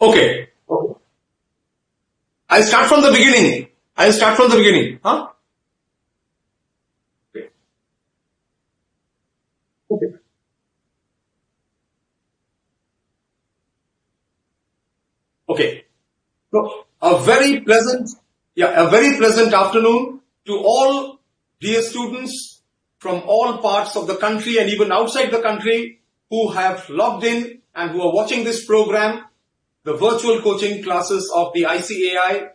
Okay. I'll start from the beginning. Huh? Okay. Okay. Okay. So a very pleasant afternoon to all dear students from all parts of the country and even outside the country who have logged in and who are watching this program, the virtual coaching classes of the ICAI.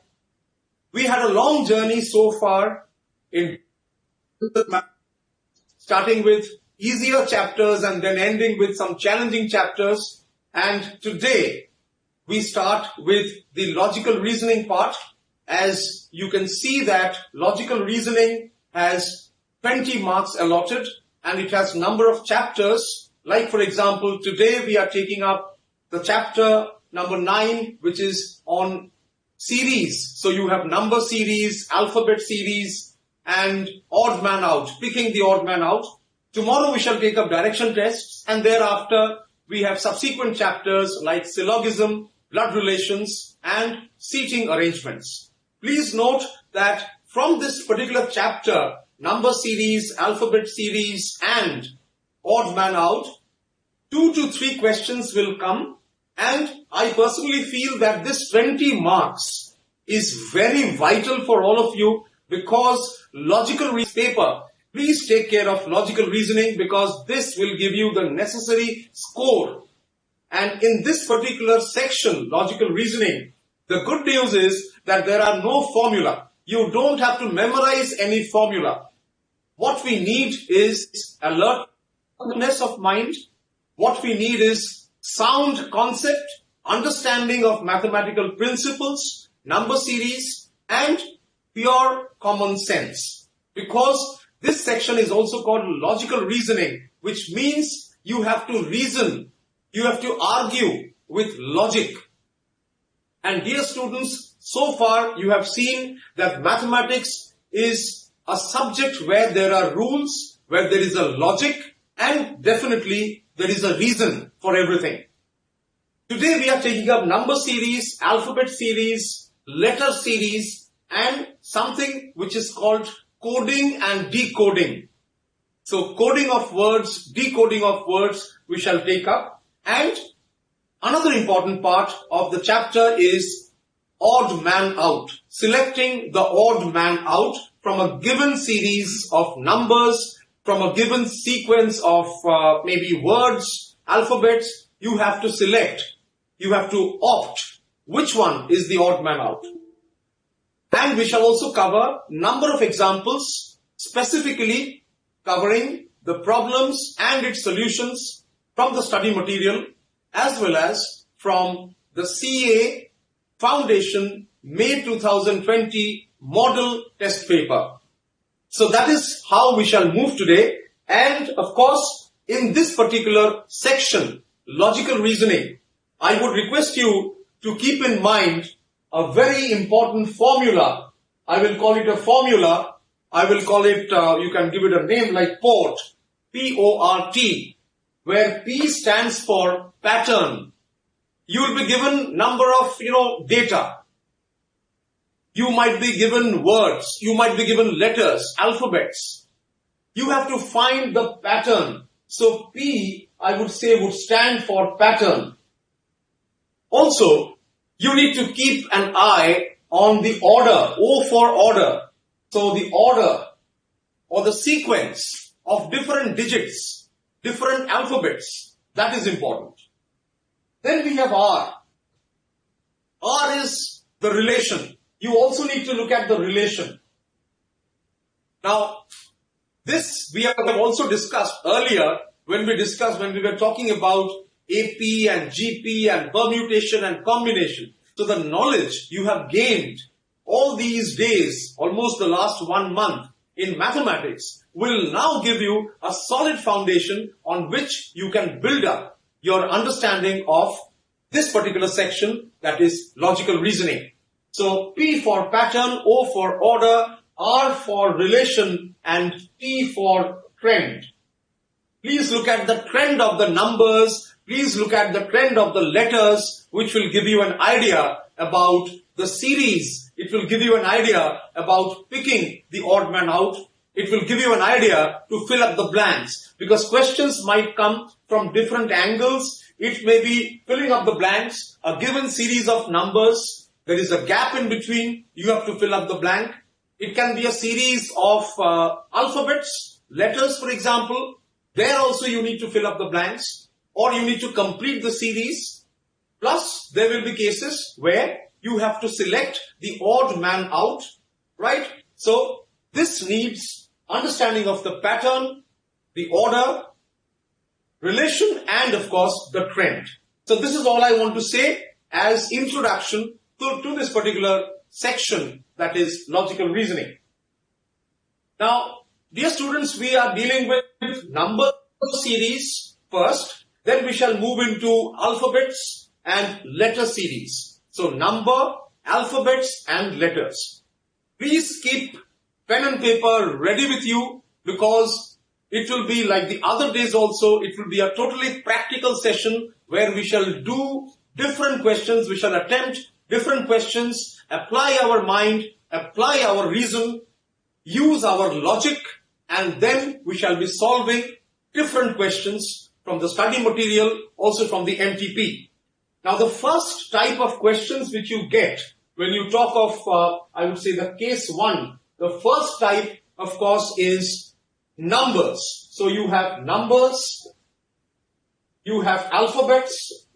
We had a long journey so far in starting with easier chapters and then ending with some challenging chapters. And today we start with the logical reasoning part. As you can see that logical reasoning has 20 marks allotted and it has number of chapters. Like for example, today we are taking up the chapter number 9, which is on series. So you have number series, alphabet series, and odd man out, picking the odd man out. Tomorrow we shall take up direction tests, and thereafter we have subsequent chapters like syllogism, blood relations, and seating arrangements. Please note that from this particular chapter, number series, alphabet series, and odd man out, 2 to 3 questions will come. And I personally feel that this 20 marks is very vital for all of you because logical paper. Please take care of logical reasoning because this will give you the necessary score. And in this particular section, logical reasoning, the good news is that there are no formula. You don't have to memorize any formula. What we need is alertness of mind. What we need is sound concept, understanding of mathematical principles, number series, and pure common sense. Because this section is also called logical reasoning, which means you have to reason, you have to argue with logic. And dear students, so far you have seen that mathematics is a subject where there are rules, where there is a logic, and definitely there is a reason for everything. Today we are taking up number series, alphabet series, letter series, and something which is called coding and decoding. So coding of words, decoding of words we shall take up. And another important part of the chapter is odd man out. Selecting the odd man out from a given series of numbers, from a given sequence of maybe words, alphabets, you have to select. You have to opt which one is the odd man out. And we shall also cover number of examples, specifically covering the problems and its solutions from the study material as well as from the CA Foundation May 2020 model test paper. So that is how we shall move today. And of course, in this particular section, logical reasoning, I would request you to keep in mind a very important formula. I will call it a formula. I will call it, you can give it a name like PORT, P-O-R-T, where P stands for pattern. You will be given number of, data. You might be given words, you might be given letters, alphabets. You have to find the pattern. So P, I would say, would stand for pattern. Also, you need to keep an eye on the order, O for order. So the order or the sequence of different digits, different alphabets, that is important. Then we have R. R is the relation. You also need to look at the relation. Now, this we have also discussed earlier when we were talking about AP and GP and permutation and combination. So the knowledge you have gained all these days, almost the last 1 month in mathematics, will now give you a solid foundation on which you can build up your understanding of this particular section, that is logical reasoning. So P for pattern, O for order, R for relation, and T for trend. Please look at the trend of the numbers, please look at the trend of the letters, which will give you an idea about the series. It will give you an idea about picking the odd man out. It will give you an idea to fill up the blanks, because questions might come from different angles. It may be filling up the blanks, a given series of numbers. There is a gap in between. You have to fill up the blank. It can be a series of alphabets, letters, for example. There also you need to fill up the blanks, or you need to complete the series. Plus, there will be cases where you have to select the odd man out, right? So, this needs understanding of the pattern, the order, relation, and of course, the trend. So, this is all I want to say as introduction to this particular section, that is logical reasoning. Now, dear students, we are dealing with number series first, then we shall move into alphabets and letter series. So, number, alphabets and letters. Please keep pen and paper ready with you, because it will be like the other days also. It will be a totally practical session where we shall do different questions. We shall attempt different questions, apply our mind, apply our reason, use our logic, and then we shall be solving different questions from the study material, also from the MTP. Now, the first type of questions which you get when you talk of, I would say, the case 1, the first type, of course, is numbers. So, you have numbers, you have alphabets,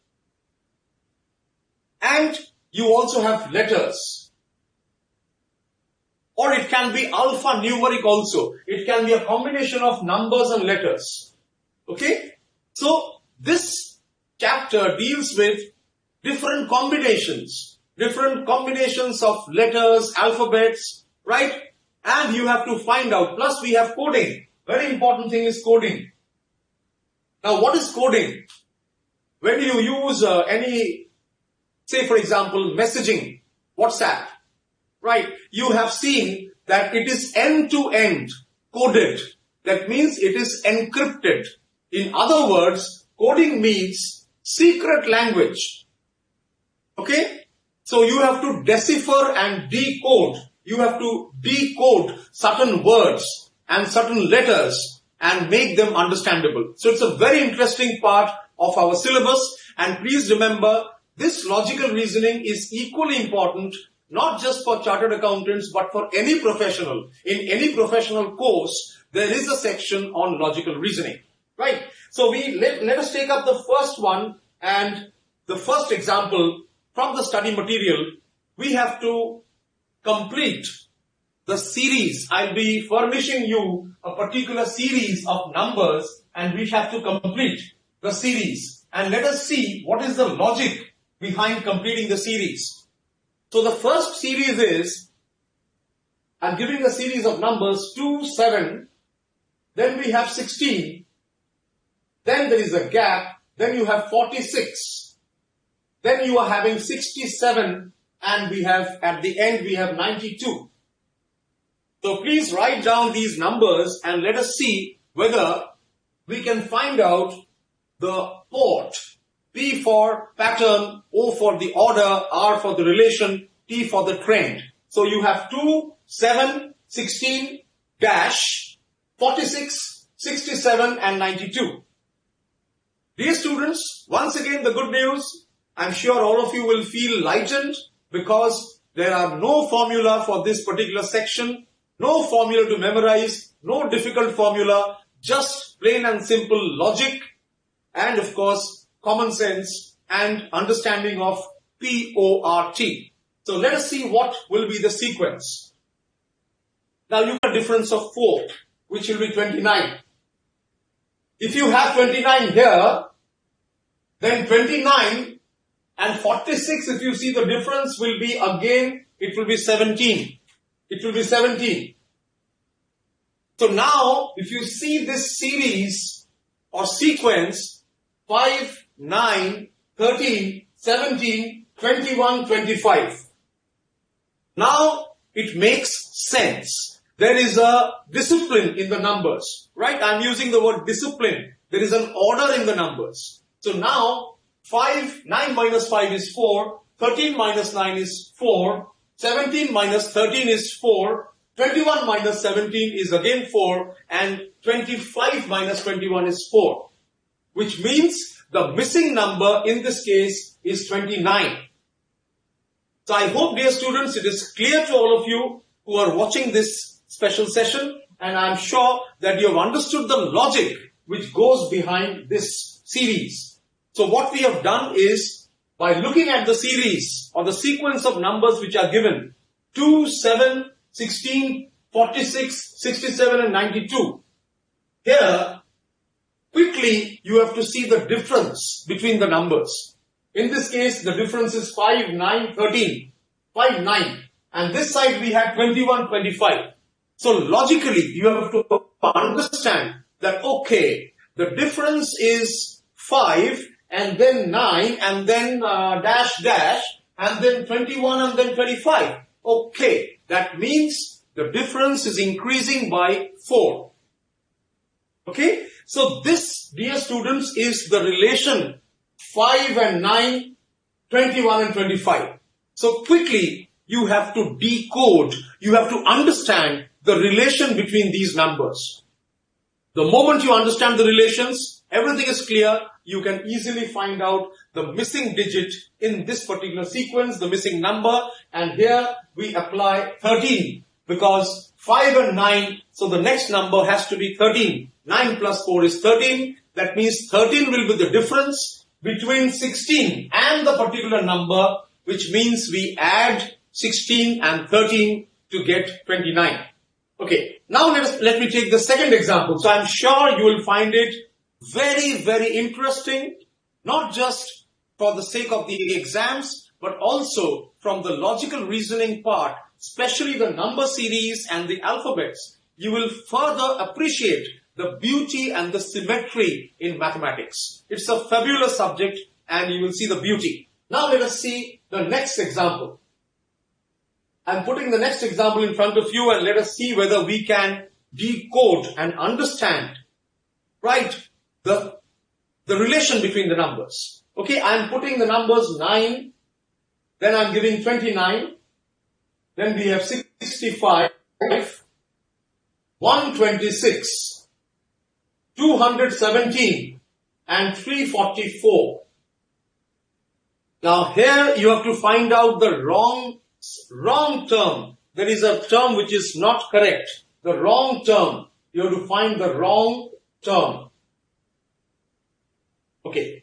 and you also have letters. Or it can be alphanumeric also. It can be a combination of numbers and letters. Okay? So, this chapter deals with different combinations of letters, alphabets, right? And you have to find out. Plus, we have coding. Very important thing is coding. Now, what is coding? When you use any, say for example, messaging, WhatsApp, right? You have seen that it is end-to-end coded. That means it is encrypted. In other words, coding means secret language. Okay? So you have to decipher and decode. You have to decode certain words and certain letters and make them understandable. So it's a very interesting part of our syllabus. And please remember, this logical reasoning is equally important, not just for chartered accountants, but for any professional. In any professional course, there is a section on logical reasoning. Right? So let us take up the first one, and the first example from the study material. We have to complete the series. I'll be furnishing you a particular series of numbers, and we have to complete the series. And let us see what is the logic behind completing the series. So the first series is, I'm giving a series of numbers 2, 7, then we have 16, then there is a gap, then you have 46, then you are having 67, and we have, at the end, we have 92. So please write down these numbers and let us see whether we can find out the port. P for pattern, O for the order, R for the relation, T for the trend. So you have 2, 7, 16, dash, 46, 67 and 92. Dear students, once again the good news, I'm sure all of you will feel lightened because there are no formula for this particular section, no formula to memorize, no difficult formula, just plain and simple logic and of course common sense and understanding of PORT. So let us see what will be the sequence. Now you have a difference of 4, which will be 29. If you have 29 here, then 29 and 46, if you see the difference will be again, it will be 17. It will be 17. So now, if you see this series or sequence, 5, 9, 13, 17, 21, 25. Now, it makes sense. There is a discipline in the numbers, right? I'm using the word discipline. There is an order in the numbers. So now 9 minus 5 is 4, 13 minus 9 is 4, 17 minus 13 is 4, 21 minus 17 is again 4, and 25 minus 21 is 4. Which means the missing number in this case is 29. So I hope, dear students, it is clear to all of you who are watching this special session, and I am sure that you have understood the logic which goes behind this series. So what we have done is, by looking at the series or the sequence of numbers which are given, 2, 7, 16, 46, 67 and 92. Here, quickly you have to see the difference between the numbers. In this case, the difference is 5, 9, 13. 5, 9. And this side we had 21, 25. So logically, you have to understand that, okay, the difference is 5 and then 9 and then dash dash and then 21 and then 25. Okay, that means the difference is increasing by 4. Okay, so this, dear students, is the relation 5 and 9, 21 and 25. So quickly, you have to decode, you have to understand the relation between these numbers. The moment you understand the relations, everything is clear. You can easily find out the missing digit in this particular sequence, the missing number. And here we apply 13 because 5 and 9, so the next number has to be 13. 9 plus 4 is 13. That means 13 will be the difference between 16 and the particular number, which means we add 16 and 13 to get 29. Okay, now let me take the second example. So I'm sure you will find it very, very interesting, not just for the sake of the exams, but also from the logical reasoning part, especially the number series and the alphabets. You will further appreciate the beauty and the symmetry in mathematics. It's a fabulous subject and you will see the beauty. Now let us see the next example. I'm putting the next example in front of you and let us see whether we can decode and understand, right, the relation between the numbers. Okay, I'm putting the numbers 9, then I'm giving 29, then we have 65, 126, 217 and 344. Now here you have to find out the wrong term. There is a term which is not correct. The wrong term. You have to find the wrong term. Okay.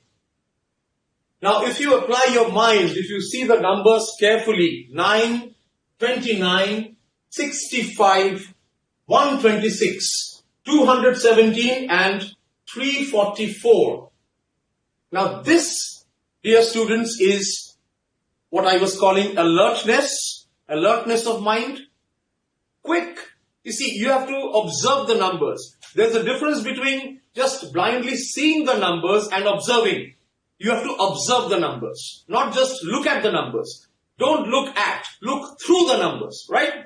Now if you apply your mind, if you see the numbers carefully, 9, 29, 65, 126, 217 and 344. Now this, dear students, is what I was calling alertness of mind. Quick. You see, you have to observe the numbers. There's a difference between just blindly seeing the numbers and observing. You have to observe the numbers, not just look at the numbers. Don't look through the numbers, right?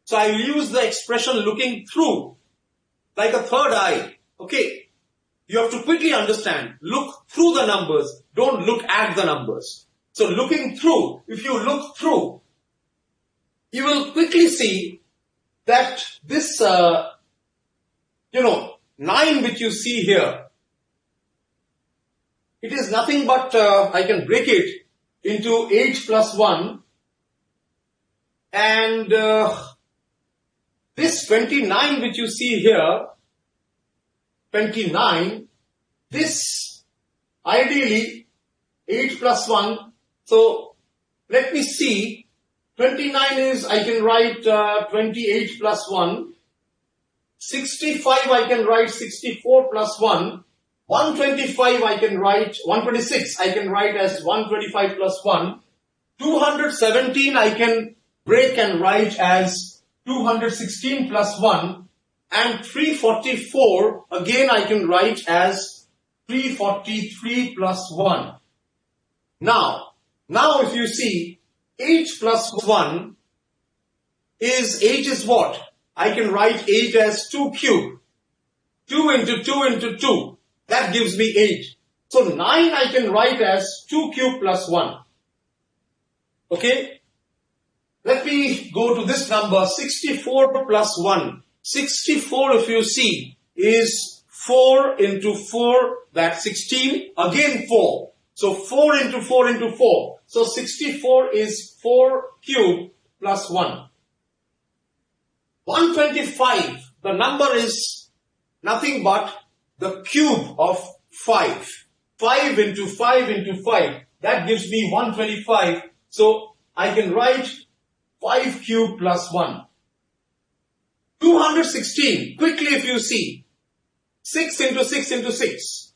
So I use the expression looking through, like a third eye. Okay. You have to quickly understand. Look through the numbers. Don't look at the numbers. So looking through, if you look through, you will quickly see that this, 9 which you see here, it is nothing but, I can break it into 8 plus 1. And this 29 which you see here, 29, this ideally 8 plus 1. So let me see, 29 is, I can write 28 plus 1, 65 I can write 64 plus 1, 125 I can write, 126 I can write as 125 plus 1, 217 I can break and write as 216 plus 1, and 344 again I can write as 343 plus 1. Now if you see, 8 plus 1 is, 8 is what? I can write 8 as 2 cubed. 2 into 2 into 2. That gives me 8. So 9 I can write as 2 cube plus 1. Okay. Let me go to this number 64 plus 1. 64, if you see, is 4 into 4, that's 16. Again 4. So 4 into 4 into 4. So 64 is 4 cube plus 1. 125, the number is nothing but the cube of 5. 5 into 5 into 5. That gives me 125. So I can write 5 cube plus 1. 216, quickly if you see, 6 into 6 into 6.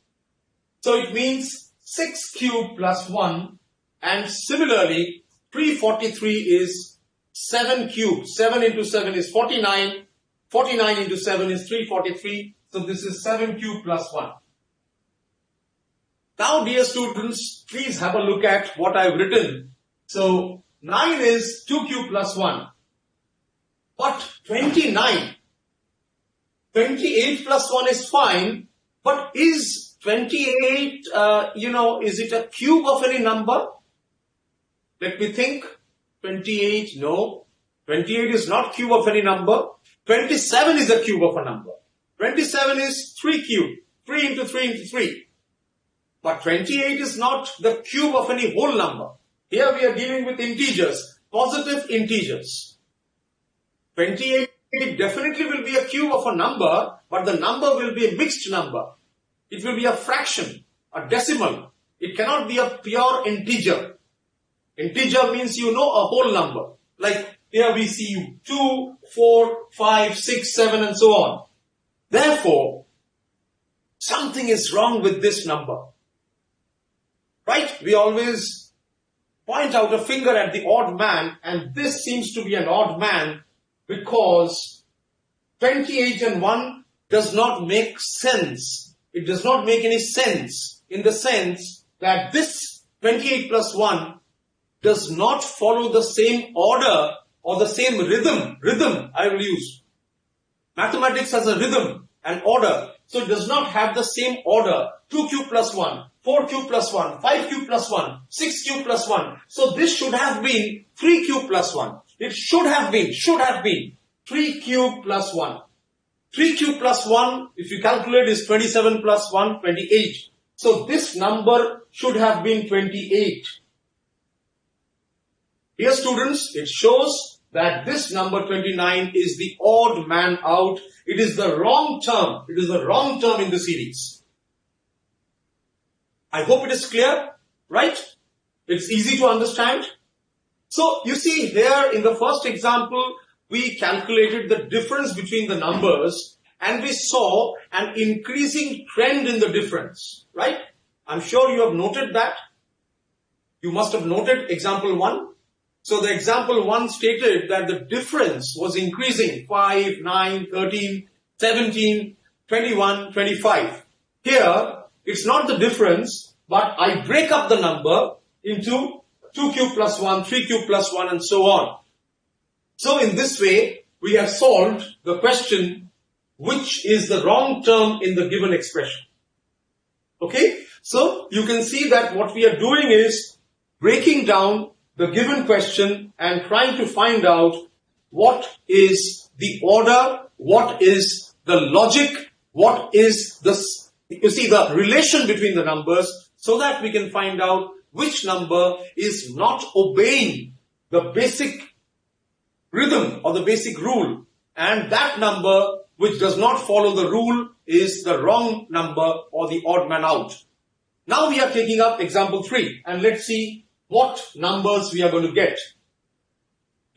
So it means 6 cube plus 1, and similarly 343 is 7 cube. 7 into 7 is 49. 49 into 7 is 343. So this is 7 cube plus 1. Now dear students, please have a look at what I've written. So 9 is 2 cube plus 1. But 29, 28 plus 1 is fine. But is 28, is it a cube of any number? Let me think. 28, no. 28 is not cube of any number. 27 is a cube of a number. 27 is 3 cube. 3 into 3 into 3. But 28 is not the cube of any whole number. Here we are dealing with integers, positive integers. 28 definitely will be a cube of a number, but the number will be a mixed number. It will be a fraction, a decimal. It cannot be a pure integer. Integer means a whole number. Like here we see 2, 4, 5, 6, 7 and so on. Therefore, something is wrong with this number. Right? We always point out a finger at the odd man, and this seems to be an odd man because 28 and 1 does not make sense. It does not make any sense in the sense that this 28 plus 1 does not follow the same order or the same rhythm. Rhythm I will use. Mathematics has a rhythm and order. So it does not have the same order. 2 cube plus 1, 4 cube plus 1, 5 cube plus 1, 6 cube plus 1. So this should have been 3 cube plus 1. It should have been 3 cube plus 1. 3 cube plus 1, if you calculate, is 27 plus 1, 28. So this number should have been 28. Dear students, it shows that this number 29 is the odd man out. It is the wrong term. It is the wrong term in the series. I hope it is clear, right? It's easy to understand. So you see here in the first example, we calculated the difference between the numbers and we saw an increasing trend in the difference, right? I'm sure you have noted that. You must have noted example 1. So the example 1 stated that the difference was increasing 5, 9, 13, 17, 21, 25. Here, it's not the difference, but I break up the number into 2 cube plus 1, 3 cube plus 1 and so on. So in this way, we have solved the question, which is the wrong term in the given expression. Okay? So you can see that what we are doing is breaking down the given question and trying to find out what is the order, what is the logic, what is the relation between the numbers, so that we can find out which number is not obeying the basic rhythm or the basic rule, and that number which does not follow the rule is the wrong number or the odd man out. Now we are taking up example 3 and let's see what numbers we are going to get.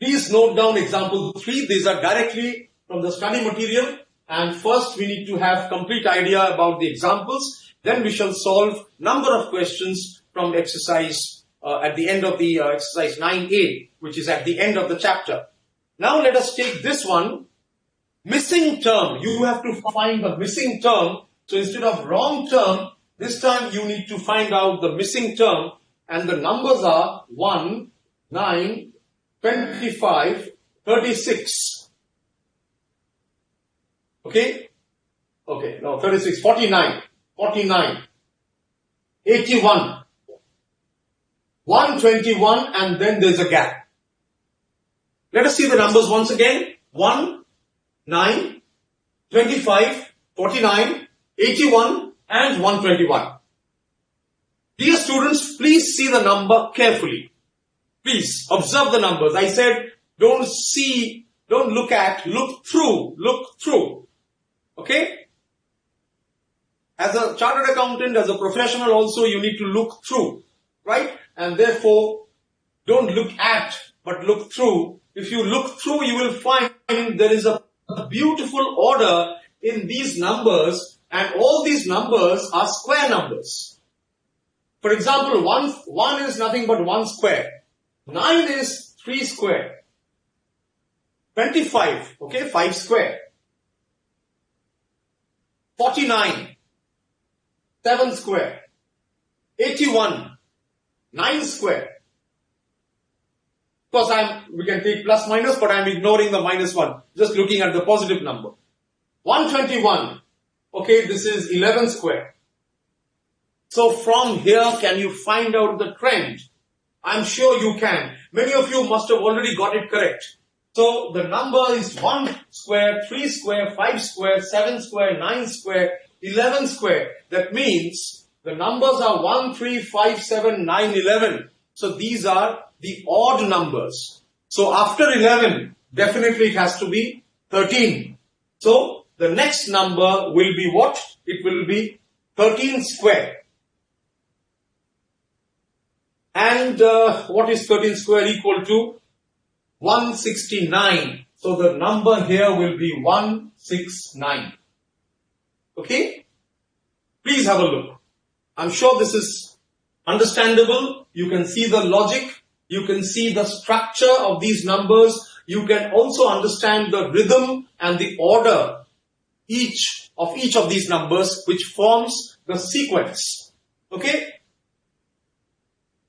Please note down example 3. These are directly from the study material, and first we need to have complete idea about the examples. Then we shall solve number of questions from exercise at the end of the exercise 9A, which is at the end of the chapter. Now let us take this one, missing term. You have to find the missing term. So instead of wrong term, this time you need to find out the missing term. And the numbers are 1, 9, 25, 36. Okay? Okay, no, 36, 49. 49. 81, 121, and then there's a gap. Let us see the numbers once again. 1, 9, 25, 49, 81, and 121. Dear students, please see the number carefully. Please observe the numbers. I said don't see, don't look at, look through, Okay? As a chartered accountant, as a professional also, you need to look through, right? And therefore, don't look at, but look through. If you look through, you will find there is a beautiful order in these numbers, and all these numbers are square numbers. For example, 1 is nothing but 1 square. 9 is 3 square. 25, okay, 5 square. 49, 7 square. 81, 9 square. Of course, we can take plus minus, but I'm ignoring the minus one, just looking at the positive number. 121, okay, this is 11 square. So from here, can you find out the trend? I'm sure you can. Many of you must have already got it correct. So the number is 1 square, 3 square, 5 square, 7 square, 9 square, 11 square. That means the numbers are 1, 3, 5, 7, 9, 11. So these are the odd numbers. So after 11, definitely it has to be 13. So the next number will be what? It will be 13 square. And what is 13 square equal to? 169. So the number here will be 169. Okay? Please have a look. I'm sure this is understandable. You can see the logic. You can see the structure of these numbers. You can also understand the rhythm and the order each of these numbers, which forms the sequence. Okay?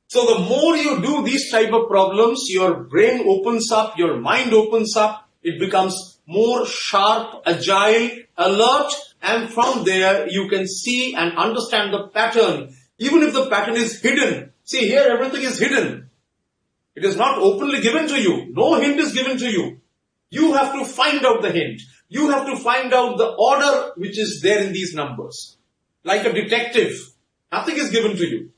So the more you do these type of problems, your brain opens up, your mind opens up, it becomes more sharp, agile, alert, and from there you can see and understand the pattern. Even if the pattern is hidden, see here everything is hidden. It is not openly given to you. No hint is given to you. You have to find out the hint. You have to find out the order which is there in these numbers. Like a detective, nothing is given to you.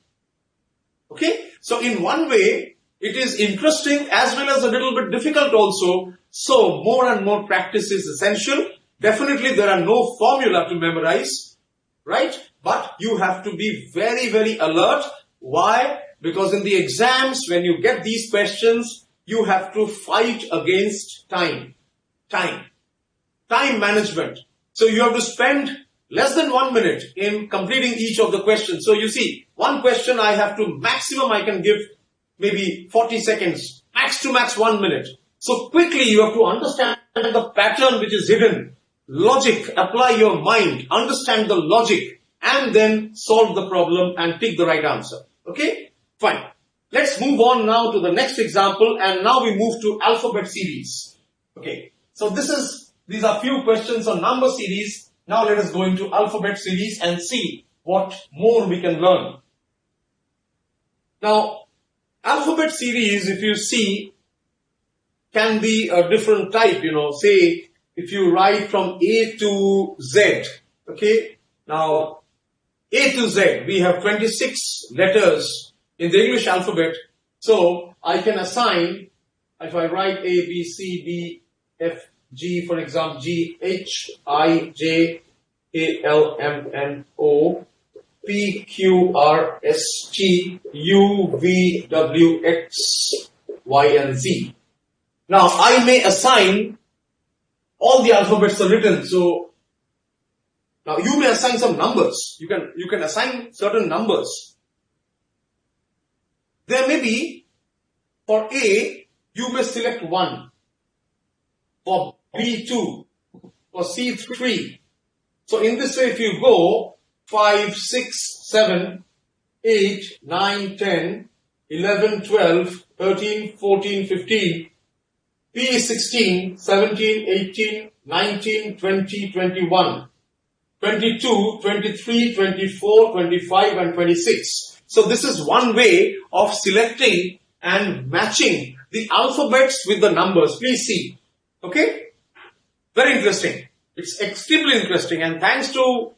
Okay, so in one way, it is interesting as well as a little bit difficult also. So more and more practice is essential. Definitely there are no formula to memorize, right? But you have to be very, very alert. Why? Because in the exams, when you get these questions, you have to fight against time. Time management. So you have to spend less than 1 minute in completing each of the questions. So you see, one question I have to maximum I can give maybe 40 seconds, max to max 1 minute. So quickly you have to understand the pattern which is hidden. Logic, apply your mind, understand the logic, and then solve the problem and pick the right answer. Okay? Fine. Let's move on now to the next example, and now we move to alphabet series. Okay. So these are few questions on number series. Now let us go into alphabet series and see what more we can learn. Now, alphabet series, if you see, can be a different type, say, if you write from A to Z, okay? Now, A to Z, we have 26 letters in the English alphabet. So, I can assign, if I write A, B, C, D, F, G, for example, G, H, I, J, A, L, M, N, O, P, Q, R, S, T, U, V, W, X, Y, and Z. Now, I may assign all the alphabets are written. So, now you may assign some numbers. You can assign certain numbers. There may be, for A, you may select 1. For B, 2. For C, 3. So, in this way, if you go 5, 6, 7, 8, 9, 10, 11, 12, 13, 14, 15, P is 16, 17, 18, 19, 20, 21. 22, 23, 24, 25 and 26. So this is one way of selecting and matching the alphabets with the numbers. Please see. Okay? Very interesting. It's extremely interesting, and thanks to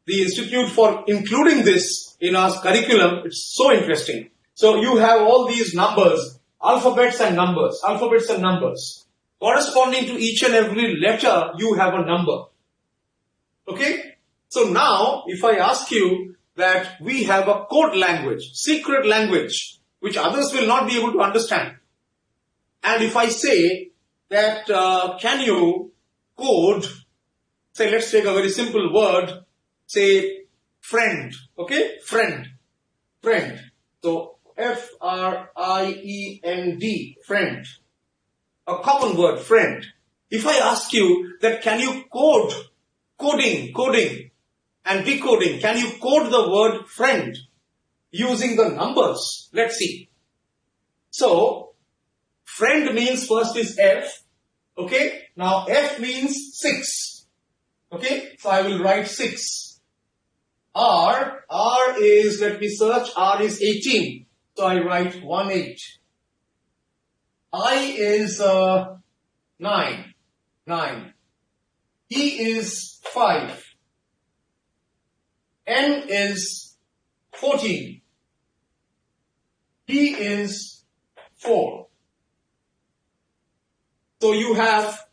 the Institute for including this in our curriculum. It's so interesting. So you have all these numbers, alphabets and numbers, alphabets and numbers. Corresponding to each and every letter, you have a number. Okay? So now, if I ask you that we have a code language, secret language, which others will not be able to understand. And if I say that, can you code, say, let's take a very simple word, say, friend. Okay? Friend. Friend. So, F-R-I-E-N-D, friend. A common word, friend. If I ask you that can you coding and decoding, can you code the word friend using the numbers? Let's see. So, friend means first is F. Okay? Now, F means 6. Okay? So, I will write 6. R is, let me search, R is 18. So, I write 18. I is 9. E is 5. N is 14. P is 4. So you have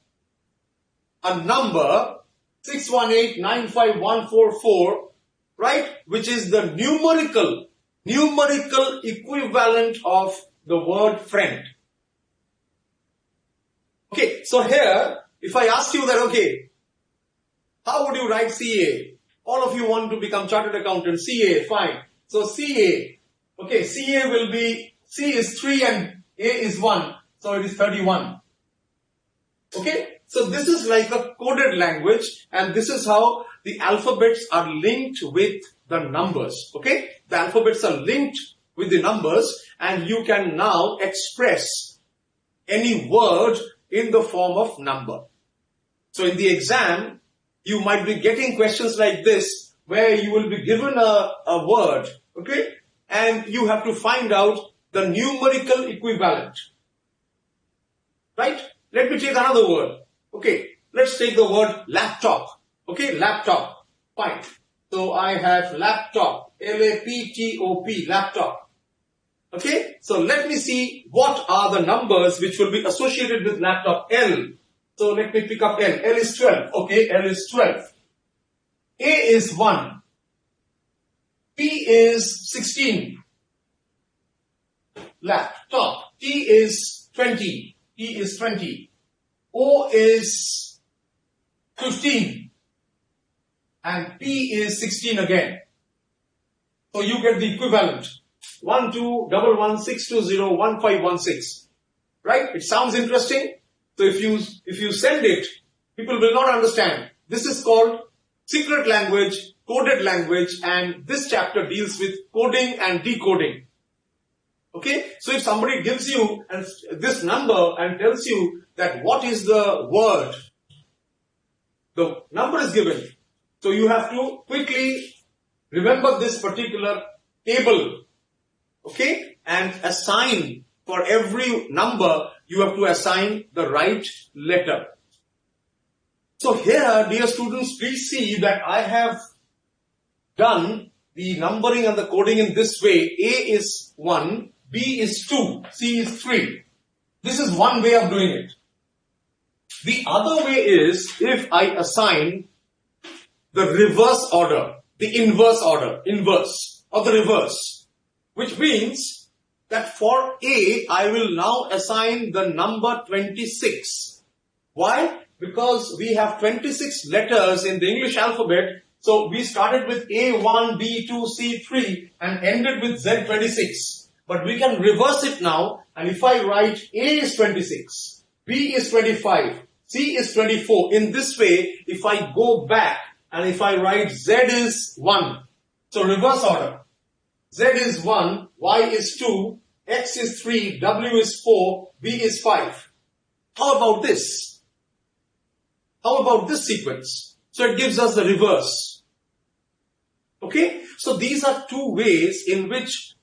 a number 618951144, right? Which is the numerical equivalent of the word friend. Okay, so here, if I ask you that, okay, how would you write CA? All of you want to become chartered accountant. CA, fine. So CA, okay, CA will be, C is 3 and A is 1. So it is 31. Okay, so this is like a coded language, and this is how the alphabets are linked with the numbers. Okay, the alphabets are linked with the numbers, and you can now express any word in the form of number. So in the exam, you might be getting questions like this, where you will be given a word, okay, and you have to find out the numerical equivalent, right? Let me take another word. Okay, let's take the word laptop. Okay, laptop. Fine. So I have laptop, L-A-P-T-O-P, laptop. Okay, so let me see what are the numbers which will be associated with laptop. L. So let me pick up L. L is 12. Okay, L is 12. A is 1. P is 16. Laptop. T is 20. T is 20. O is 15. And P is 16 again. So you get the equivalent. 121162011516. Right? It sounds interesting. So if you send it, people will not understand. This is called secret language, coded language, and this chapter deals with coding and decoding. Okay? So if somebody gives you this number and tells you that what is the word, the number is given. So you have to quickly remember this particular table. Okay? And assign for every number, you have to assign the right letter. So here, dear students, please see that I have done the numbering and the coding in this way. A is 1, B is 2, C is 3. This is one way of doing it. The other way is if I assign the reverse order, the inverse order, inverse or the reverse, which means that for A, I will now assign the number 26. Why? Because we have 26 letters in the English alphabet. So we started with A1, B2, C3 and ended with Z26. But we can reverse it now, and if I write A is 26, B is 25, C is 24. In this way, if I go back and if I write Z is 1. So reverse order. Z is 1, Y is 2, X is 3, W is 4, B is 5. How about this? How about this sequence? So it gives us the reverse. Okay, so these are two ways in which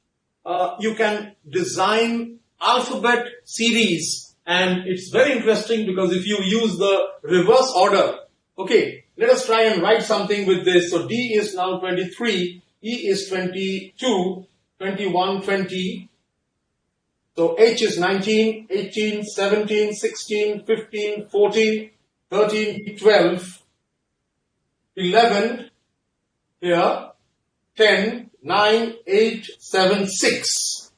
you can design alphabet series, and it's very interesting because if you use the reverse order, okay, let us try and write something with this. So D is now 23, E is 22, 21, 20. So H is 19, 18, 17, 16, 15, 14, 13, 12, 11, here, 10, 9, 8, 7, 6.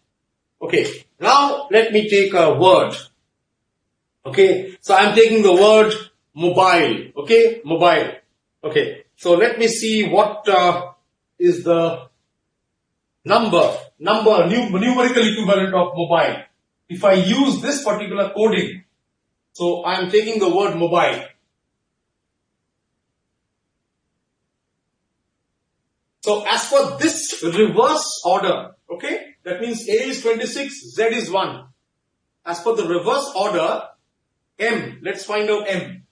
Okay, now let me take a word. Okay, so I'm taking the word mobile. Okay, mobile. Okay, so let me see what is the numerical equivalent of mobile. If I use this particular coding, so I'm taking the word mobile. So as for this reverse order, okay, that means A is 26, Z is 1. As per the reverse order, M, let's find out M.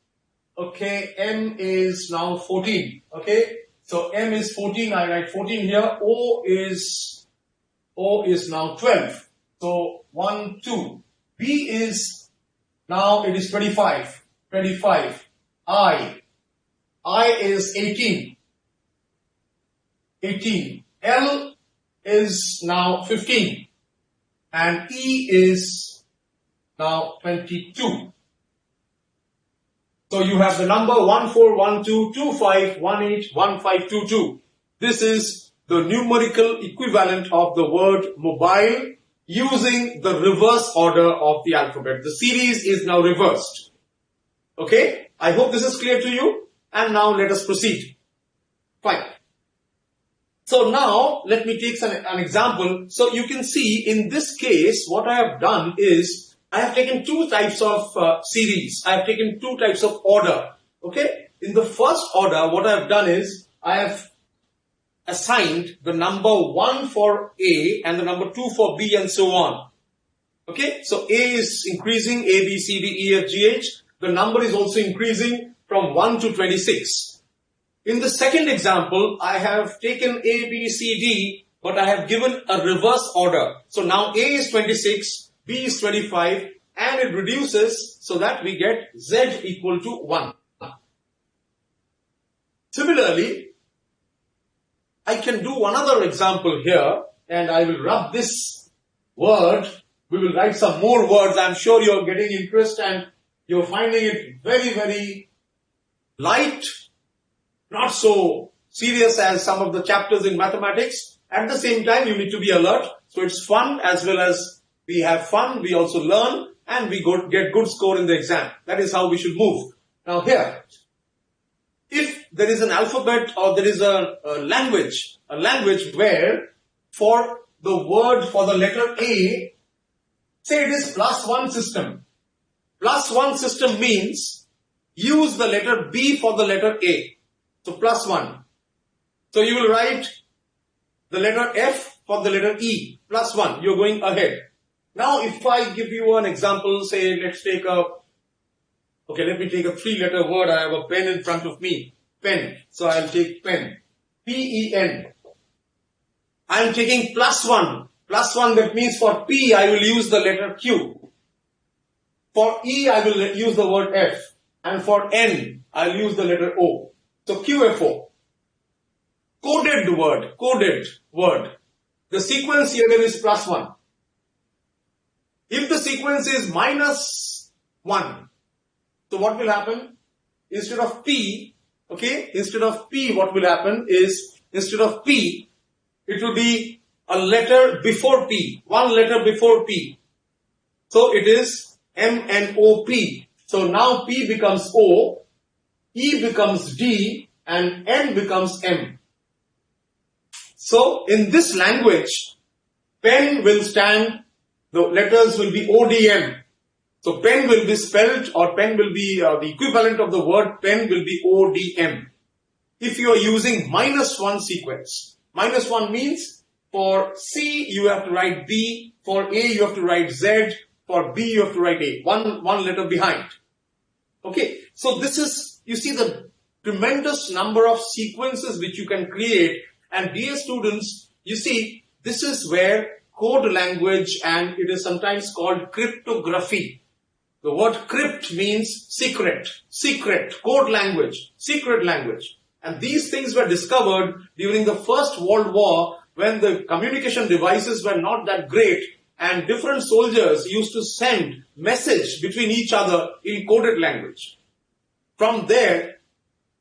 Okay, M is now 14. Okay, so M is 14, I write 14 here. O is now 12. So 1, 2. B is, now it is 25. 25. I is 18. 18. L is now 15. And E is now 22. So you have the number 141225181522. This is the numerical equivalent of the word mobile using the reverse order of the alphabet. The series is now reversed. Okay, I hope this is clear to you. And now let us proceed. Fine. So now let me take an example. So you can see in this case what I have done is I have taken two types of series. I have taken two types of order. Okay. In the first order, what I have done is I have assigned the number 1 for A and the number 2 for B and so on. Okay. So A is increasing, A, B, C, D, E, F, G, H. The number is also increasing from 1 to 26. In the second example, I have taken A, B, C, D, but I have given a reverse order. So now A is 26, B is 25, and it reduces so that we get Z equal to 1. Similarly, I can do another example here, and I will rub this word. We will write some more words. I'm sure you're getting interest and you're finding it very, very light, not so serious as some of the chapters in mathematics. At the same time, you need to be alert. So it's fun as well as we have fun. We also learn and we get good score in the exam. That is how we should move. Now here, if there is an alphabet or there is a language where for the word for the letter A, say it is +1 system. +1 system means use the letter B for the letter A. So +1. So you will write the letter F for the letter E. +1. You're going ahead. Now if I give you an example, say let me take a 3-letter word. I have a pen in front of me. Pen. So I'll take pen. P-E-N. I'm taking +1. +1, that means for P I will use the letter Q. For E I will use the word F. And for N I'll use the letter O. So QFO. Coded word. The sequence here is +1. If the sequence is -1, so what will happen? Instead of P, what will happen is, instead of P, it will be a letter before P, one letter before P. So it is M-N-O-P. So now P becomes O, E becomes D, and N becomes M. So in this language, pen will stand, the letters will be ODM. So pen will be spelled, or pen will be the equivalent of the word pen will be ODM. If you are using -1 sequence, -1 means for C you have to write B, for A you have to write Z, for B you have to write A, one letter behind. Okay, so this is, you see the tremendous number of sequences which you can create, And dear students, you see, this is where code language, and it is sometimes called cryptography. The word crypt means secret, code language, secret language. And these things were discovered during the First World War when the communication devices were not that great and different soldiers used to send message between each other in coded language. From there,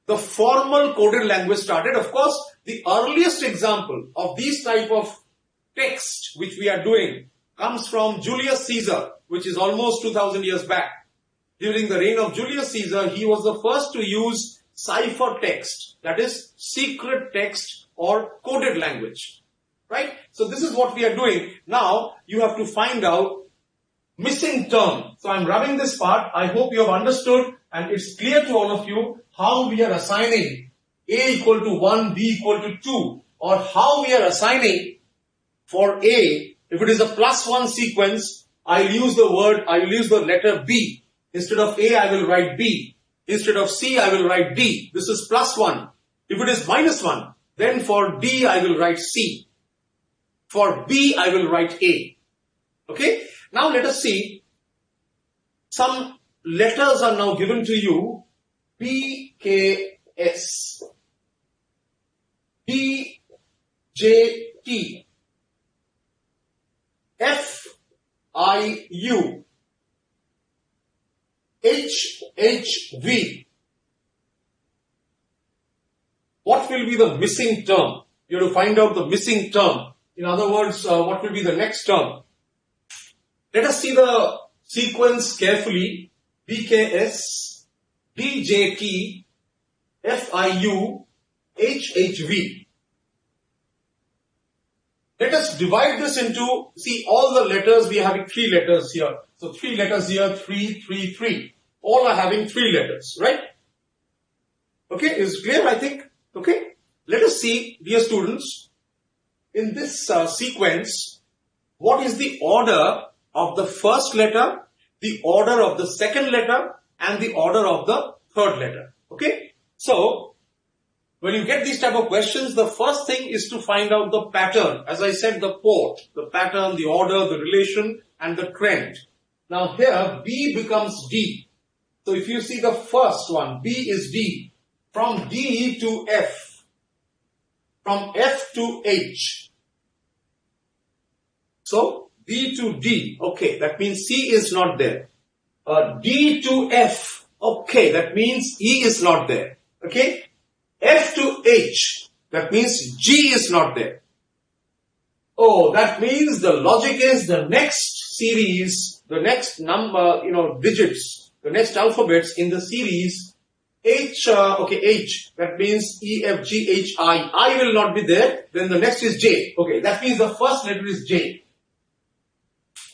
the formal coded language started. Of course, the earliest example of these type of text which we are doing comes from Julius Caesar, which is almost 2000 years back. During the reign of Julius Caesar, he was the first to use cipher text, that is secret text or coded language, right? So this is what we are doing. Now you have to find out missing term. So I'm rubbing this part. I hope you have understood and it's clear to all of you how we are assigning A equal to 1, B equal to 2, or how we are assigning for A. If it is a +1 sequence, I'll use the letter B. Instead of A, I will write B. Instead of C, I will write D. This is +1. If it is -1, then for D, I will write C. For B, I will write A. Okay? Now let us see. Some letters are now given to you. P, K, S. D, J, T. F, I, U. H, H, V. What will be the missing term? You have to find out the missing term. In other words, what will be the next term? Let us see the sequence carefully. BKS, DJT, FIU, HHV. Let us divide this into, see all the letters, we are having 3 letters here. So 3 letters here, 3, 3, 3. All are having 3 letters, right? Okay, is it clear, I think? Okay. Let us see, dear students, in this sequence, what is the order of the first letter, the order of the second letter, and the order of the third letter. Okay. So, when you get these type of questions, the first thing is to find out the pattern. As I said, the port, the pattern, the order, the relation, and the trend. Now here, B becomes D. So if you see the first one, B is D. From D to F. From F to H. So, B to D. Okay, that means C is not there. D to F. Okay, that means E is not there. Okay. F to H. That means G is not there. Oh, that means the logic is the next series, the next number, digits, the next alphabets in the series H, H. That means E, F, G, H, I. I will not be there. Then the next is J. Okay, that means the first letter is J.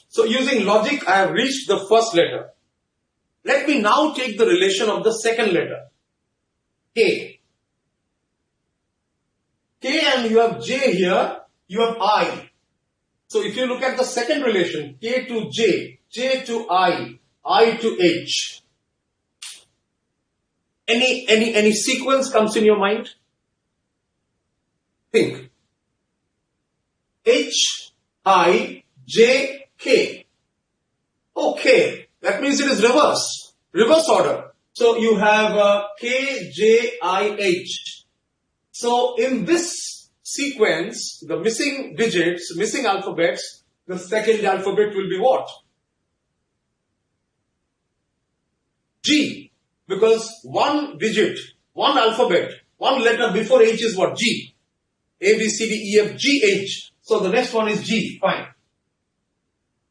So using logic, I have reached the first letter. Let me now take the relation of the second letter. K. K and you have J here, you have I. So if you look at the second relation, K to J, J to I to H. Any sequence comes in your mind? Think. H, I, J, K. Okay, that means it is reverse order. So you have K, J, I, H. So in this sequence, the missing digits, missing alphabets, the second alphabet will be what? G. Because one digit, one alphabet, one letter before H is what? G. A, B, C, D, E, F, G, H. So the next one is G. Fine.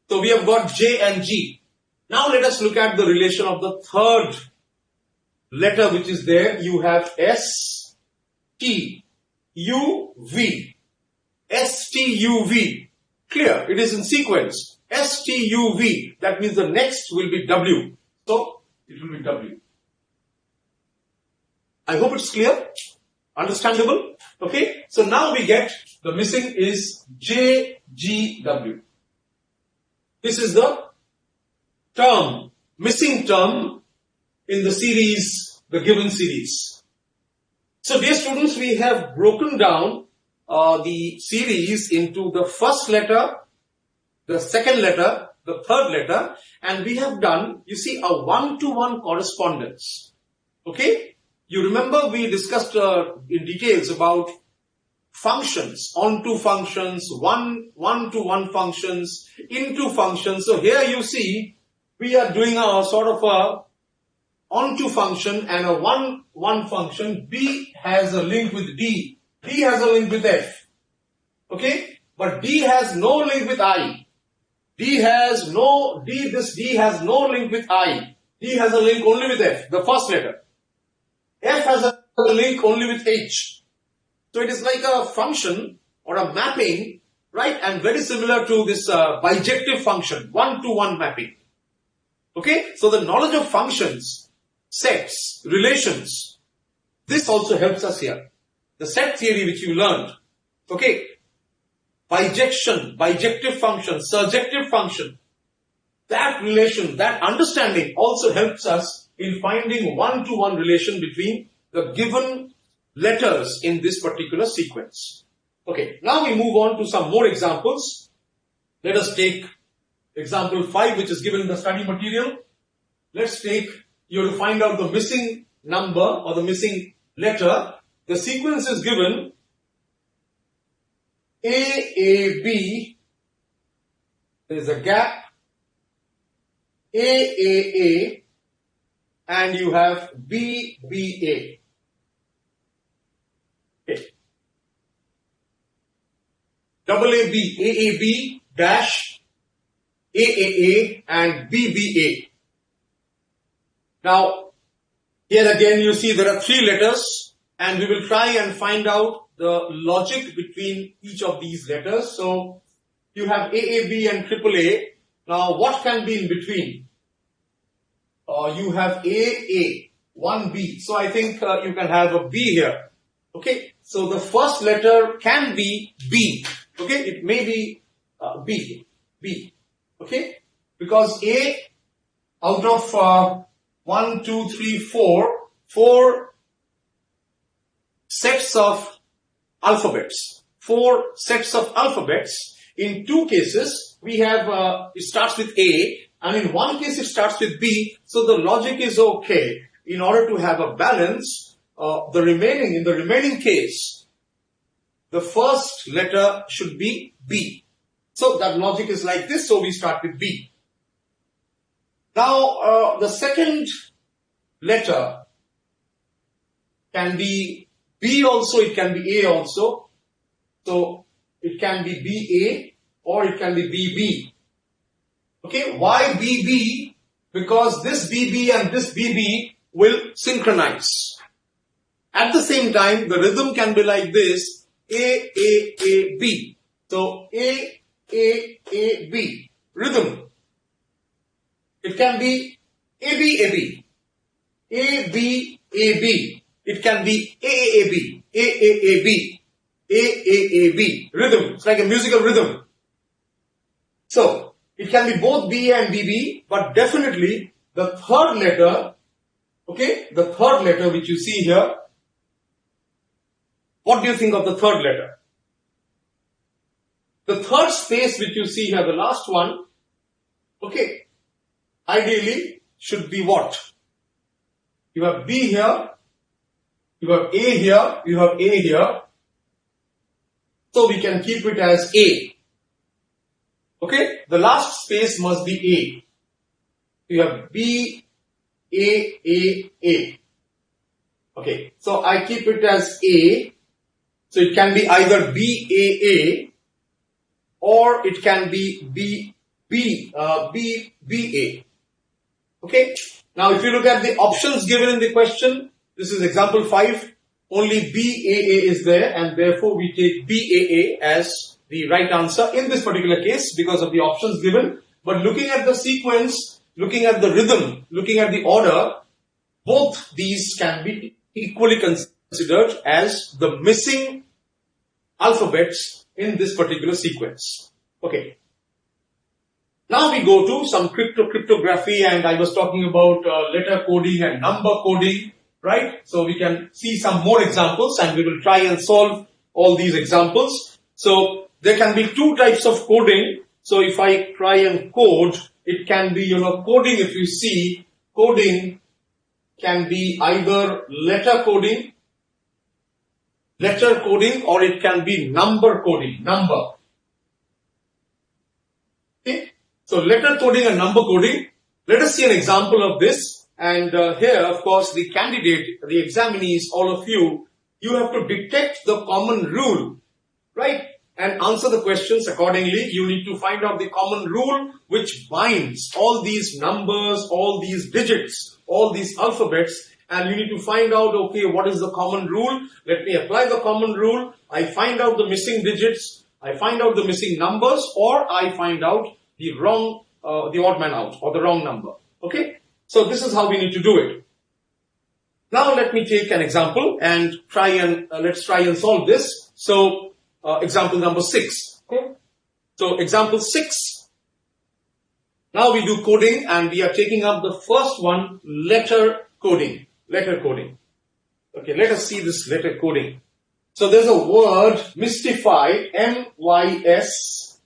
So we have got J and G. Now let us look at the relation of the third letter which is there. You have S, T, U, V. S, T, U, V. Clear? It is in sequence. S, T, U, V. That means the next will be W. So it will be W. I hope it's clear. Understandable? Okay. So now we get the missing is J, G, W. This is the term, missing term in the series, the given series. So dear students, we have broken down the series into the first letter, the second letter, the third letter, and we have done, you see, a one-to-one correspondence. Okay? You remember we discussed in details about functions, onto functions, one-to-one functions, into functions. So here you see, we are doing a sort of a onto function and a one function. B has a link with D. D has a link with F. Okay? But D has no link with I. this D has no link with I. D has a link only with F, the first letter. F has a link only with H. So it is like a function or a mapping, right? And very similar to this bijective function, one-to-one mapping. Okay? So the knowledge of functions, sets, relations, this also helps us here. The set theory which you learned. Okay? Bijection, bijective function, surjective function. That relation, that understanding also helps us in finding one-to-one relation between the given letters in this particular sequence. Okay, now we move on to some more examples. Let us take example 5, which is given in the study material. Let's take, you have to find out the missing number or the missing letter. The sequence is given AAB, there is a gap, AAA, and you have BBA. Okay. AAB, AAB dash AAA and BBA. Now, here again you see there are 3 letters and we will try and find out the logic between each of these letters. So, you have AAB and AAA. Now, what can be in between? You have AA, 1B. So, I think you can have a B here. Okay. So, the first letter can be B. Okay. It may be B. Okay. Because A, out of 1, 2, 3, 4 sets of alphabets. 4 sets of alphabets. In 2 cases, we have, it starts with A, and in 1 case it starts with B, so the logic is okay. In order to have a balance, in the remaining case, the first letter should be B. So that logic is like this, so we start with B. Now, the second letter can be B also, it can be A also. So, it can be BA or it can be BB. Okay, why BB? Because this BB and this BB will synchronize. At the same time, the rhythm can be like this, A, A, A, B. So, A, A, A, B. Rhythm. It can be A, B, A, B. A, B, A, B. It can be A, A, A, B. A, A, A, B. A, A, A, B. Rhythm. It's like a musical rhythm. So, it can be both B and BB, but definitely the third letter, okay, the third letter which you see here, what do you think of the third letter? The third space which you see here, the last one, okay, ideally should be what? You have B here, you have A here, you have A here. So we can keep it as A. Okay, the last space must be A. You have B, A, A, A. Okay, so I keep it as A. So it can be either B, A, A, or it can be B, B, A. Okay, now if you look at the options given in the question, this is example 5. Only BAA is there and therefore we take BAA as the right answer in this particular case because of the options given. But looking at the sequence, looking at the rhythm, looking at the order, both these can be equally considered as the missing alphabets in this particular sequence. Okay. Now we go to some cryptography, and I was talking about letter coding and number coding. Right? So we can see some more examples and we will try and solve all these examples. So there can be two types of coding. So if I try and code, it can be, coding. If you see, coding can be either letter coding, or it can be number coding, number. Okay. So letter coding and number coding. Let us see an example of this. And here, of course, the candidate, the examinees, all of you, you have to detect the common rule, right? And answer the questions accordingly. You need to find out the common rule which binds all these numbers, all these digits, all these alphabets. And you need to find out, okay, what is the common rule? Let me apply the common rule. I find out the missing digits. I find out the missing numbers, or I find out the wrong, the odd man out, or the wrong number. Okay. So this is how we need to do it. Now let me take an example and let's try and solve this. So example number 6. Okay. So example 6. Now we do coding, and we are taking up the first one, letter coding. Letter coding. Okay, let us see this letter coding. So there's a word, mystify, M-Y-S-T-I-F-Y,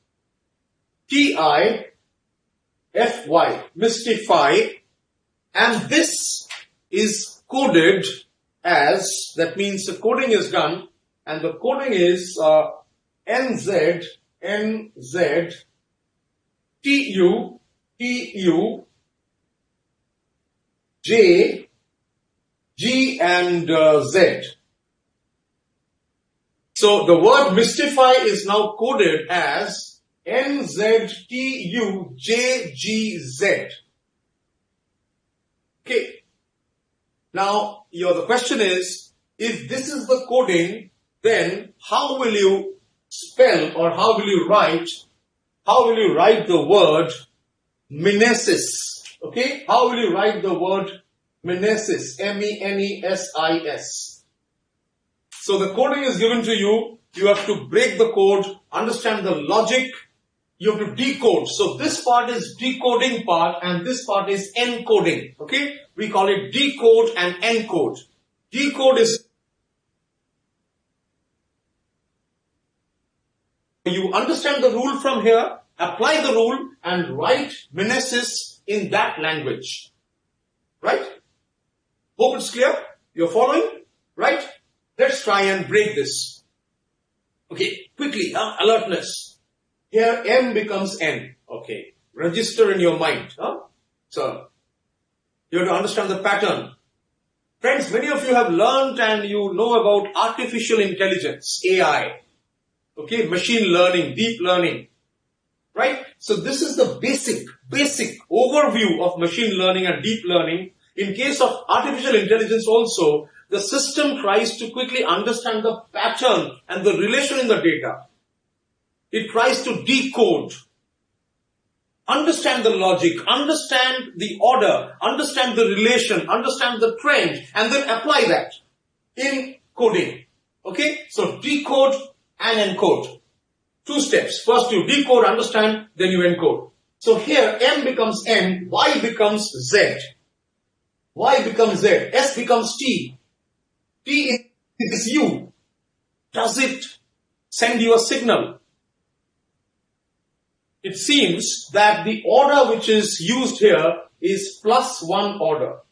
mystify, and this is coded as, that means the coding is done, and the coding is NZ, TU, J, G and Z. So the word mystify is now coded as NZTUJGZ. Okay. Now the question is, if this is the coding, then how will you spell, or how will you write the word menesis? Okay. How will you write the word menesis? M-E-N-E-S-I-S. So the coding is given to you. You have to break the code, understand the logic. You have to decode. So this part is decoding part, and this part is encoding. Okay. We call it decode and encode. Decode is, you understand the rule from here, apply the rule, and write menesis in that language. Right? Hope it's clear. You're following? Right? Let's try and break this. Okay, quickly, alertness. Here M becomes N. Okay, register in your mind. So, you have to understand the pattern. Friends, many of you have learned and you know about artificial intelligence, AI. Okay, machine learning, deep learning. Right? So this is the basic overview of machine learning and deep learning. In case of artificial intelligence also, the system tries to quickly understand the pattern and the relation in the data. It tries to decode, understand the logic, understand the order, understand the relation, understand the trend, and then apply that in coding. Okay? So decode and encode. Two steps. First you decode, understand, then you encode. So here M becomes N, Y becomes Z. Y becomes Z, S becomes T. T is U. Does it send you a signal? It seems that the order which is used here is +1 order.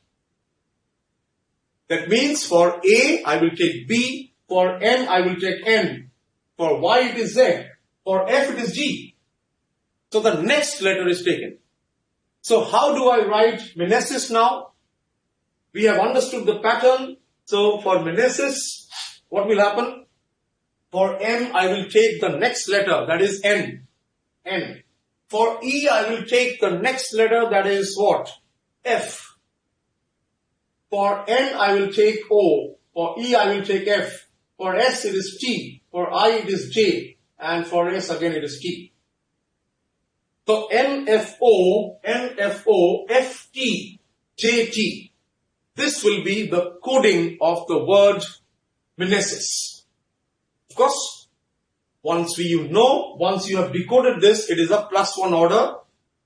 That means for A, I will take B. For N, I will take N. For Y, it is Z. For F, it is G. So the next letter is taken. So how do I write menesis now? We have understood the pattern. So for menesis, what will happen? For M, I will take the next letter, that is N. N. For E, I will take the next letter, that is what? F. For N, I will take O. For E, I will take F. For S, it is T. For I, it is J. And for S, again, it is T. So NFO, FT, JT. This will be the coding of the word menesis. Of course, once you have decoded this, it is a +1 order.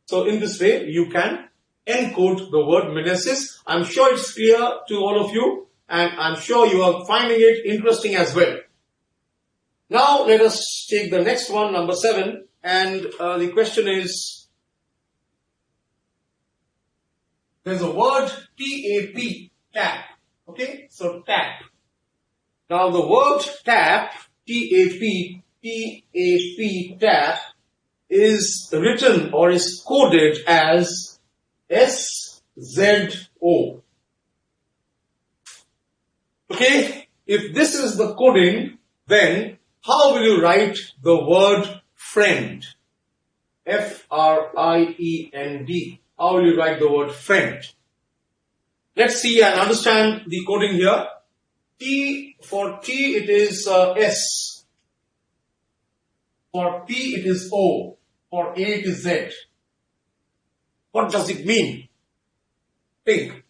So in this way, you can encode the word menesis. I'm sure it's clear to all of you, and I'm sure you are finding it interesting as well. Now let us take the next one, number 7, and the question is, there's a word TAP, tap. Okay, so tap. Now the word tap, TAP, tap is written or is coded as SZO. Okay, if this is the coding, then how will you write the word friend? Friend. How will you write the word friend? Let's see and understand the coding here. For T it is S. For P it is O. For A it is Z. What does it mean? Think.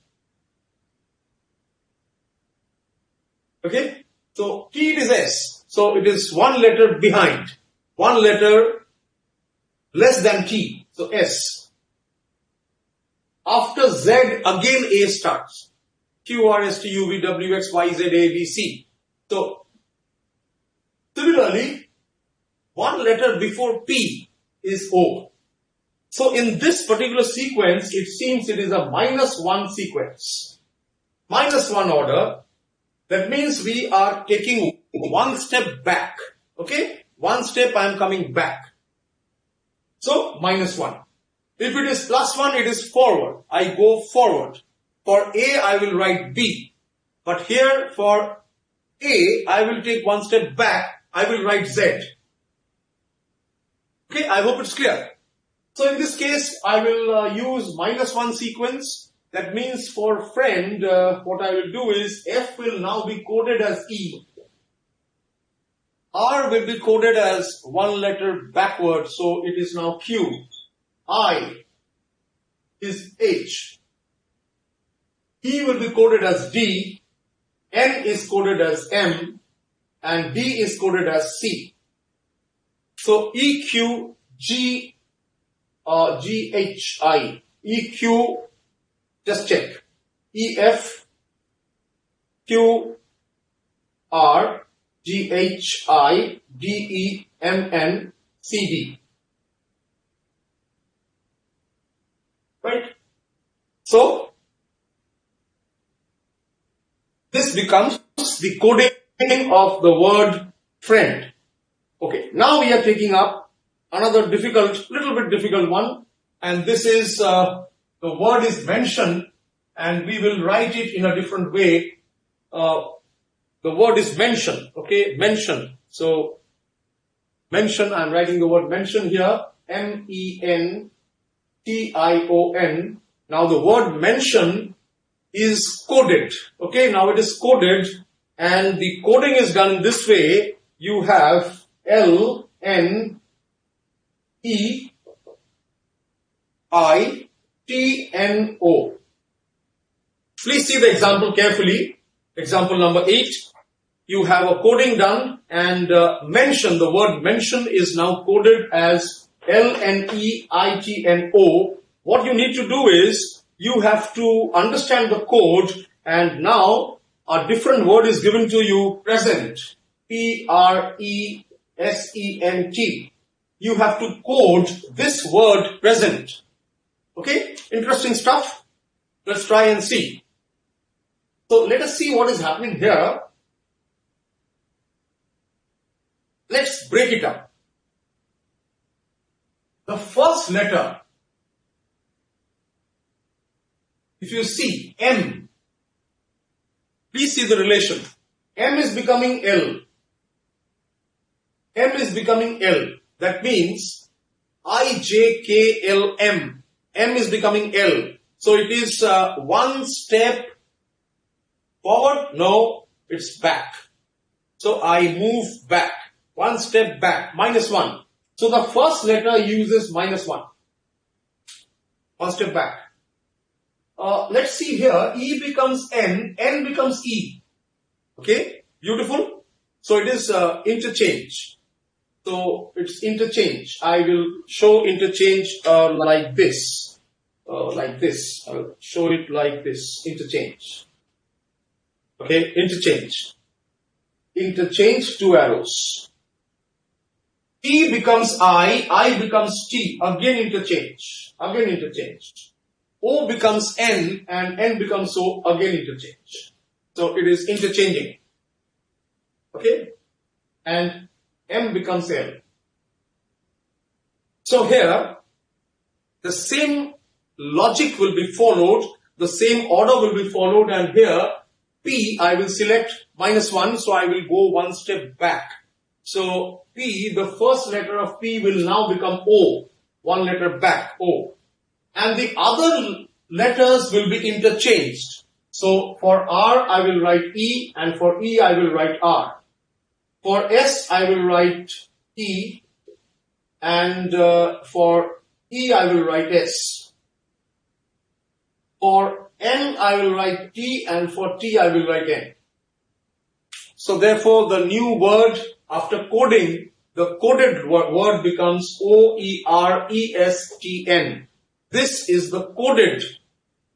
Okay, so T it is S. So it is one letter behind. One letter less than T. So S. After Z, again A starts. Q, R, S, T, U, V, W, X, Y, Z, A, B, C. So, similarly, one letter before P is O. So, in this particular sequence, it seems it is a -1 sequence. -1 order. That means we are taking one step back. Okay? One step I am coming back. So, -1. If it is +1, it is forward. I go forward. For A, I will write B. But here, for A, I will take one step back. I will write Z. Okay, I hope it's clear. So in this case, I will use -1 sequence. That means for friend, what I will do is F will now be coded as E. R will be coded as one letter backward. So it is now Q. I is H. E will be coded as D, N is coded as M, and D is coded as C. So EQ, G, GHI. EQ, just check. EF, Q, R, GHI, DE, MN, CD. Right? So, this becomes the coding of the word friend. Okay, now we are taking up another little bit difficult one, and this is the word is mention, and we will write it in a different way. The word is mention. Okay, mention. So, mention, I am writing the word mention here, MENTION. Now the word mention is coded. Okay, now it is coded, and the coding is done in this way. You have LNEITION. Please see the example carefully. Example number 8. You have a coding done, and mention, the word mention is now coded as LNEITNO. What you need to do is, you have to understand the code, and now a different word is given to you, present. PRESENT. You have to code this word present. Okay, interesting stuff. Let's try and see. So let us see what is happening here. Let's break it up. The first letter, if you see M, please see the relation. M is becoming L. M is becoming L. That means IJKLM. M is becoming L. So it is one step forward. No, it's back. So I move back. One step back. -1. So the first letter uses -1. One step back. Let's see here. E becomes N. N becomes E. Okay. Beautiful. So it is interchange. So it's interchange. I will show interchange like this. Like this. I'll show it like this. Interchange. Okay. Interchange. Interchange, 2 arrows. T becomes I becomes T, again interchange. O becomes N and N becomes O, again interchange. So it is interchanging. Okay? And M becomes L. So here, the same logic will be followed, the same order will be followed, and here P, I will select -1, so I will go one step back. So P, the first letter of P will now become O, one letter back, O. And the other letters will be interchanged. So for R, I will write E, and for E, I will write R. For S, I will write E, and for E, I will write S. For N, I will write T, and for T, I will write N. So therefore, the new word after coding, the coded word becomes OERESTN. This is the coded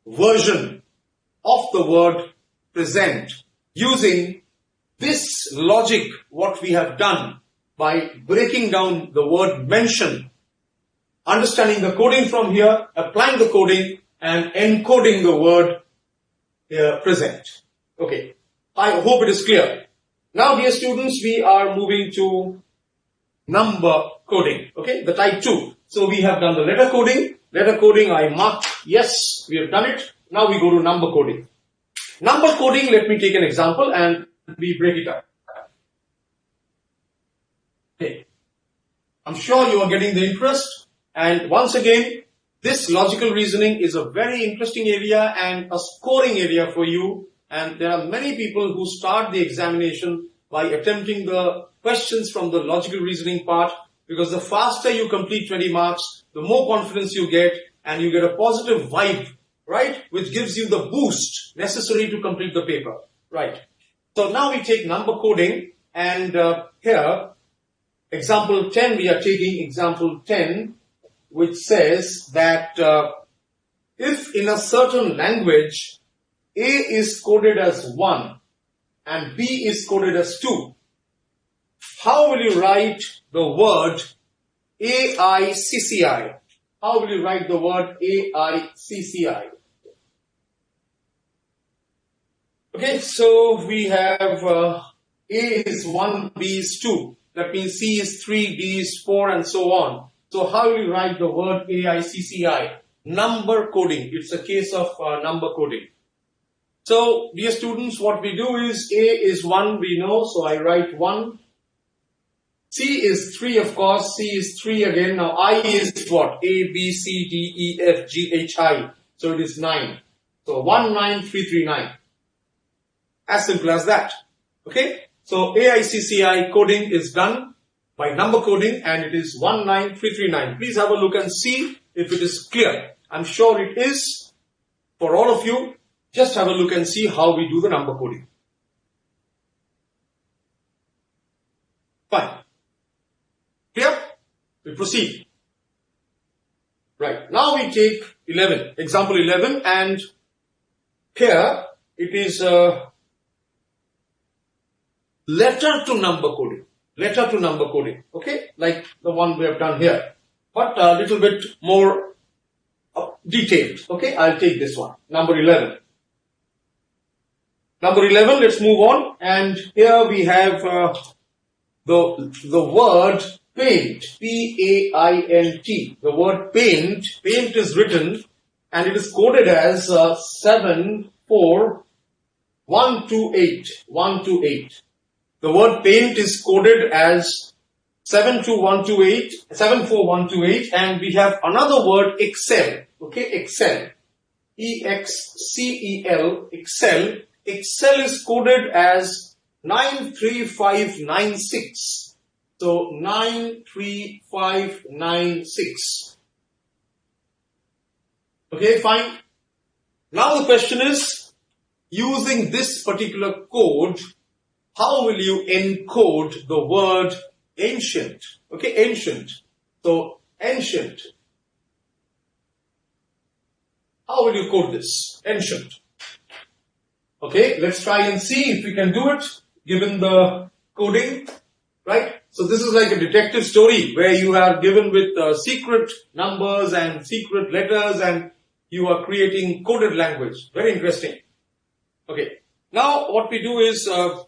version of the word present. Using this logic, what we have done by breaking down the word mention, understanding the coding from here, applying the coding, and encoding the word present. Okay, I hope it is clear. Now, dear students, we are moving to number coding. Okay, the type 2. So we have done the letter coding. Letter coding, I marked yes, we have done it. Now we go to number coding. Number coding, let me take an example and we break it up. Okay, I'm sure you are getting the interest. And once again, this logical reasoning is a very interesting area and a scoring area for you. And there are many people who start the examination by attempting the questions from the logical reasoning part, because the faster you complete 20 marks, the more confidence you get, and you get a positive vibe, right, which gives you the boost necessary to complete the paper, right. So now we take number coding, and here, example 10, we are taking example 10, which says that if in a certain language, A is coded as 1 and B is coded as 2, how will you write the word AICCI? How will you write the word AICCI? Okay, so we have A is 1, B is 2. That means C is 3, D is 4, and so on. So how will you write the word AICCI? Number coding. It's a case of number coding. So, dear students, what we do is A is 1, we know, so I write 1. C is 3, of course, C is 3 again. Now, I is what? A, B, C, D, E, F, G, H, I. So, it is 9. So, 19339. As simple as that. Okay? So, AICCI coding is done by number coding and it is 19339. Please have a look and see if it is clear. I'm sure it is for all of you. Just have a look and see how we do the number coding. Fine. Clear? We proceed. Right. Now we take 11. Example 11, and here it is letter to number coding. Letter to number coding. Okay? Like the one we have done here. But a little bit more detailed. Okay? I'll take this one. Number 11. Number 11, let's move on. And here we have the word paint. P-A-I-N-T. The word paint. Paint is written and it is coded as 74128. 128. The word paint is coded as 74128, and we have another word Excel. Okay, Excel. E-X-C-E-L, Excel. Excel is coded as 93596. So 93596. Okay, fine. Now the question is, using this particular code, how will you encode the word ancient? Okay, ancient. So ancient. How will you code this? Ancient. Okay, let's try and see if we can do it given the coding, right? So this is like a detective story where you are given with secret numbers and secret letters and you are creating coded language. Very interesting. Okay. Now what we do is, of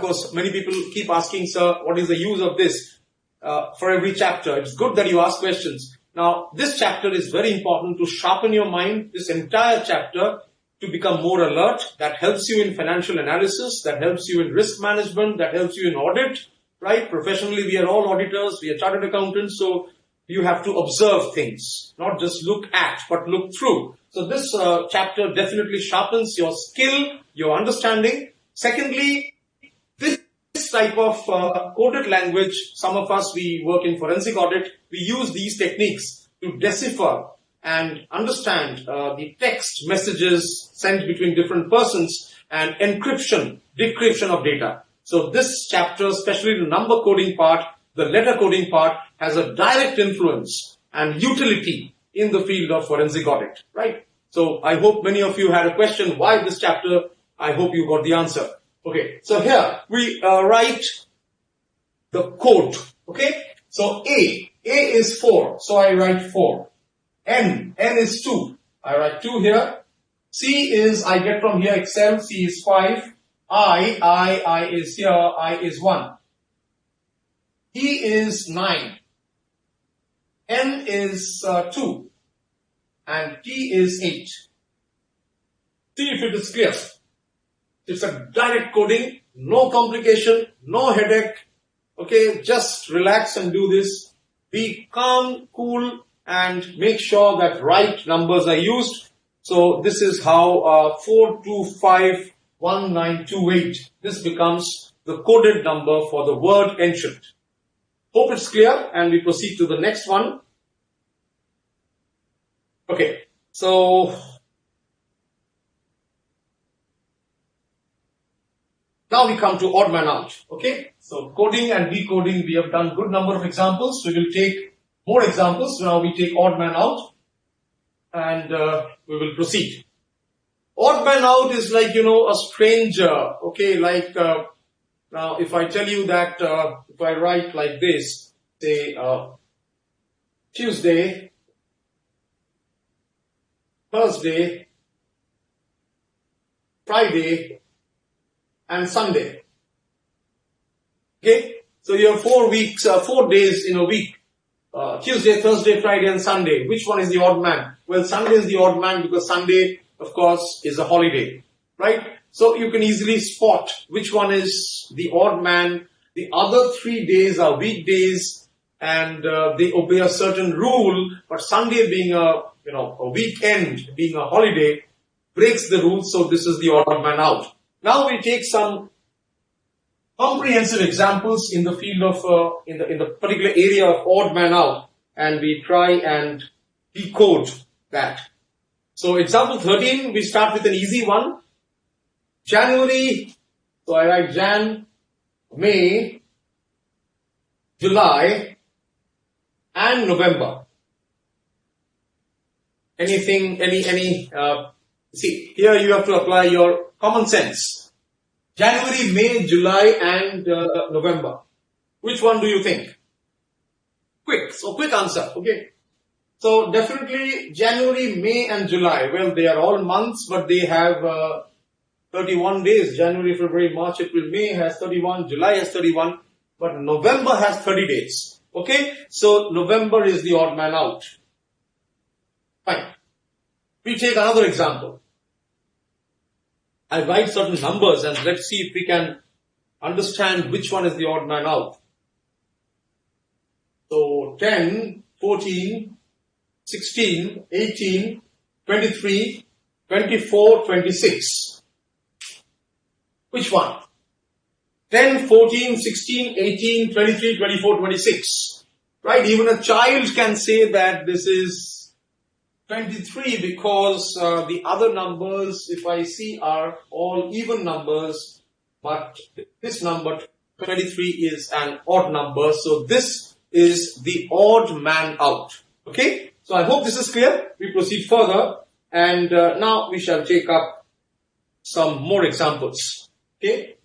course, many people keep asking, sir, what is the use of this for every chapter? It's good that you ask questions. Now, this chapter is very important to sharpen your mind, this entire chapter, to become more alert. That helps you in financial analysis, that helps you in risk management, that helps you in audit, right? Professionally, we are all auditors, we are chartered accountants, so you have to observe things, not just look at, but look through. So this chapter definitely sharpens your skill, your understanding. Secondly, this type of coded language, some of us, we work in forensic audit, we use these techniques to decipher and understand the text messages sent between different persons and encryption, decryption of data. So this chapter, especially the number coding part, the letter coding part, has a direct influence and utility in the field of forensic audit, right? So I hope many of you had a question, why this chapter? I hope you got the answer. Okay, so here we write the code, okay? So A is 4, so I write 4. N is 2, I write 2 here. C is, I get from here Excel, C is 5. I is here, I is 1. E is 9. N is 2. And T is 8. See if it is clear. It's a direct coding, no complication, no headache. Okay, just relax and do this. Be calm, cool, and make sure that right numbers are used. So this is how 4251928, this becomes the coded number for the word ancient. Hope it's clear, and we proceed to the next one. Okay, so now we come to odd man out. Okay, so coding and decoding, we have done good number of examples. We will take more examples. Now we take odd man out and we will proceed. Odd man out is like, a stranger. Okay, like now if I tell you that if I write like this, say Tuesday, Thursday, Friday, and Sunday. Okay, so you have 4 weeks, 4 days in a week. Tuesday, Thursday, Friday, and Sunday. Which one is the odd man? Well, Sunday is the odd man because Sunday, of course, is a holiday, right? So you can easily spot which one is the odd man. The other 3 days are weekdays and they obey a certain rule, but Sunday being a weekend, being a holiday, breaks the rules. So this is the odd man out. Now we take some comprehensive examples in the field of, in the particular area of odd man out, and we try and decode that. So example 13, we start with an easy one. January, so I write Jan, May, July, and November. Anything, see, here you have to apply your common sense. January, May, July, and November. Which one do you think? Quick, so quick answer, okay. So definitely January, May, and July. Well, they are all months, but they have 31 days. January, February, March, April, May has 31, July has 31, but November has 30 days. Okay, so November is the odd man out. Fine. We take another example. I write certain numbers and let's see if we can understand which one is the odd man out. So 10, 14, 16, 18, 23, 24, 26. Which one? 10, 14, 16, 18, 23, 24, 26. Right? Even a child can say that this is 23 because the other numbers, if I see, are all even numbers, but this number 23 is an odd number. So this is the odd man out. Okay? So I hope this is clear. We proceed further and now we shall take up some more examples. Okay?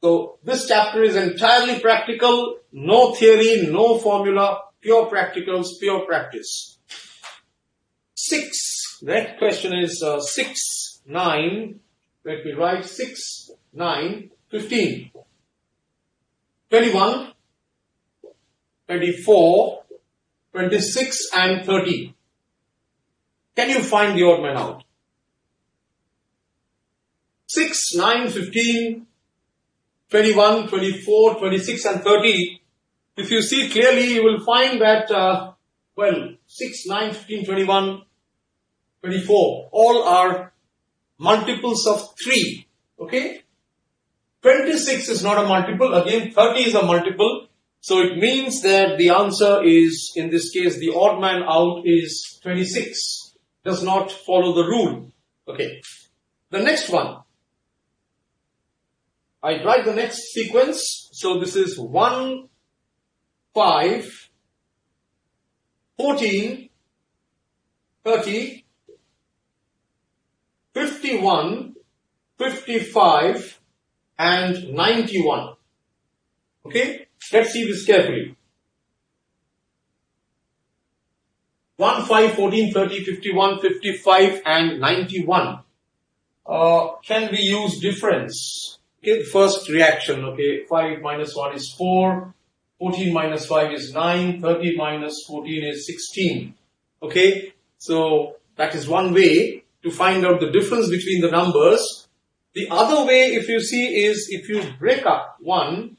So this chapter is entirely practical, no theory, no formula, pure practicals, pure practice. 6. The next question is 6, 9. Let me write 6, 9, 15, 21, 24, 26 and 30. Can you find the odd man out? 6, 9, 15, 21, 24, 26 and 30. If you see clearly, you will find that, 6, 9, 15, 21, 24, all are multiples of 3. Okay? 26 is not a multiple. Again, 30 is a multiple. So it means that the answer is, in this case, the odd man out is 26. Does not follow the rule. Okay. The next one. I write the next sequence. So this is 1, 5, 14, 30, 51, 55 and 91. Okay. Let's see this carefully. 1, 5, 14, 30, 51, 55 and 91. Can we use difference? Okay, first reaction. Okay, 5 minus 1 is 4, 14 minus 5 is 9, 30 minus 14 is 16. Okay, so that is one way to find out the difference between the numbers. The other way, if you see, is if you break up 1,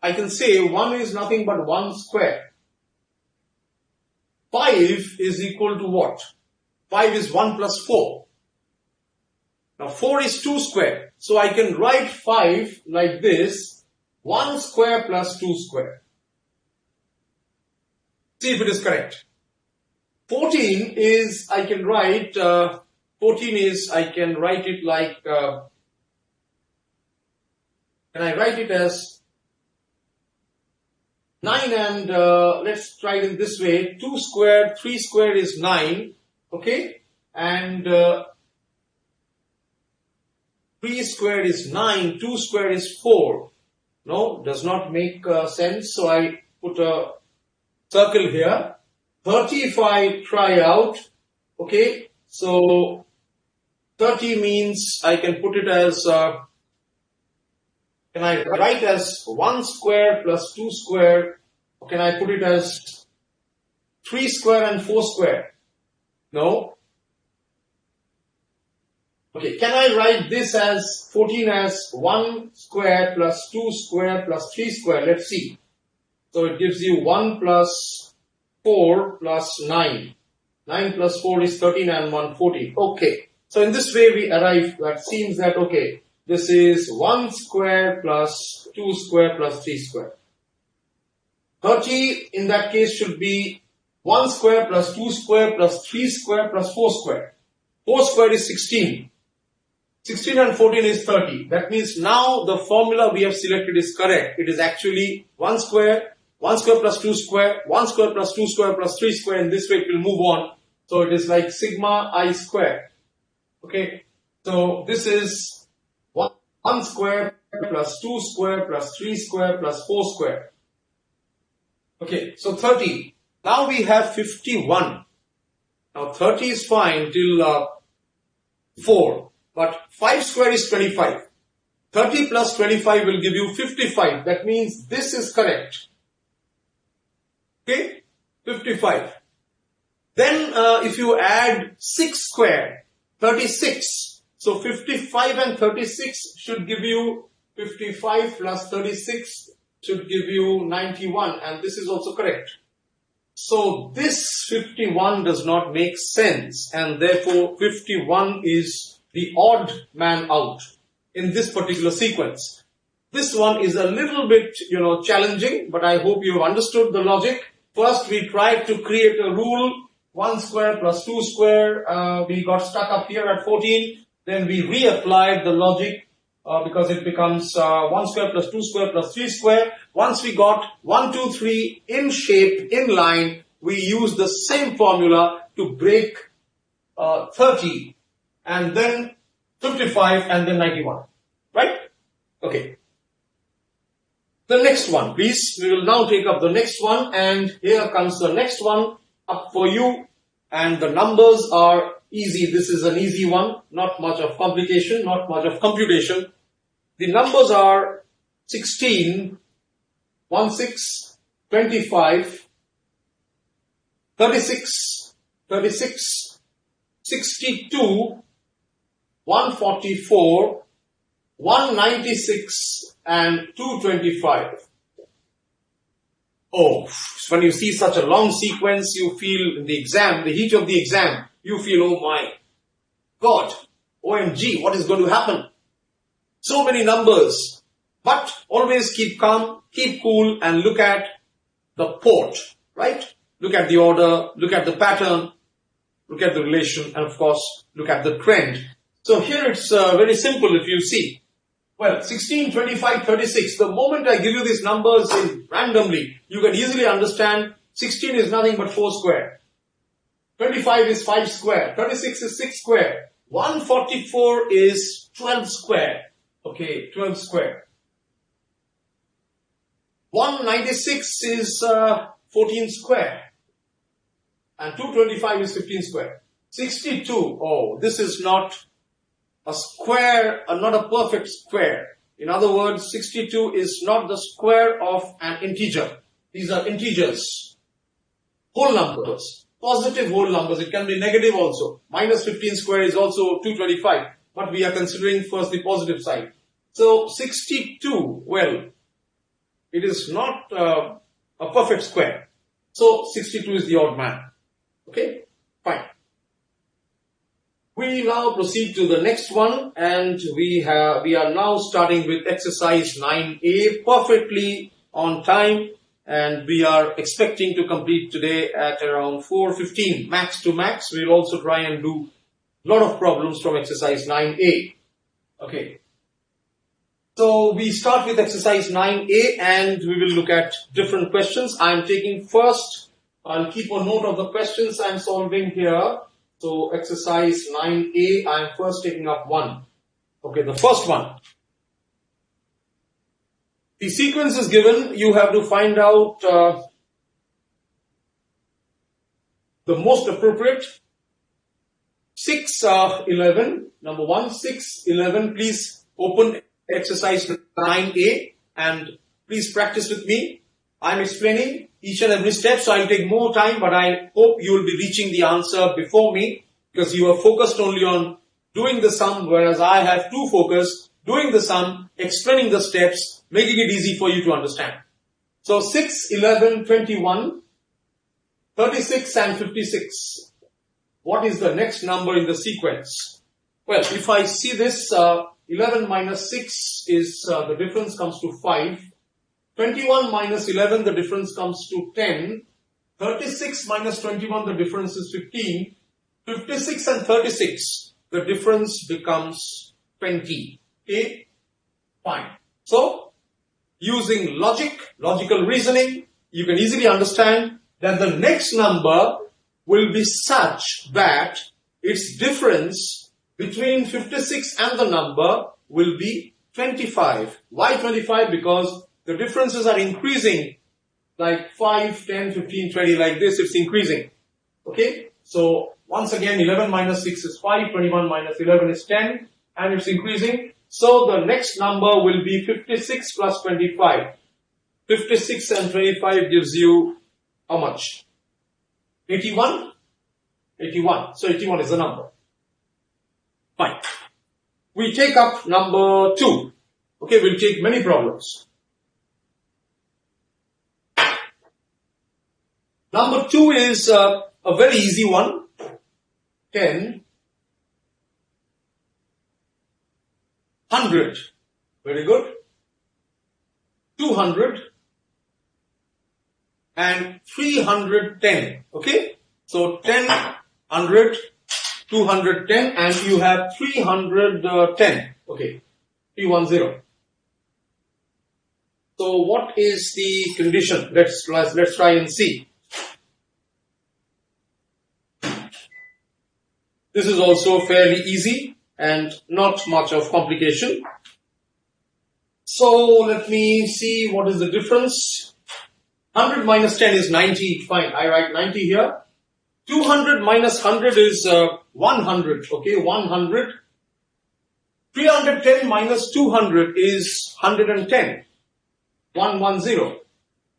I can say 1 is nothing but 1 square. 5 is equal to what? 5 is 1 plus 4. Now 4 is 2 square. So I can write 5 like this. 1 square plus 2 square. See if it is correct. 14 is, I can write, 14 is, I can write it like, can I write it as 9 and let's try it in this way. 2 squared, 3 squared is 9. Okay. And 3 squared is 9. 2 squared is 4. No, does not make sense. So I put a circle here. 30 if I try out. Okay. So 30 means I can put it as, can I write as 1 square plus 2 square? Or can I put it as 3 square and 4 square? No. Okay, can I write this as 14 as 1 square plus 2 square plus 3 square? Let's see. So it gives you 1 plus 4 plus 9. 9 plus 4 is 13 and 1 14. Okay. So in this way we arrive, that seems that, okay, this is 1 square plus 2 square plus 3 square. 30 in that case should be 1 square plus 2 square plus 3 square plus 4 square. 4 square is 16. 16 and 14 is 30. That means now the formula we have selected is correct. It is actually 1 square plus 2 square, 1 square plus 2 square plus 3 square. In this way it will move on. So it is like sigma I square. Okay. So this is 1 square plus 2 square plus 3 square plus 4 square. Okay, so 30. Now we have 51. Now 30 is fine till 4. But 5 square is 25. 30 plus 25 will give you 55. That means this is correct. Okay, 55. Then if you add 6 square, 36. So 55 and 36 should give you 55 plus 36 should give you 91, and this is also correct. So this 51 does not make sense, and therefore 51 is the odd man out in this particular sequence. This one is a little bit, challenging, but I hope you have understood the logic. First we tried to create a rule, 1 square plus 2 square, we got stuck up here at 14. Then we reapplied the logic because it becomes 1 square plus 2 square plus 3 square. Once we got 1, 2, 3 in shape, in line, we used the same formula to break 30 and then 55 and then 91. Right? Okay. The next one, please. We will now take up the next one, and here comes the next one up for you. And the numbers are easy. This is an easy one. Not much of complication, not much of computation. The numbers are 16, 16, 25, 36, 36, 62, 144, 196 and 225. Oh, when you see such a long sequence, you feel in the exam, the heat of the exam, you feel, oh my God, OMG, what is going to happen? So many numbers. But always keep calm, keep cool, and look at the port, right? Look at the order, look at the pattern, look at the relation, and of course, look at the trend. So here it's very simple if you see. Well, 16, 25, 36. The moment I give you these numbers randomly, you can easily understand 16 is nothing but 4 square. 25 is 5 square. 36 is 6 square. 144 is 12 square. Okay, 12 square. 196 is 14 square. And 225 is 15 square. 62, oh, this is not a square, not a perfect square. In other words, 62 is not the square of an integer. These are integers, whole numbers, positive whole numbers. It can be negative also. Minus 15 square is also 225. But we are considering first the positive side. So 62, well, it is not a perfect square. So 62 is the odd man. Okay, fine. We now proceed to the next one, and we are now starting with exercise 9A, perfectly on time, and we are expecting to complete today at around 4:15 max to max. We'll also try and do a lot of problems from exercise 9A. Okay. So we start with exercise 9A, and we will look at different questions. I'm taking first, I'll keep a note of the questions I'm solving here. So exercise 9A, I am first taking up one. Okay, the first one. The sequence is given. You have to find out the most appropriate. 6, 11. Number 1, 6, 11. Please open exercise 9A and please practice with me. I'm explaining each and every step, so I'll take more time, but I hope you will be reaching the answer before me, because you are focused only on doing the sum, whereas I have to focus doing the sum, explaining the steps, making it easy for you to understand. So 6, 11, 21, 36 and 56. What is the next number in the sequence? Well, if I see this, 11 minus 6 is, the difference comes to 5. 21 minus 11, the difference comes to 10. 36 minus 21, the difference is 15. 56 and 36, the difference becomes 20. Okay? Fine. So, using logical reasoning, you can easily understand that the next number will be such that its difference between 56 and the number will be 25. Why 25? Because the differences are increasing, like 5, 10, 15, 20, like this, it's increasing. Okay? So, once again, 11 minus 6 is 5, 21 minus 11 is 10, and it's increasing. So, the next number will be 56 plus 25. 56 and 25 gives you how much? 81? 81. So, 81 is the number. Fine. We take up number 2. Okay, we'll take many problems. Number 2 is a very easy one. 10, 100. Very good. 200 and 310. Okay. So 10, 100, 210, and you have 310. Okay. 310. So what is the condition? Let's try and see. This is also fairly easy and not much of complication. So let me see what is the difference. 100 minus 10 is 90. Fine, I write 90 here. 200 minus 100 is 100. Okay, 100. 310 minus 200 is 110. 110.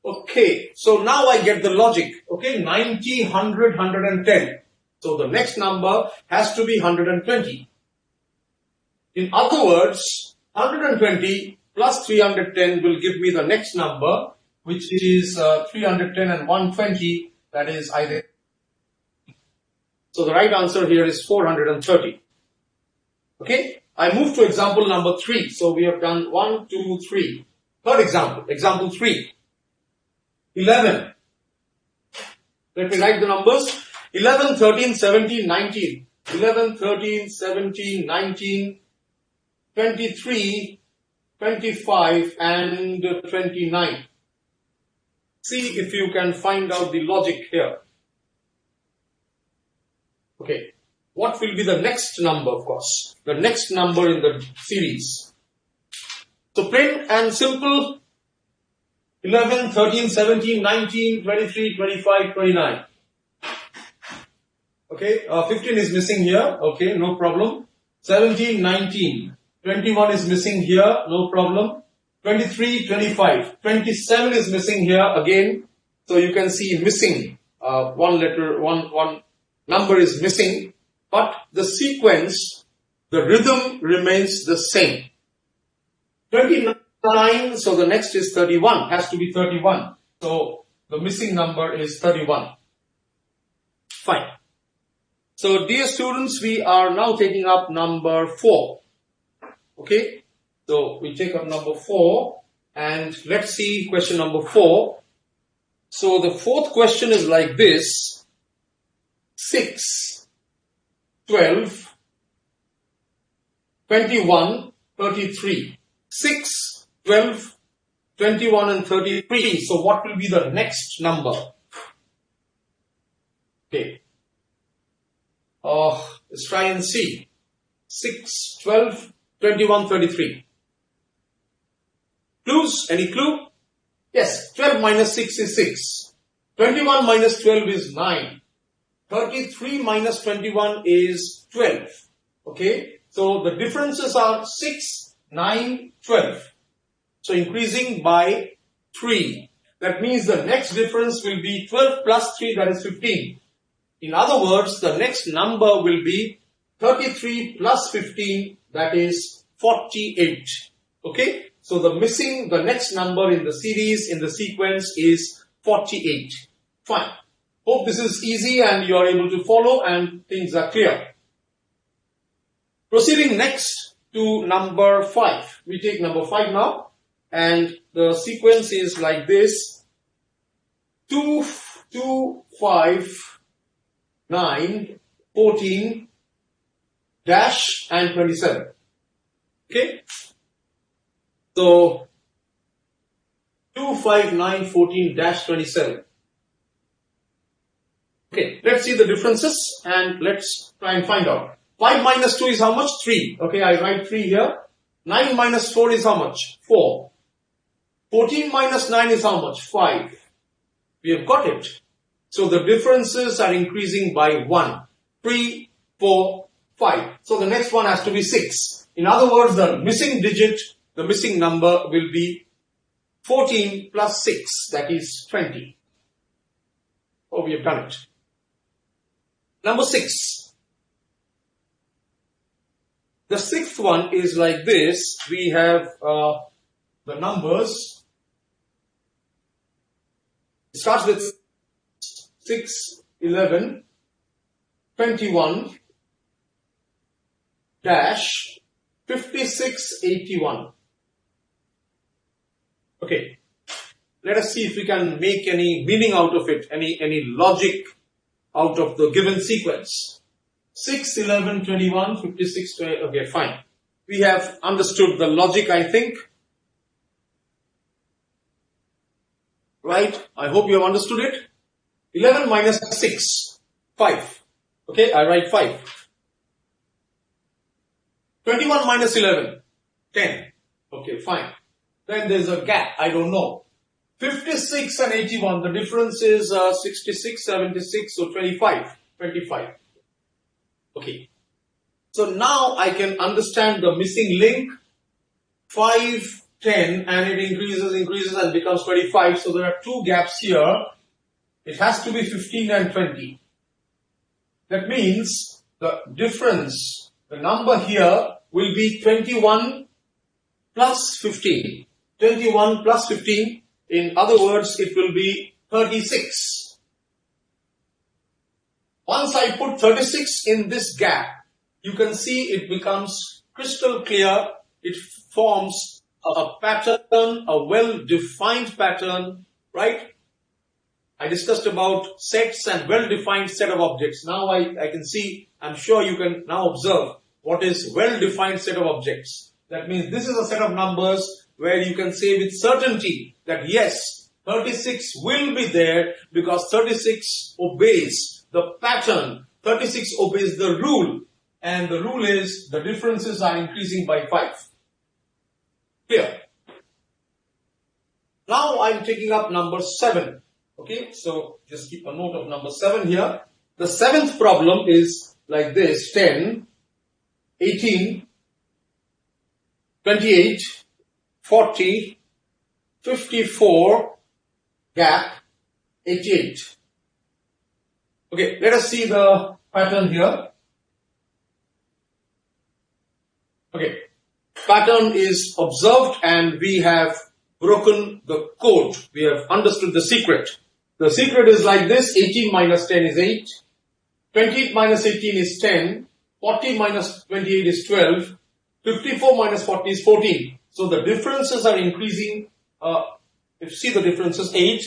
Okay, so now I get the logic. Okay, 90, 100, 110. So the next number has to be 120. In other words, 120 plus 310 will give me the next number, which is 310 and 120. That is either. So the right answer here is 430. Okay, I move to example number 3. So we have done 1, 2, 3. Third example, example 3. 11. Let me write the numbers. 11, 13, 17, 19. 11, 13, 17, 19, 23, 25 and 29. See if you can find out the logic here. Okay. What will be the next number, of course? The next number in the series. So plain and simple. 11, 13, 17, 19, 23, 25, 29. Okay, 15 is missing here. Okay, no problem. 17, 19. 21 is missing here. No problem. 23, 25. 27 is missing here again. So you can see missing. One letter, one number is missing. But the sequence, the rhythm remains the same. 29, so the next is 31, has to be 31. So the missing number is 31. Fine. So dear students, we are now taking up number 4. Okay, so we take up number 4 and let's see question number 4. So the fourth question is like this: 6, 12, 21, 33. 6, 12, 21 and 33. So what will be the next number? Okay. Let's try and see. 6, 12, 21, 33. Clues? Any clue? Yes, 12 minus 6 is 6. 21 minus 12 is 9. 33 minus 21 is 12. Okay, so the differences are 6, 9, 12. So increasing by 3. That means the next difference will be 12 plus 3, that is 15. In other words, the next number will be 33 plus 15, that is 48. Okay, so the next number in the series, in the sequence is 48. Fine. Hope this is easy and you are able to follow and things are clear. Proceeding next to number 5. We take number 5 now and the sequence is like this: 2, 2, 5, 9, 14, dash and 27. Okay. So 2, 5, 9, 14, dash 27. Okay, let's see the differences and let's try and find out. 5 minus 2 is how much? 3. Okay, I write 3 here. 9 minus 4 is how much? 4. 14 minus 9 is how much? 5. We have got it. So the differences are increasing by 1. 3, 4, 5. So the next one has to be 6. In other words, the missing digit, the missing number will be 14 plus 6, that is 20. Oh, we have done it. Number 6. The sixth one is like this. We have the numbers. It starts with 6, 11, 21, dash, 56, 81. Okay. Let us see if we can make any meaning out of it, any logic out of the given sequence. 6, 11, 21, 56, 20. Okay, fine. We have understood the logic, I think. Right? I hope you have understood it. 11 minus 6, 5. Okay, I write 5. 21 minus 11, 10. Okay, fine. then there's a gap, I don't know. 56 and 81, the difference is 66, 76, so 25. Okay. So now I can understand the missing link. 5, 10, and it increases and becomes 25. So there are two gaps here. It has to be 15 and 20. That means the difference, the number here will be 21 plus 15. 21 plus 15. In other words, it will be 36. Once I put 36 in this gap, you can see it becomes crystal clear. It forms a pattern, a well-defined pattern, right? I discussed about sets and well-defined set of objects. Now I can see, I'm sure you can now observe what is well-defined set of objects. That means this is a set of numbers where you can say with certainty that yes, 36 will be there because 36 obeys the pattern, 36 obeys the rule, and the rule is the differences are increasing by 5. Clear? Now I'm taking up number 7. Okay, so just keep a note of number 7 here. The 7th problem is like this: 10, 18, 28, 40, 54, gap, 88. Okay, let us see the pattern here. Okay, pattern is observed and we have broken the code. We have understood the secret. The secret is like this: 18 minus 10 is 8, 28 minus 18 is 10, 40 minus 28 is 12, 54 minus 40 is 14. So the differences are increasing. If you see the differences, 8,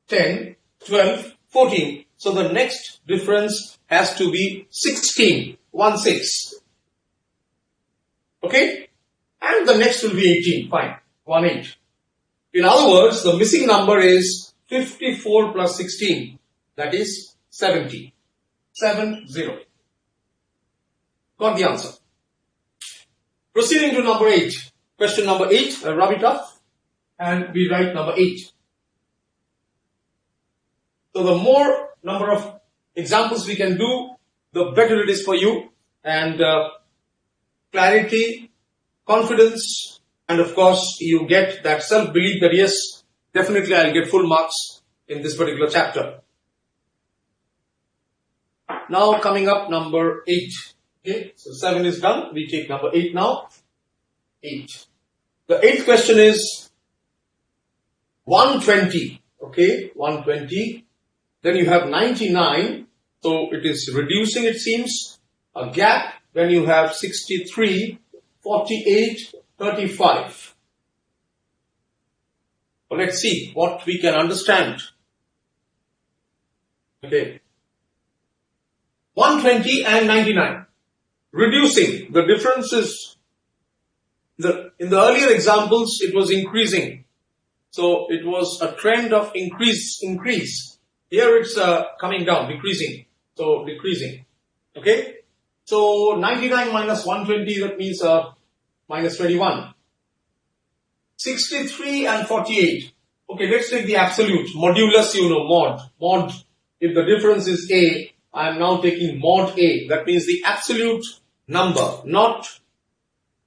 10, 12, 14. So the next difference has to be 16, 1, 6. Okay? And the next will be 18, fine, 1, 8. In other words, the missing number is 54 plus 16, that is 70. 7, 0. Got the answer. Proceeding to number 8. Question number 8, rub it off and we write number 8. So the more number of examples we can do, the better it is for you, and clarity, confidence, and of course you get that self-belief that yes, definitely I'll get full marks in this particular chapter. Now coming up number 8. Okay, so 7 is done. We take number 8 now. 8. The 8th question is 120. Okay, 120. Then you have 99. So it is reducing, it seems. A gap. Then you have 63, 48, 35. Well, let's see what we can understand. Okay. 120 and 99. Reducing. The difference is, in the earlier examples, it was increasing. So it was a trend of increase. Here it's coming down, decreasing. So decreasing. Okay. So 99 minus 120, that means minus 21. 63 and 48. Okay, let's take the absolute. Modulus, you know, mod. Mod, if the difference is A, I am now taking mod A. That means the absolute number, not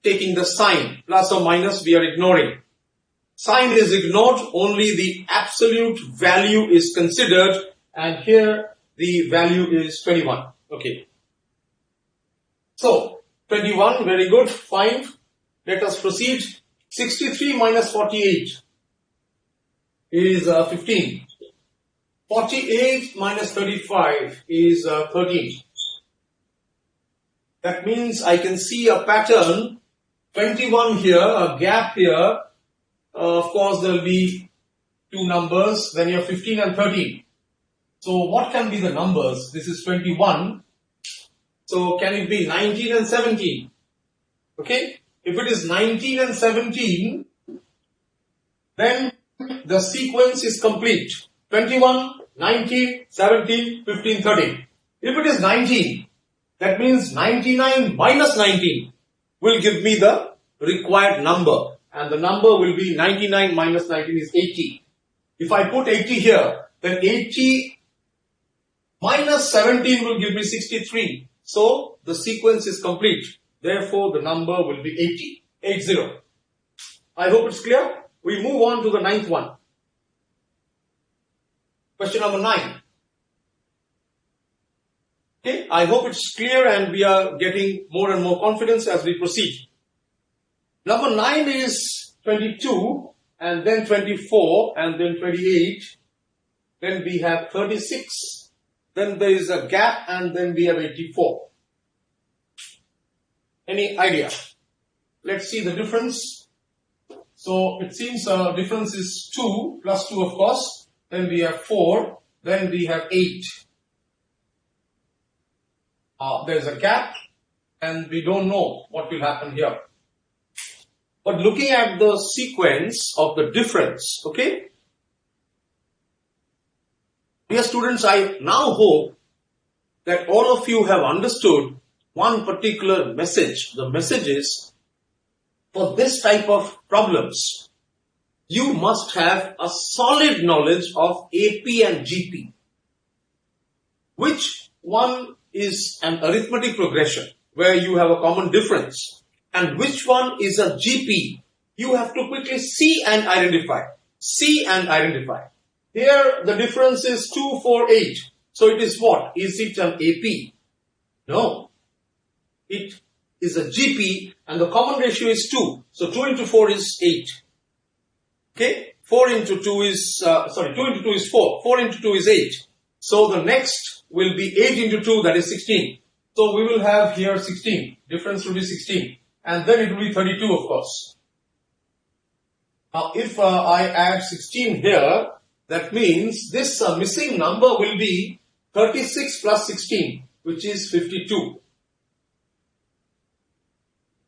taking the sign. Plus or minus, we are ignoring. Sign is ignored, only the absolute value is considered, and here the value is 21. Okay. So, 21, very good, fine. Let us proceed. 63 minus 48 is 15. 48 minus 35 is 13. That means I can see a pattern. 21 here, a gap here. Of course, there will be two numbers. Then you have 15 and 13. So what can be the numbers? This is 21. So can it be 19 and 17? Okay. If it is 19 and 17, then the sequence is complete. 21, 19, 17, 15, 13. If it is 19, that means 99 minus 19 will give me the required number. and the number will be 99 minus 19 is 80. If I put 80 here, then 80 minus 17 will give me 63. So the sequence is complete. Therefore, the number will be 80. 80. I hope it's clear. We move on to the ninth one. Question number 9. Okay, I hope it's clear and we are getting more and more confidence as we proceed. Number 9 is 22 and then 24 and then 28. Then we have 36. Then there is a gap and then we have 84. Any idea? Let's see the difference. So it seems the difference is 2 plus 2 of course. Then we have 4. Then we have 8. There's a gap and we don't know what will happen here. But looking at the sequence of the difference, okay? Dear students, I now hope that all of you have understood one particular message. The message is, for this type of problems, you must have a solid knowledge of AP and GP. Which one is an arithmetic progression where you have a common difference, and which one is a GP? You have to quickly see and identify. See and identify. Here the difference is 2, 4, 8. So it is what? Is it an AP? No. It is a GP and the common ratio is 2. So 2 into 4 is 8. Okay? 4 into 2 is, 2 into 2 is 4. 4 into 2 is 8. So the next will be 8 into 2, that is 16. So we will have here 16. Difference will be 16. And then it will be 32 of course. Now if I add 16 here, that means this missing number will be 36 plus 16, which is 52.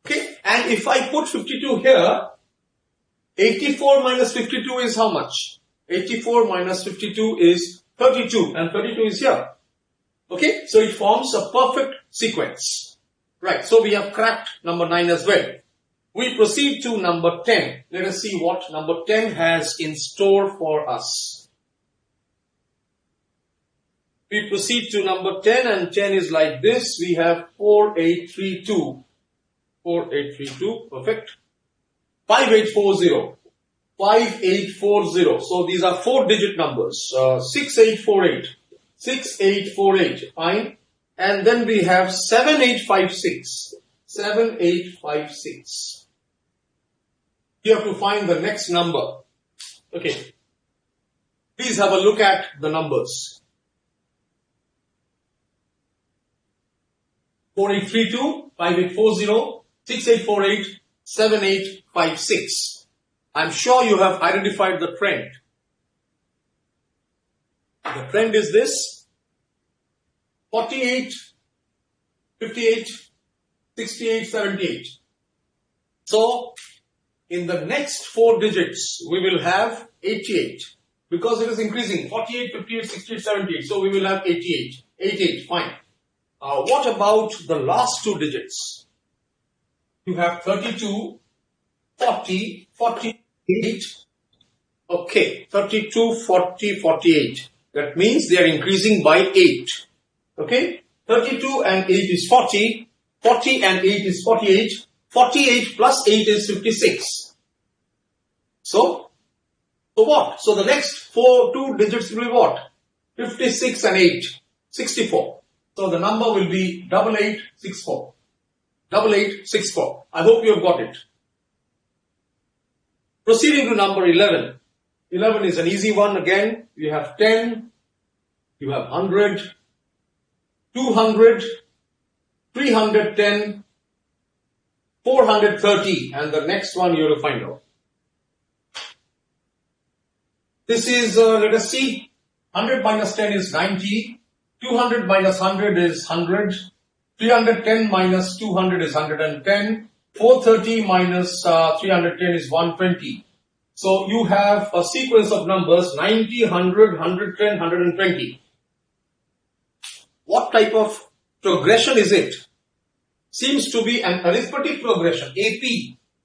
Okay, and if I put 52 here, 84 minus 52 is how much? 84 minus 52 is 32, and 32 is here. Okay, so it forms a perfect sequence. Right, so we have cracked number 9 as well. We proceed to number 10. Let us see what number 10 has in store for us. We proceed to number 10 and 10 is like this. We have 4832. 4832, perfect. 5840. 5840. So these are 4-digit numbers. 6848. 6848. Fine. And then we have 7856. 7856. You have to find the next number. Okay. Please have a look at the numbers. 4832, 5840, 6848, 7856. I'm sure you have identified the trend. The trend is this: 48, 58, 68, 78. So, in the next 4 digits, we will have 88. Because it is increasing, 48, 58, 68, 78. So, we will have 88. 88, fine. What about the last 2 digits? You have 32, 40, 48. Okay, 32, 40, 48. That means they are increasing by 8. Okay, 32 and 8 is 40. 40 and 8 is 48. 48 plus 8 is 56. So what? So the next 2 digits will be what? 56 and 8. 64. So the number will be 8864. 8864. I hope you have got it. Proceeding to number 11. 11 is an easy one again. You have 10, you have 100, 200, 310, 430, and the next one you will find out. This is, let us see, 100 minus 10 is 90, 200 minus 100 is 100, 310 minus 200 is 110, 430 minus 310 is 120. So you have a sequence of numbers 90, 100, 110, 120. What type of progression is it? Seems to be an arithmetic progression, AP.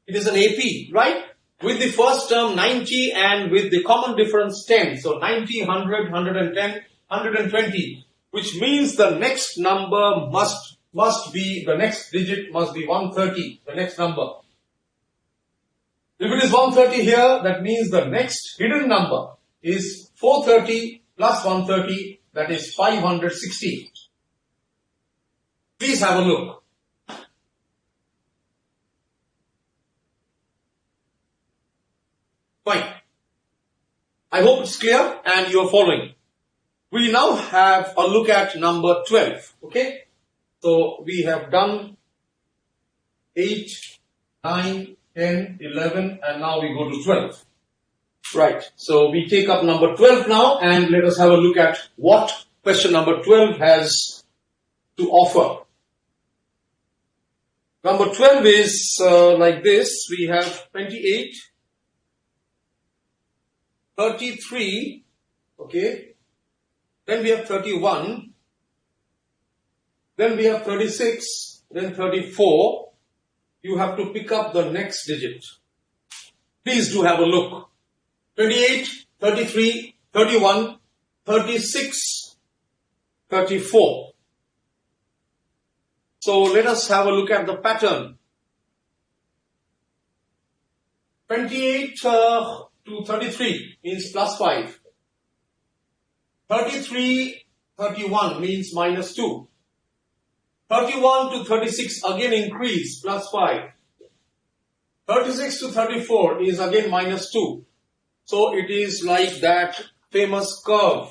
It is an AP, right? with the first term 90 and with the common difference 10. So 90, 100, 110, 120, which means the next number must be, the next digit must be 130, the next number. If it is 130 here, that means the next hidden number is 430 plus 130, that is 560. Please have a look. Fine. I hope it's clear and you are following. We now have a look at number 12. Okay. So we have done 8, 9, 10, 11 and now we go to 12. Right. So we take up number 12 now and let us have a look at what question number 12 has to offer. Number 12 is like this. We have 28, 33, okay, then we have 31, then we have 36, then 34. You have to pick up the next digit. Please do have a look. 28, 33, 31, 36, 34. So let us have a look at the pattern. 28 to 33 means plus 5. 33, 31 means minus 2. 31 to 36 again increase, plus 5. 36 to 34 is again minus 2. So it is like that famous curve,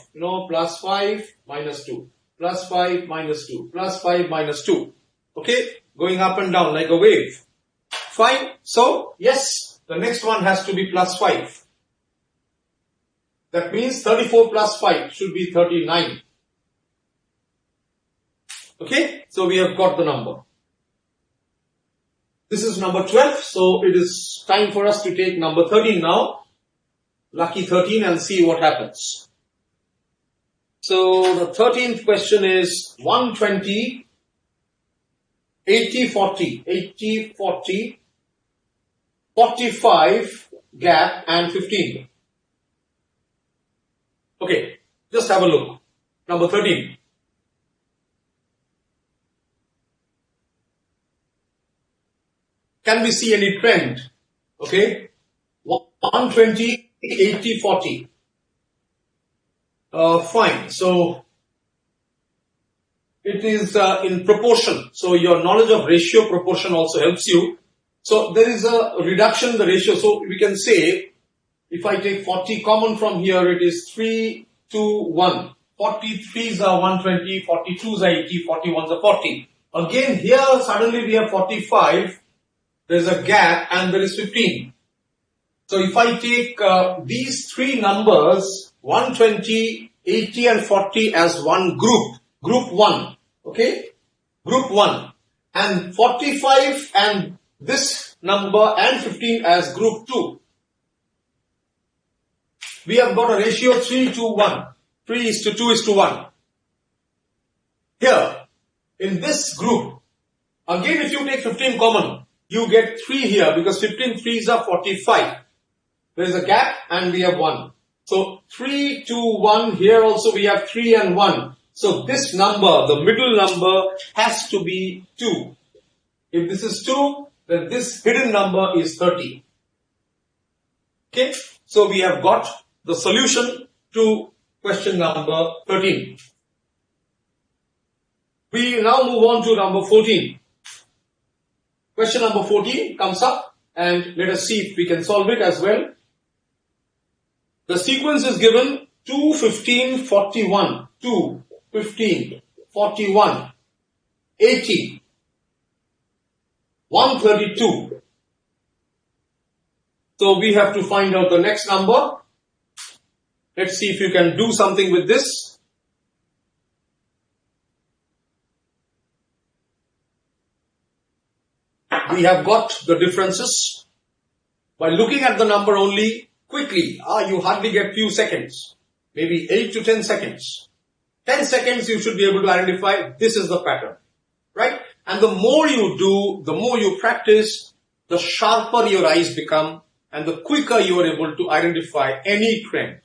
plus 5, minus 2. Plus 5, minus 2. Plus 5, minus 2. Okay, going up and down like a wave. Fine. So, yes, the next one has to be plus 5. That means 34 plus 5 should be 39. Okay, so we have got the number. This is number 12, so it is time for us to take number 13 now. Lucky 13 and see what happens. So the 13th question is 120, 80, 40, 80, 40, 45, gap and 15. Okay, just have a look. Number 13. Can we see any trend? Okay, 120, 80, 40. Fine. So it is in proportion. So your knowledge of ratio proportion also helps you. So there is a reduction in the ratio. So we can say, if I take 40 common from here, it is 3 to 1. 43s are 120, 42s are 80, 41s are 40. Again here suddenly we have 45. There is a gap and there is 15. So if I take these three numbers, 120, 80 and 40 as one group, group 1, okay, group 1, and 45 and this number and 15 as group 2. We have got a ratio 3 to 1, 3 is to 2 is to 1. Here, in this group, again if you take 15 common, you get 3 here because 15 3s are 45. There is a gap and we have 1. So 3, 2, 1, here also we have 3 and 1. So this number, the middle number has to be 2. If this is 2, then this hidden number is 30. Okay, so we have got the solution to question number 13. We now move on to number 14. Question number 14 comes up and let us see if we can solve it as well. The sequence is given 2, 15, 41, 2, 15, 41, 80, 132. So we have to find out the next number. Let's see if you can do something with this. We have got the differences. By looking at the number only quickly, you hardly get few seconds. Maybe 8 to 10 seconds. 10 seconds you should be able to identify this is the pattern. Right? And the more you do, the more you practice, the sharper your eyes become and the quicker you are able to identify any trend,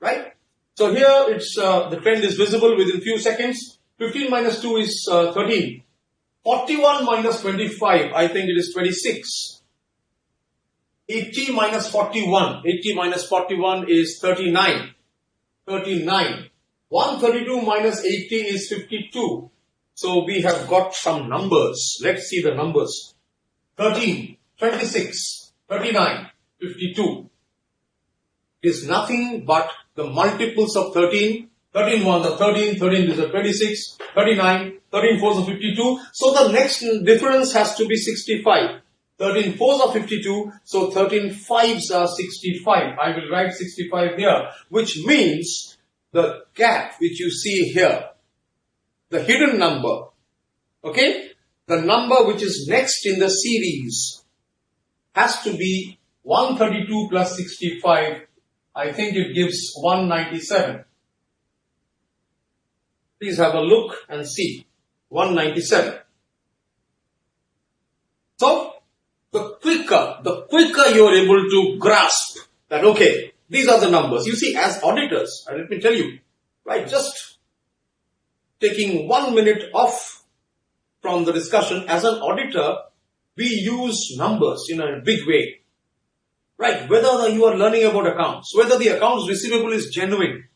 right? So here it's the trend is visible within few seconds. 15 minus 2 is 13. 41 minus 25, I think it is 26. 80 minus 41, 80 minus 41 is 39. 39. 132 minus 80 is 52. So we have got some numbers. Let's see the numbers. 13, 26, 39, 52 is nothing but the multiples of 13. 13 1 the 13, 13 is a 26, 39, 13 4 is a 52. So the next difference has to be 65. 13 4s are 52, so 13 5s are 65. I will write 65 here, which means the gap which you see here, the hidden number, okay, the number which is next in the series has to be 132 plus 65. I think it gives 197. Please have a look and see. 197. So, the quicker you are able to grasp that, okay, these are the numbers. You see, as auditors, and let me tell you, right, just taking 1 minute off from the discussion, as an auditor, we use numbers in a big way. Right, whether you are learning about accounts, whether the accounts receivable is genuine,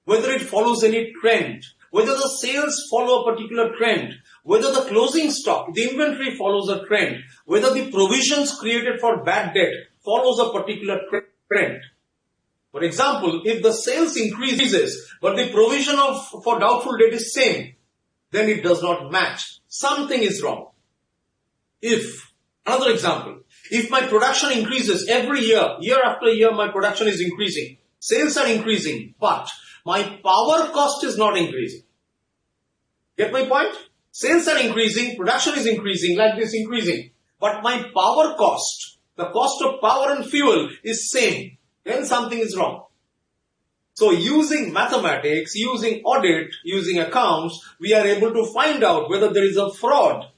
whether it follows any trend, whether the sales follow a particular trend, whether the closing stock, the inventory follows a trend, whether the provisions created for bad debt follows a particular trend. For example, if the sales increases, but the provision for doubtful debt is same, then it does not match. Something is wrong. Another example, if my production increases every year, year after year, my production is increasing, sales are increasing, but my power cost is not increasing. Get my point? Sales are increasing, production is increasing, like this increasing, but my power cost, the cost of power and fuel is same, then something is wrong. So using mathematics, using audit, using accounts, we are able to find out whether there is a fraud.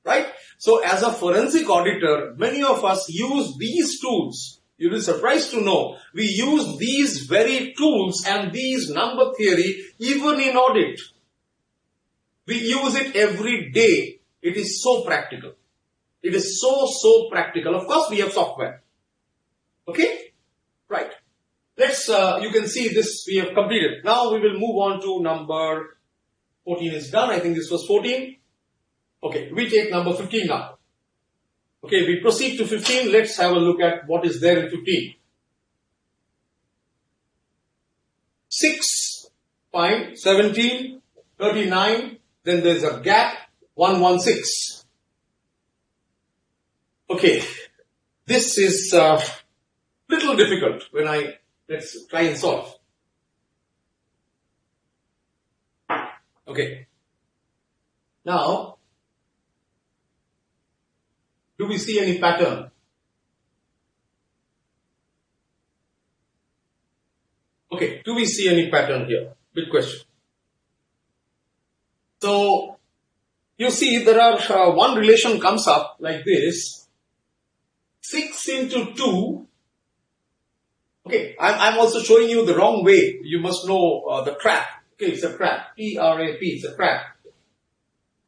Right? So as a forensic auditor, many of us use these tools. You'll be surprised to know we use these very tools and these number theory even in audit. We use it every day. It is so practical. It is so practical. Of course, we have software. Okay? Right. Let's, you can see this we have completed. Now we will move on to number 14 is done. I think this was 14. Okay, we take number 15 now. Okay, we proceed to 15. Let's have a look at what is there in 15. 6, fine, 17, 39, then there's a gap, 116. Okay, this is little difficult when let's try and solve. Okay, now, do we see any pattern? Okay, do we see any pattern here? Big question. So, you see there are one relation comes up like this. 6 into 2. Okay, I'm also showing you the wrong way. You must know the trap. Okay, it's a trap. T-R-A-P, it's a trap.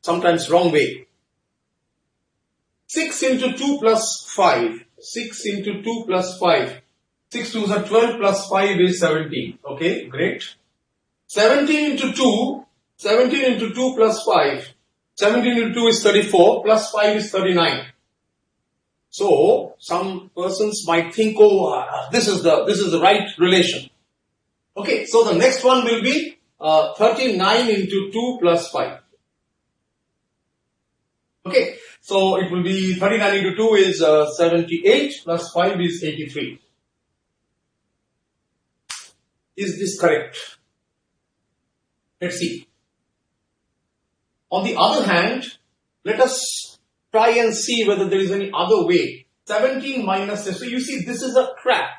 Sometimes wrong way. 6 into 2 plus 5. 6 into 2 plus 5. 6 2s are 12 plus 5 is 17. Okay, great. 17 into 2. 17 into 2 plus 5. 17 into 2 is 34 plus 5 is 39. So, some persons might think, oh, this is the right relation. Okay, so the next one will be 39 into 2 plus 5. Okay, so it will be 39 into 2 is 78 plus 5 is 83. Is this correct? Let's see. On the other hand, let us try and see whether there is any other way. 17 minus, so you see this is a trap.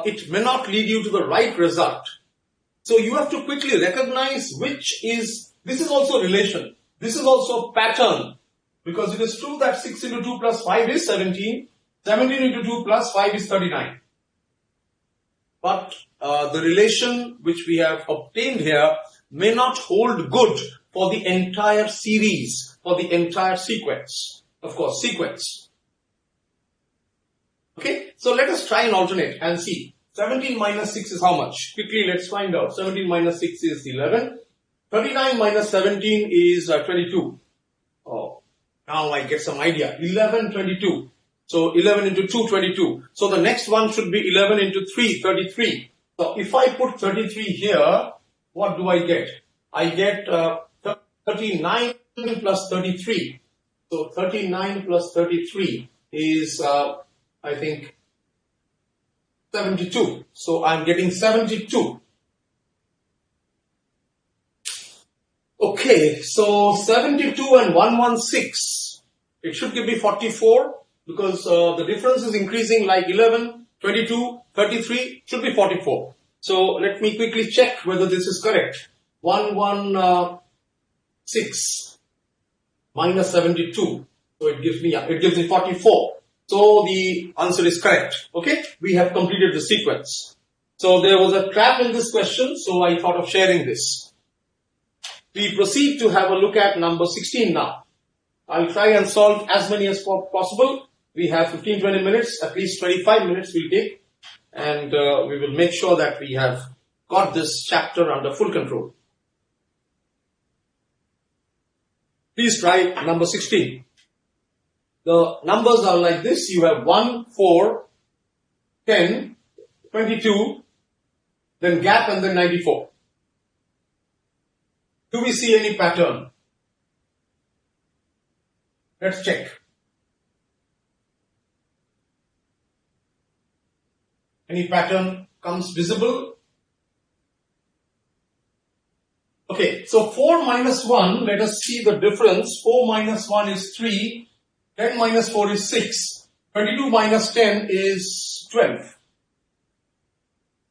It may not lead you to the right result. So you have to quickly recognize which is, this is also relation. This is also pattern. Because it is true that 6 into 2 plus 5 is 17. 17 into 2 plus 5 is 39. But the relation which we have obtained here may not hold good for the entire series, for the entire sequence. Of course, sequence. Okay, so let us try and alternate and see. 17 minus 6 is how much? Quickly, let's find out. 17 minus 6 is 11. 39 minus 17 is 22. Oh, now I get some idea. 11, 22. So 11 into 2, 22. So the next one should be 11 into 3, 33. So if I put 33 here, what do I get? I get 39 plus 33. So 39 plus 33 is, I think, 72. So I'm getting 72. Okay, so 72 and 116. It should give me 44 because the difference is increasing like 11, 22, 33 should be 44. So let me quickly check whether this is correct. 116 minus 72. So it gives me 44. So the answer is correct. Okay, we have completed the sequence. So there was a trap in this question, so I thought of sharing this. We proceed to have a look at number 16 now. I'll try and solve as many as possible. We have 15-20 minutes, at least 25 minutes we'll take, and we will make sure that we have got this chapter under full control. Please try number 16. The numbers are like this. You have 1, 4, 10, 22, then gap and then 94. Do we see any pattern? Let's check. Any pattern comes visible? Okay, so 4 minus 1, let us see the difference. 4 minus 1 is 3. 10 minus 4 is 6. 22 minus 10 is 12.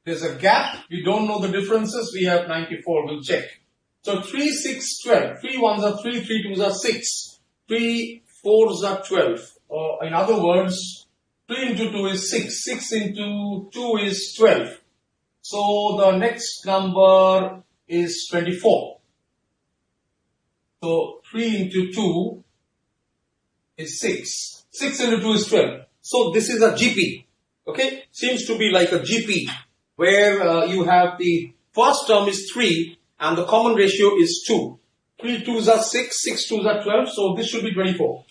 There's a gap. We don't know the differences. We have 94. We'll check. So 3, 6, 12. 3 ones are 3, 3 twos are 6. 3 fours are 12. Or in other words, 3 into 2 is 6. 6 into 2 is 12. So the next number is 24. So 3 into 2 is 6. 6 into 2 is 12. So this is a GP. Okay, seems to be like a GP where you have the first term is 3 and the common ratio is 2. 3 twos are 6, 6 twos are 12, so this should be 24.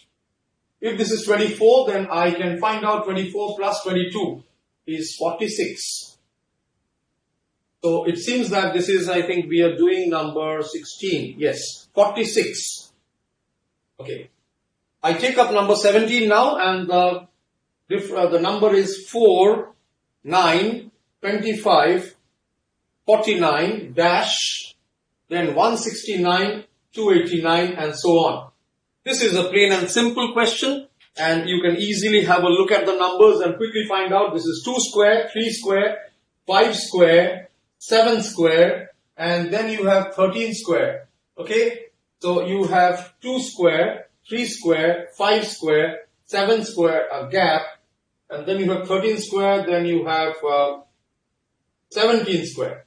If this is 24, then I can find out 24 plus 22 is 46. So it seems that this is, I think we are doing number 16. Yes, 46. Okay. I take up number 17 now, and the number is 4, 9, 25, 49, dash, then 169, 289, and so on. This is a plain and simple question, and you can easily have a look at the numbers and quickly find out. This is 2 square, 3 square, 5 square, 7 square, and then you have 13 square. Okay, so you have 2 square, 3 square, 5 square, 7 square, a gap, and then you have 13 square, then you have 17 square.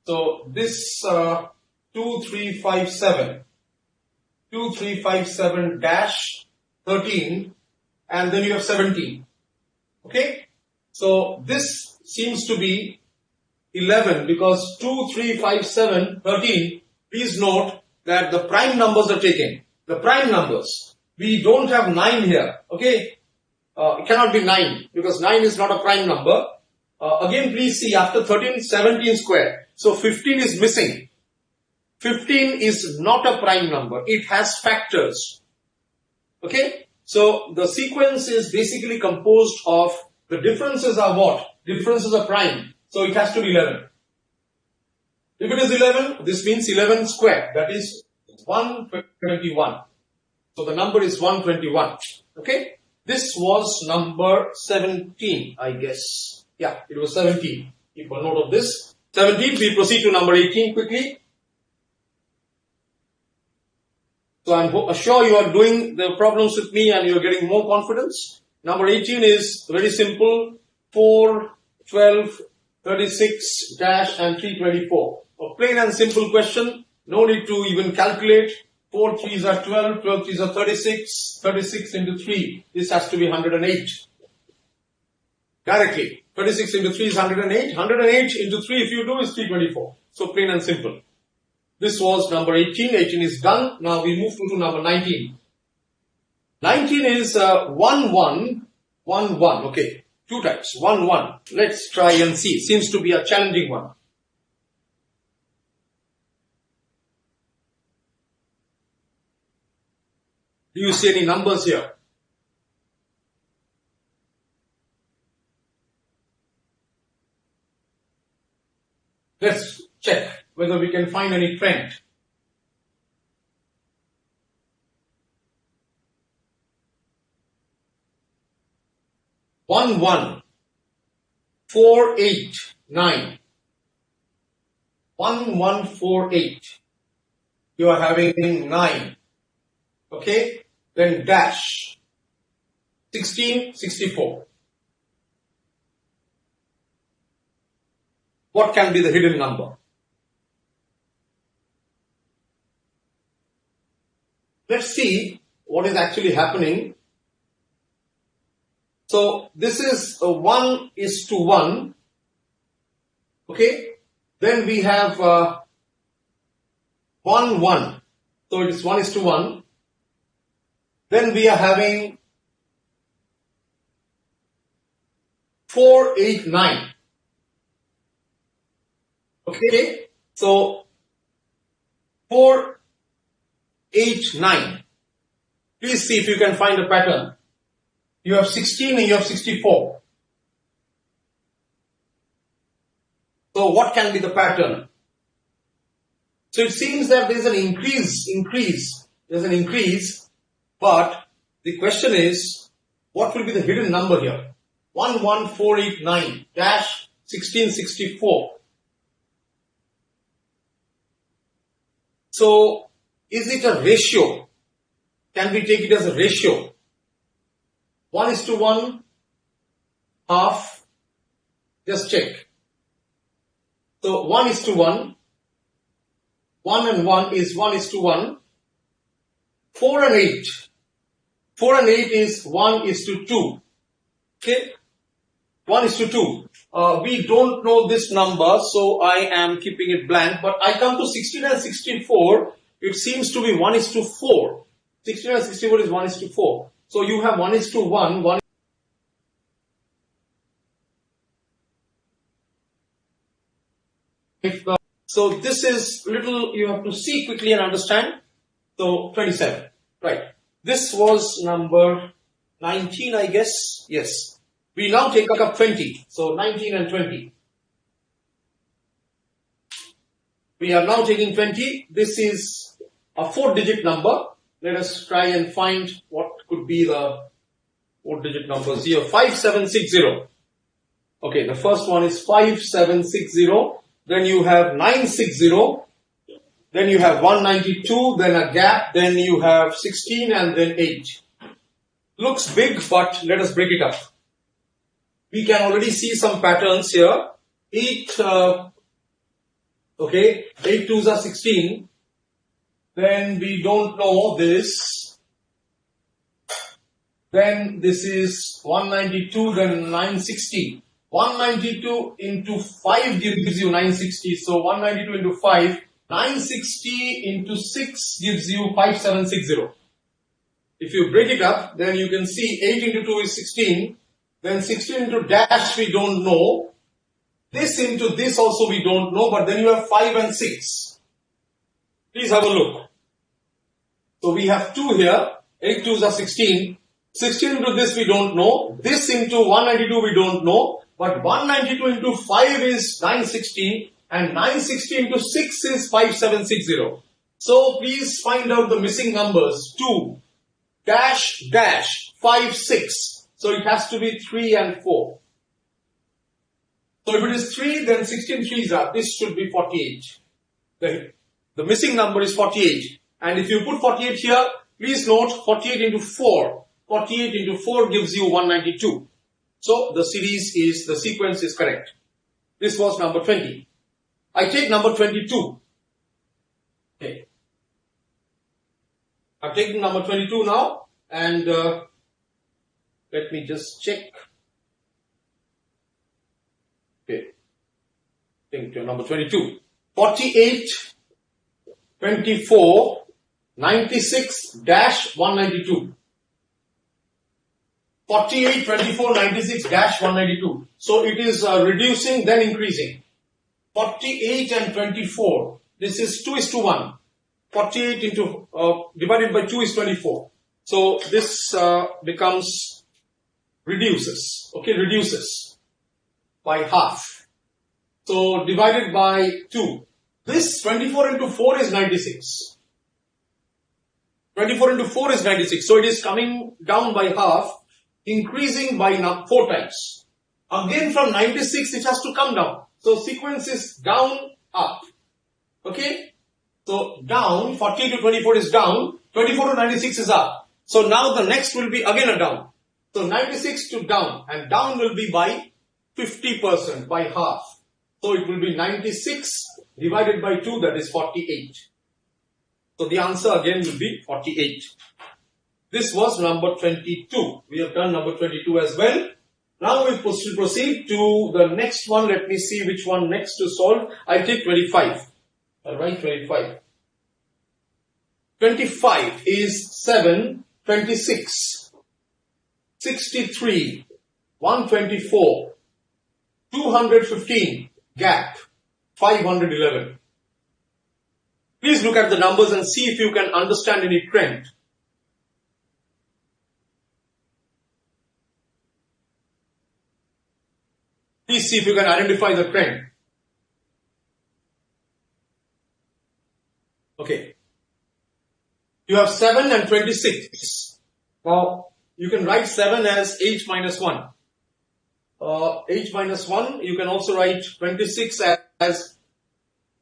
So this 2357 dash 13, and then you have 17. Okay, so this seems to be 11 because 2, 3, 5, 7, 13. Please note that the prime numbers are taken. The prime numbers. We don't have 9 here. Okay, it cannot be 9 because 9 is not a prime number. Again, please see after 13, 17 square. So 15 is missing. 15 is not a prime number. It has factors. Okay, so the sequence is basically composed of the differences are what? Differences are prime. So it has to be 11. If it is 11, this means 11 square. That is 121. So the number is 121. Okay, this was number 17, I guess. Yeah, it was 17. Keep a note of this. 17, we proceed to number 18 quickly. So I'm sure you are doing the problems with me and you're getting more confidence. Number 18 is very simple. 4, 12, 36 dash and 324. A plain and simple question. No need to even calculate. 4 3s are 12, 12 3s are 36, 36 into 3. This has to be 108. Directly. 36 into 3 is 108. 108 into 3 if you do is 324. So plain and simple. This was number 18. 18 is done. Now we move to number 19. 19 is 1 1 1 1. Okay. 2 times. 1 1. Let's try and see. Seems to be a challenging one. Do you see any numbers here? Let's check whether we can find any trend. One one 4 8 9 1 1 4 8. You are having 9. Okay, then dash 16 64. What can be the hidden number? Let's see what is actually happening. So this is a 1 is to 1. Okay. Then we have 1 1. So it is 1 is to 1. Then we are having 4 8 9. Okay. So 4 8 9. Please see if you can find a pattern. You have 16 and you have 64. So what can be the pattern? So it seems that there is an increase. There's an increase. But the question is, what will be the hidden number here? 11489 dash 1664. So is it a ratio? Can we take it as a ratio? 1 is to 1, half, just check. So 1 is to 1, 1 and 1 is 1 is to 1, 4 and 8, 4 and 8 is 1 is to 2, okay, 1 is to 2. We don't know this number, so I am keeping it blank, but I come to 16 and 64, it seems to be 1 is to 4, 16 and 64 is 1 is to 4. So you have 1 is to 1, 1 so this is little you have to see quickly and understand. So 27, right. This was number 19, I guess. Yes. We now take up 20. So 19 and 20. We are now taking 20. This is a 4-digit number. Let us try and find what could be the 4-digit numbers here. 5760. Okay, the first one is 5760. Then you have 960. Then you have 192. Then a gap. Then you have 16 and then 8. Looks big, but let us break it up. We can already see some patterns here. 8, okay, 8 2s are 16. Then we don't know this. Then this is 192, then 960. 192 into 5 gives you 960. So 192 into 5, 960 into 6 gives you 5760. If you break it up, then you can see 8 into 2 is 16. Then 16 into dash we don't know. This into this also we don't know. But then you have 5 and 6. Please have a look. So we have 2 here. 8 2s are 16. 16 into this we don't know. This into 192 we don't know. But 192 into 5 is 960. And 960 into 6 is 5760. So please find out the missing numbers. 2 dash dash 5 6. So it has to be 3 and 4. So if it is 3, then 16 3s are. This should be 48. The missing number is 48. And if you put 48 here, please note 48 into 4. 48 into 4 gives you 192. So the sequence is correct. This was number 20. I take number 22. Okay. I've taken number 22 now, and let me just check. Okay. Think to number 22. 48, 24, 96-192. 48, 24, 96-192. So it is reducing, then increasing. 48 and 24. This is 2:1. 48 into divided by 2 is 24. So this becomes reduces. Okay, reduces by half. So divided by 2. This 24 into 4 is 96. 24 into 4 is 96. So it is coming down by half, increasing by 4 times. Again from 96 it has to come down. So sequence is down, up. Okay. So down, 40 to 24 is down, 24 to 96 is up. So now the next will be again a down. So 96 to down, and down will be by 50%, by half. So it will be 96 divided by 2, that is 48. So the answer again will be 48. This was number 22. We have done number 22 as well. Now we proceed to the next one. Let me see which one next to solve. I take 25. I'll write 25. 25 is 7, 26, 63, 124, 215, gap, 511. Please look at the numbers and see if you can understand any trend. Please see if you can identify the trend. Okay. You have 7 and 26. Now, you can write 7 as h minus 1. H minus 1, you can also write 26 as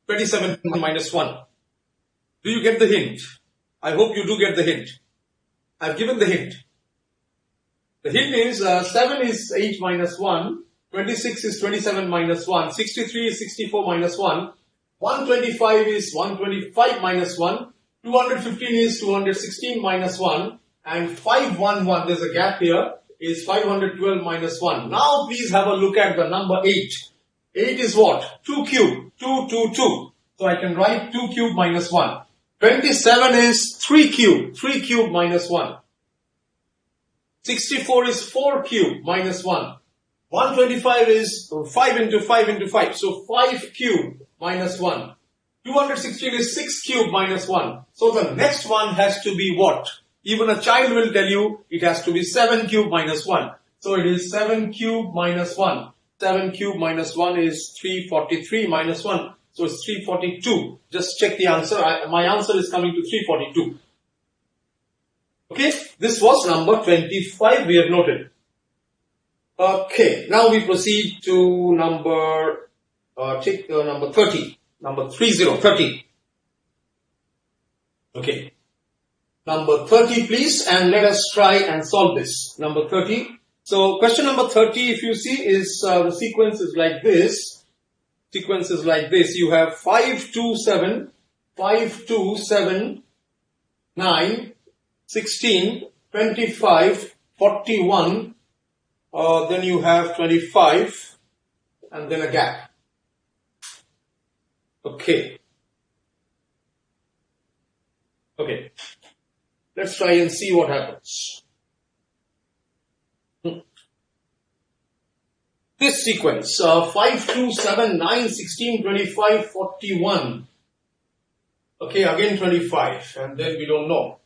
27 minus 1. Do you get the hint? I hope you do get the hint. I've given the hint. The hint is 7 is h minus 1, 26 is 27 minus 1, 63 is 64 minus 1, 125 is 125 minus 1, 215 is 216 minus 1, and 511, there's a gap here, is 512 minus 1. Now please have a look at the number 8. 8 is what? 2 cube. 2, 2, 2. So I can write 2 cube minus 1. 27 is 3 cube. 3 cube minus 1. 64 is 4 cube minus 1. 125 is 5 into 5 into 5. So 5 cube minus 1. 216 is 6 cube minus 1. So the next one has to be what? Even a child will tell you it has to be 7 cube minus 1. So it is 7 cube minus 1. 7 cube minus 1 is 343 minus 1. So it's 342. Just check the answer. My answer is coming to 342. Okay. This was number 25. We have noted. Okay. Now we proceed to number 30. Number 30. Okay. Number 30, please, and let us try and solve this. Number 30. So, question number 30, if you see, is the sequence is like this. Sequence is like this. You have 5, 2, 7, 5, 2, 7, 9, 16, 25, 41. Then you have 25, and then a gap. Okay. Okay. Let's try and see what happens. This sequence, 5, 2, 7, 9, 16, 25, 41. Okay, again 25, and then we don't know.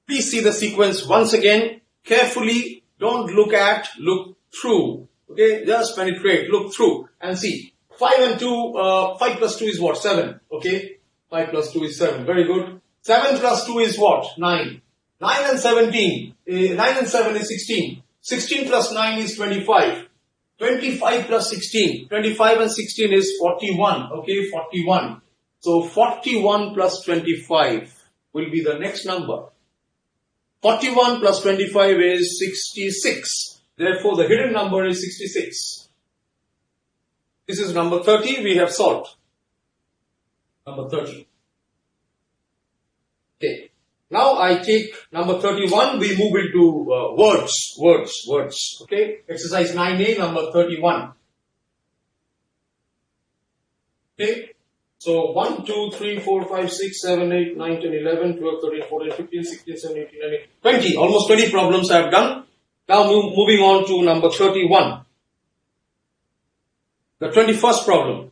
Please see the sequence once again carefully. Don't look at, look through. Okay, just penetrate, look through and see. 5 and 2, 5 plus 2 is what? 7. Okay, 5 plus 2 is 7. Very good. 7 plus 2 is what? 9. 9 and 17. 9 and 7 is 16. 16 plus 9 is 25. 25 plus 16. 25 and 16 is 41. Okay, 41. So 41 plus 25 will be the next number. 41 plus 25 is 66. Therefore, the hidden number is 66. This is number 30. We have solved. Number 30. Okay. Now I take number 31. We move into words. Okay. Exercise 9A, number 31. Okay. So 1, 2, 3, 4, 5, 6, 7, 8, 9, 10, 11, 12, 13, 14, 15, 16, 17, 18, 19, 20. Almost 20 problems I have done. Now moving on to number 31. The 21st problem.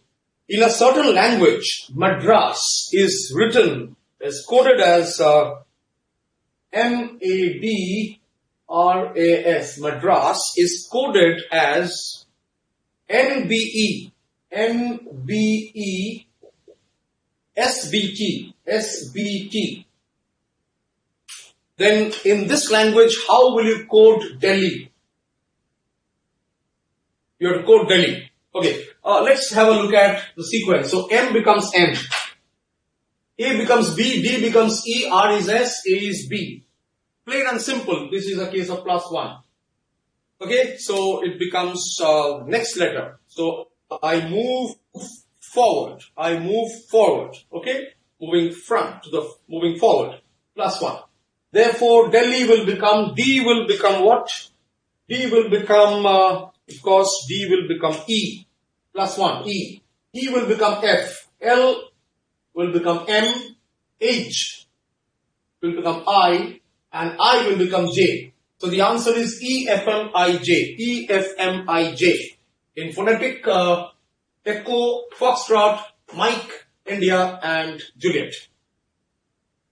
In a certain language, Madras is written as coded as M-A-D-R-A-S. Madras is coded as NBE, NBE, SBT, SBT. Then in this language, how will you code Delhi? You have to code Delhi. Okay, let's have a look at the sequence. So M becomes N, A becomes B, D becomes E, R is S, A is B. Plain and simple. This is a case of +1. Okay, so it becomes next letter. So I move forward. Okay, moving forward. +1. Therefore, Delhi will become, D will become what? D will become, of course, D will become E. +1, E. E will become F. L will become M. H will become I. And I will become J. So the answer is EFMIJ. EFMIJ. In phonetic, Echo, Foxtrot, Mike, India, and Juliet.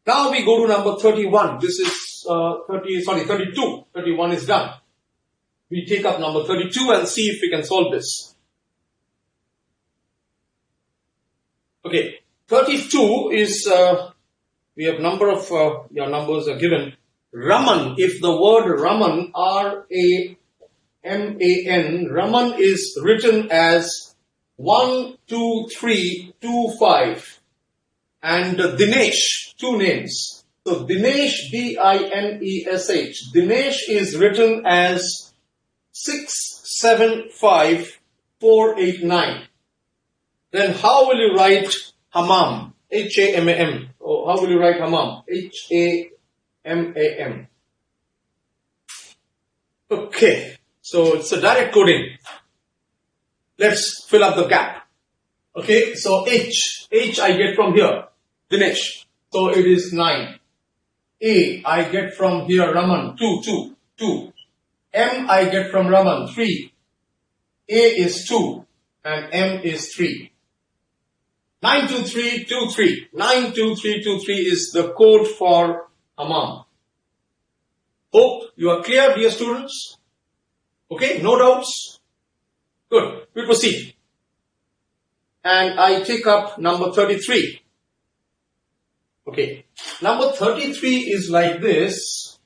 Now we go to number 31. This is 32. 31 is done. We take up number 32 and see if we can solve this. Okay, 32 is, we have number of, your numbers are given. Raman, if the word Raman, R-A-M-A-N, Raman is written as 1, 2, 3, 2, 5. And Dinesh, two names. So Dinesh, D-I-N-E-S-H. Dinesh is written as 6, 7, 5, 4, 8, 9. Then how will you write Hammam? H-A-M-A-M. Or how will you write Hammam? H-A-M-A-M. Okay. So it's a direct coding. Let's fill up the gap. Okay. So H I get from here. Dinesh. So it is 9. A I get from here. Raman. 2. M I get from Raman. 3. A is 2. And M is 3. 92323. 92323 is the code for Hammam. Hope you are clear, dear students. Okay, no doubts? Good, we proceed. And I take up number 33. Okay, number 33 is like this.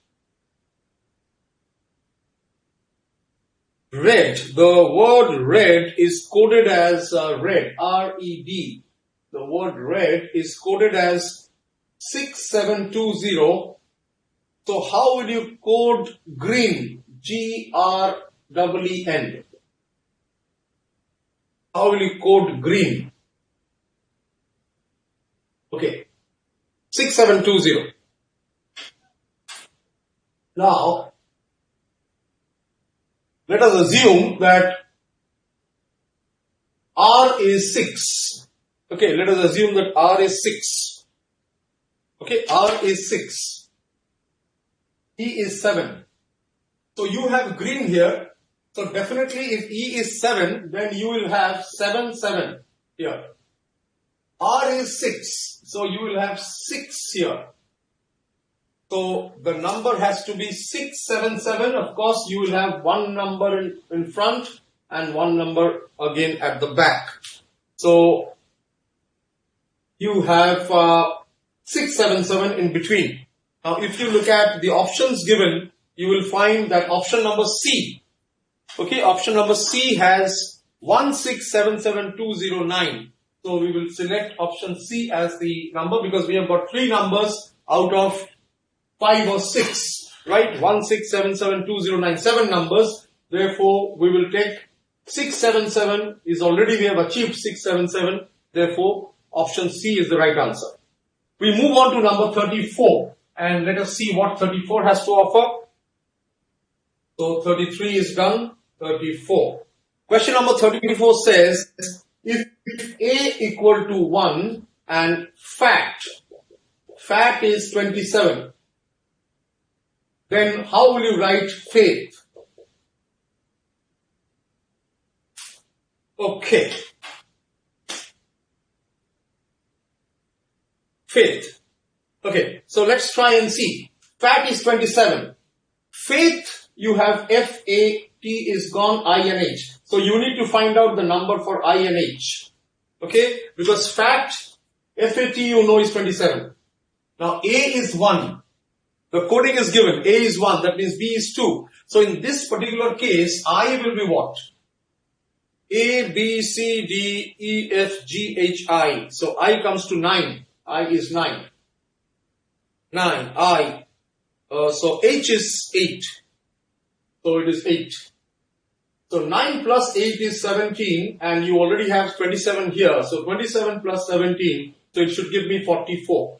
Red, the word red is coded as red, R-E-D. The word red is coded as 6720. So how will you code green? G-R-E-E-N. How will you code green? Okay. 6720. Now, let us assume that R is 6. Okay, let us assume that R is 6. Okay, R is 6. E is 7. So you have green here. So definitely if E is 7, then you will have 7, 7 here. R is 6. So you will have 6 here. So the number has to be 677. Of course, you will have one number in front and one number again at the back. So you have 677 in between. Now, if you look at the options given, you will find that option number C. Okay, option number C has 1677209. So we will select option C as the number because we have got 3 numbers out of 5 or 6, right? 1, 6, 7, 7, 2, 0, 9, 7 numbers. Therefore, we will take 677 is already, we have achieved 677. Therefore, option C is the right answer. We move on to number 34 and let us see what 34 has to offer. So 33 is done, 34. Question number 34 says, if A equal to 1 and fat is 27, then how will you write faith? Okay. Faith. Okay, so let's try and see. Fat is 27. Faith, you have F-A-T is gone, I and H. So you need to find out the number for I and H. Okay, because fat, F-A-T you know is 27. Now A is 1. The coding is given. A is 1. That means B is 2. So in this particular case, I will be what? A, B, C, D, E, F, G, H, I. So I comes to 9. I is 9. 9. I. So H is 8. So it is 8. So 9 plus 8 is 17 and you already have 27 here. So 27 plus 17. So it should give me 44.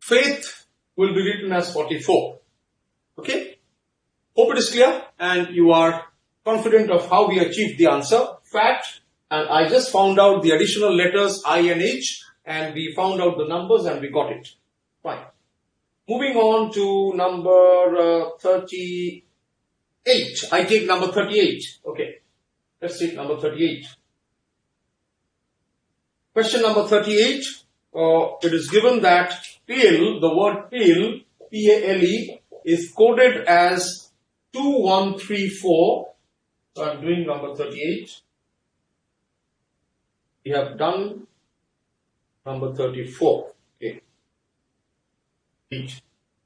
Faith will be written as 44. Okay. Hope it is clear and you are confident of how we achieved the answer. Fat, and I just found out the additional letters I and H and we found out the numbers and we got it. Fine. Moving on to number 38. I take number 38. Okay. Let's take number 38. Question number 38. It is given that pale, the word pale, P-A-L-E, is coded as 2134. So I'm doing number 38. We have done number 34. Okay.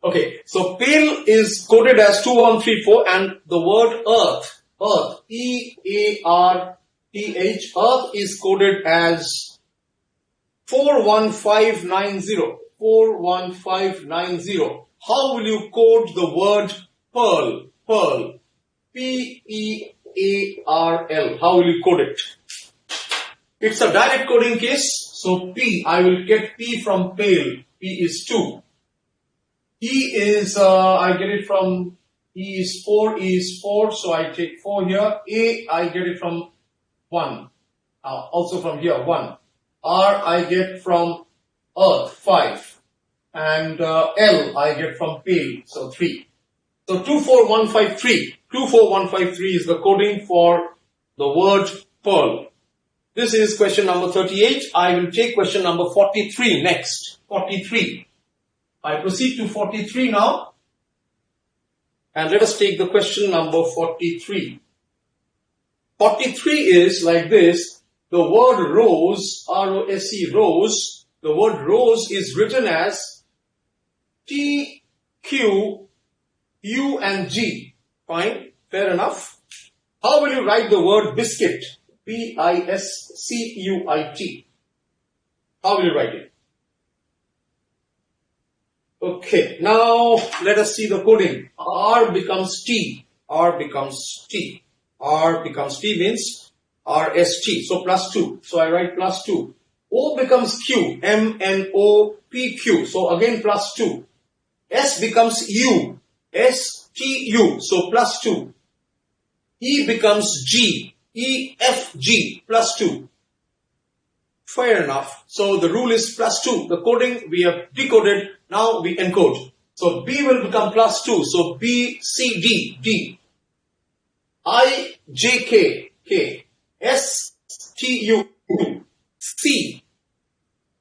Okay. So pale is coded as 2134 and the word earth, E-A-R-T-H, earth is coded as 41590. 41590. How will you code the word pearl? Pearl. P-E-A-R-L. How will you code it? It's a direct coding case. So P, I will get P from pale. P is 2. E is, I get it from, E is 4, so I take 4 here. A, I get it from 1. Also from here, 1. R, I get from earth, 5. And L, I get from pale, so 3. So 24153. 24153 is the coding for the word pearl. This is question number 38. I will take question number 43 next. 43. I proceed to 43 now. And let us take the question number 43. 43 is like this. The word rose, R-O-S-E, rose. The word rose is written as T, Q, U and G. Fine, fair enough. How will you write the word biscuit? B-I-S-C-U-I-T. How will you write it? Okay, now let us see the coding. R becomes T. R becomes T. R becomes T means R-S-T. So plus 2. So I write plus 2. O becomes Q. M-N-O-P-Q. So again plus 2. S becomes U. S-T-U. So plus 2. E becomes G. E-F-G. Plus 2. Fair enough. So the rule is plus 2. The coding we have decoded. Now we encode. So B will become plus 2. So B, C, D. D. I, J, K. K. S, T, U. C.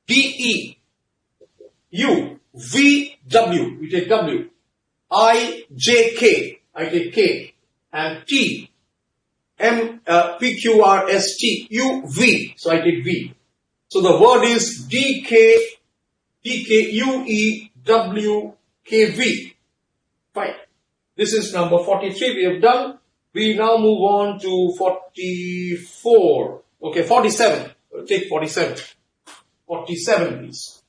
D, E. U. V, W. We take W. I, J, K. I take K. And T. M, P, Q, R, S, T, U, V. So I take V. So the word is D, K, D, K, U, E, W, K, V. Fine. This is number 43 we have done. We now move on to 44. Okay, 47. take 47. 47, please.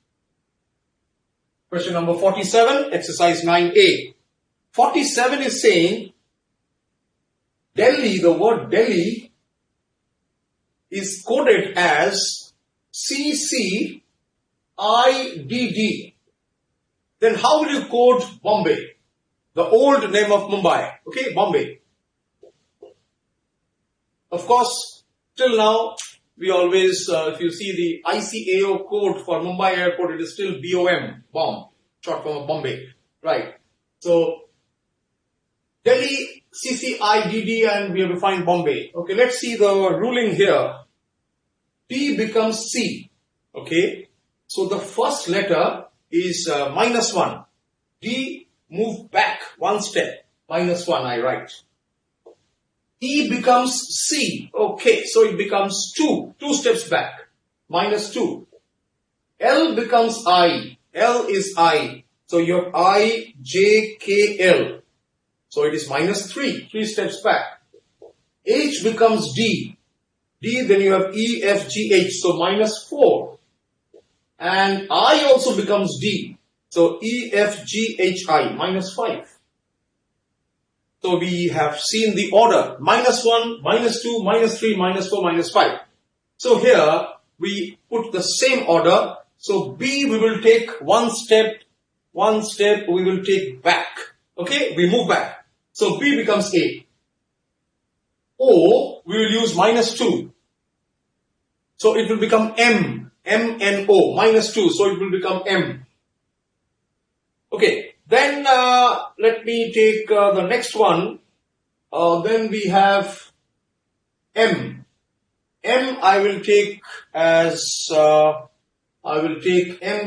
Question number 47, exercise 9A. 47 is saying Delhi, the word Delhi is coded as CCIDD. Then how will you code Bombay? The old name of Mumbai. Okay, Bombay. Of course, till now, we always, if you see the ICAO code for Mumbai airport, it is still BOM, bomb, short form of Bombay. Right. So, Delhi, CCIDD, and we have to find Bombay. Okay, let's see the ruling here. D becomes C. Okay. So, the first letter is -1. D move back one step. -1 I write. E becomes C. Okay, so it becomes 2 steps back. -2. L becomes I. L is I. So you have I, J, K, L. So it is -3 steps back. H becomes D. D, then you have E, F, G, H. So -4. And I also becomes D. So E, F, G, H, I. -5. So we have seen the order, -1, -2, -3, -4, -5. So here we put the same order. So B we will take one step we will take back. Okay, we move back. So B becomes A. O we will use -2. So it will become M, and O, -2. So it will become M. Okay. Then let me take the next one. Then we have M. M I will take as M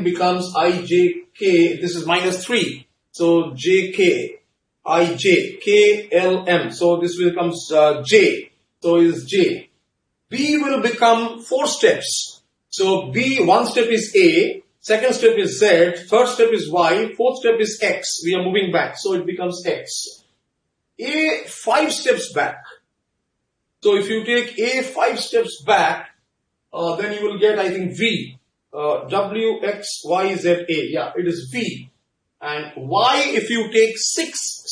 becomes IJK. This is -3. So JK, IJ, KLM. So this becomes J. So is J. B will become 4 steps. So B, one step is A. Second step is Z, third step is Y, fourth step is X. We are moving back, so it becomes X. A 5 steps back. So if you take A 5 steps back, then you will get, I think, V. W, X, Y, Z, A. Yeah, it is V. And Y, if you take 6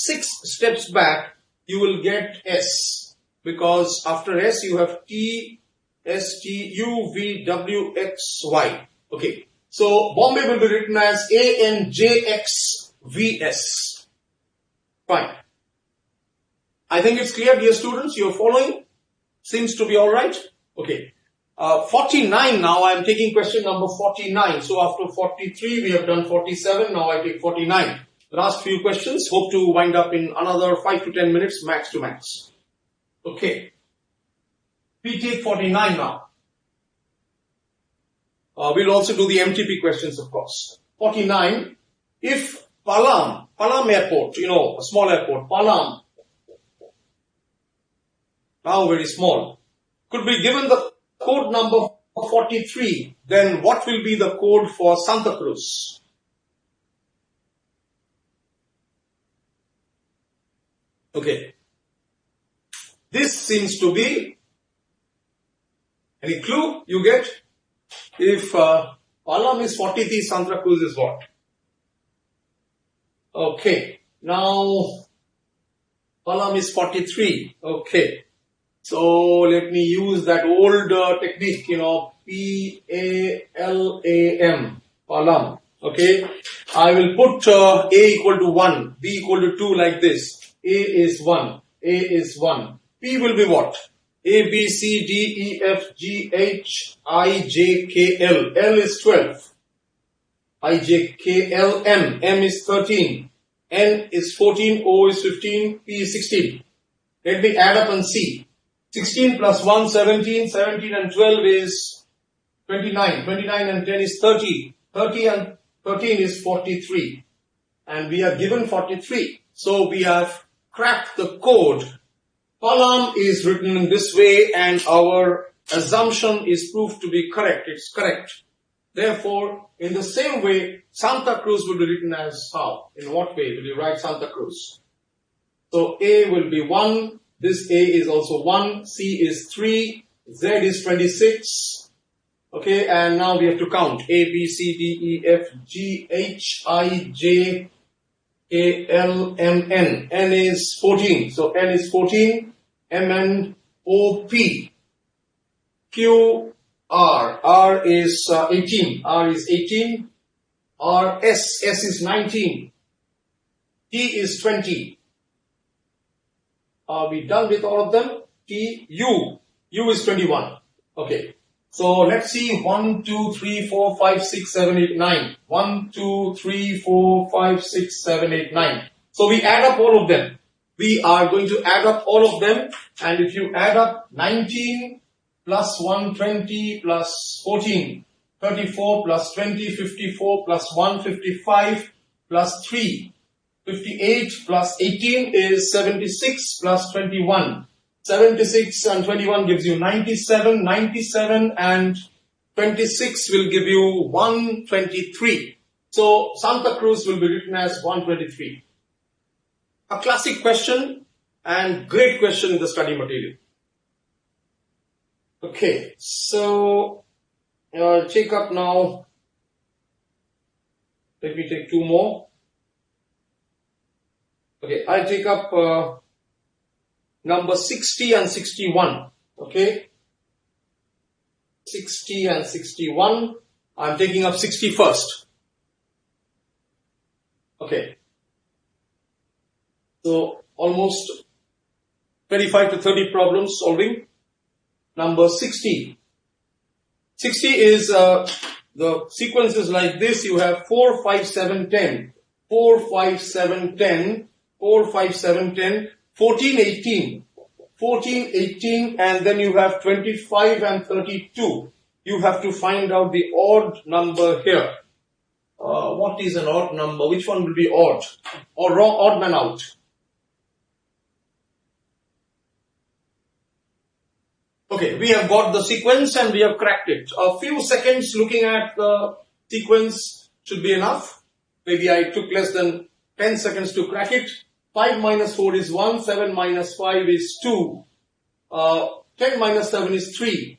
steps back, you will get S. Because after S, you have T, S, T, U, V, W, X, Y. Okay. So Bombay will be written as ANJXVS. Fine. I think it's clear, dear students. You're following? Seems to be all right. Okay. 49 now. I am taking question number 49. So after 43, we have done 47. Now I take 49. Last few questions. Hope to wind up in another 5 to 10 minutes, max to max. Okay. We take 49 now. We'll also do the MTP questions, of course. 49. If Palam airport, a small airport, Palam, now very small, could be given the code number 43, then what will be the code for Santa Cruz? Okay. This seems to be, any clue you get? If Palam is 43, Santa Cruz is what? Okay. Now, Palam is 43. Okay. So, let me use that old technique, P-A-L-A-M. Palam. Okay. I will put A equal to 1, B equal to 2 like this. A is 1. A is 1. P will be what? A, B, C, D, E, F, G, H, I, J, K, L. L is 12. I, J, K, L, M. M is 13. N is 14. O is 15. P is 16. Let me add up and see. 16 plus 1, 17. 17 and 12 is 29. 29 and 10 is 30. 30 and 13 is 43. And we are given 43. So we have cracked the code. Palam is written in this way and our assumption is proved to be correct. It's correct. Therefore, in the same way, Santa Cruz will be written as how? In what way will you write Santa Cruz? So A will be 1. This A is also 1. C is 3. Z is 26. Okay, and now we have to count A, B, C, D, E, F, G, H, I, J, K, L, M, N. N is 14. So N is 14. M, N, O, P. Q, R. R is 18. R is 18. R, S. S is 19. T is 20. Are we done with all of them? T, U. U is 21. Okay. So let's see 1, 2, 3, 4, 5, 6, 7, 8, 9. 1, 2, 3, 4, 5, 6, 7, 8, 9. So we add up all of them. We are going to add up all of them. And if you add up 19 plus 1, 20 plus 14, 34 plus 20, 54 plus 1, 55 plus 3, 58 plus 18 is 76 plus 21. 76 and 21 gives you 97. 97 and 26 will give you 123. So Santa Cruz will be written as 123. A classic question and great question in the study material. Okay, so I'll take up now. Let me take two more. Okay, I'll take up number 60 and 61. Okay, 60 and 61. I'm taking up 60 first. Okay, so almost 25 to 30 problems solving. Number 60. 60 is the sequence is like this. You have 4, 5, 7, 10. 4, 5, 7, 10. 4, 5, 7, 10. 14, 18. 14, 18, and then you have 25 and 32. You have to find out the odd number here. What is an odd number? Which one will be odd? Or wrong, odd man out? Okay, we have got the sequence and we have cracked it. A few seconds looking at the sequence should be enough. Maybe I took less than 10 seconds to crack it. 5 minus 4 is 1, 7 minus 5 is 2, 10 minus 7 is 3,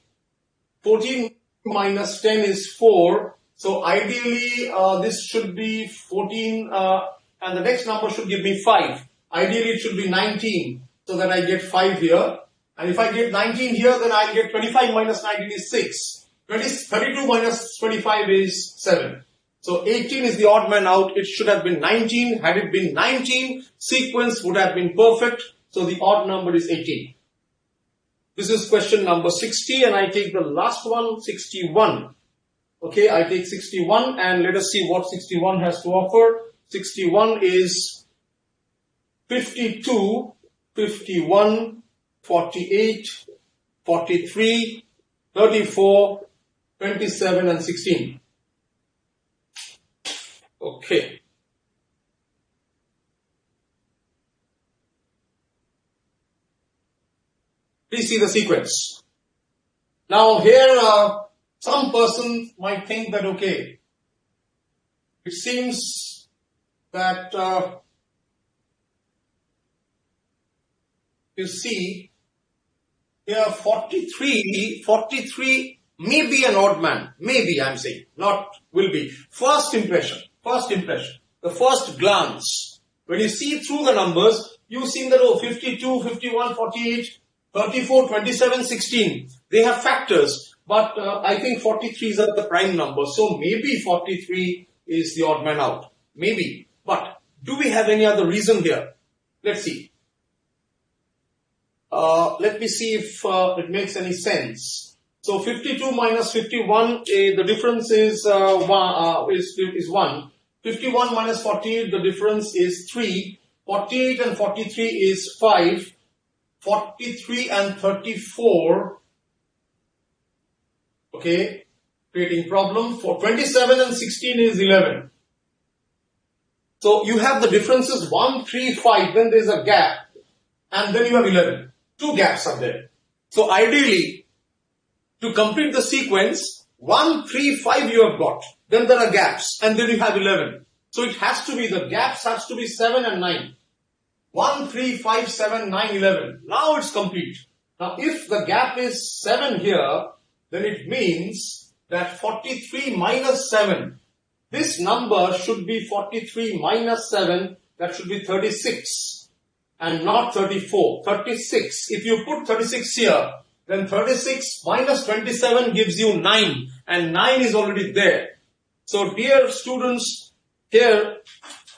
14 minus 10 is 4. So ideally this should be 14 and the next number should give me 5. Ideally it should be 19 so that I get 5 here. And if I get 19 here, then I'll get 25 minus 19 is 6. 32 minus 25 is 7. So 18 is the odd man out. It should have been 19. Had it been 19, sequence would have been perfect. So the odd number is 18. This is question number 60 and I take the last one, 61. Okay, I take 61 and let us see what 61 has to offer. 61 is 52, 51, 48, 43, 34, 27 and 16. Okay. Please see the sequence. Now here some person might think that okay, it seems that you see here 43 may be an odd man. Maybe I'm saying, not will be. First impression, the first glance. When you see through the numbers, you see that oh 52, 51, 48, 34, 27, 16. They have factors, but I think 43 is the prime number. So maybe 43 is the odd man out. Maybe. But do we have any other reason here? Let's see. Let me see if it makes any sense. So 52 minus 51, the difference is 1. 51 minus 48, the difference is 3. 48 and 43 is 5. 43 and 34, okay, creating problem. For 27 and 16 is 11. So you have the differences 1, 3, 5, then there is a gap, and then you have 11. Two gaps are there. So ideally, to complete the sequence, 1, 3, 5 you have got, then there are gaps, and then you have 11. So it has to be, the gaps has to be 7 and 9. 1, 3, 5, 7, 9, 11. Now it's complete. Now if the gap is 7 here, then it means that 43 minus 7, this number should be 43 minus 7, that should be 36 and not 34. 36, if you put 36 here, then 36 minus 27 gives you 9 and 9 is already there. So dear students, here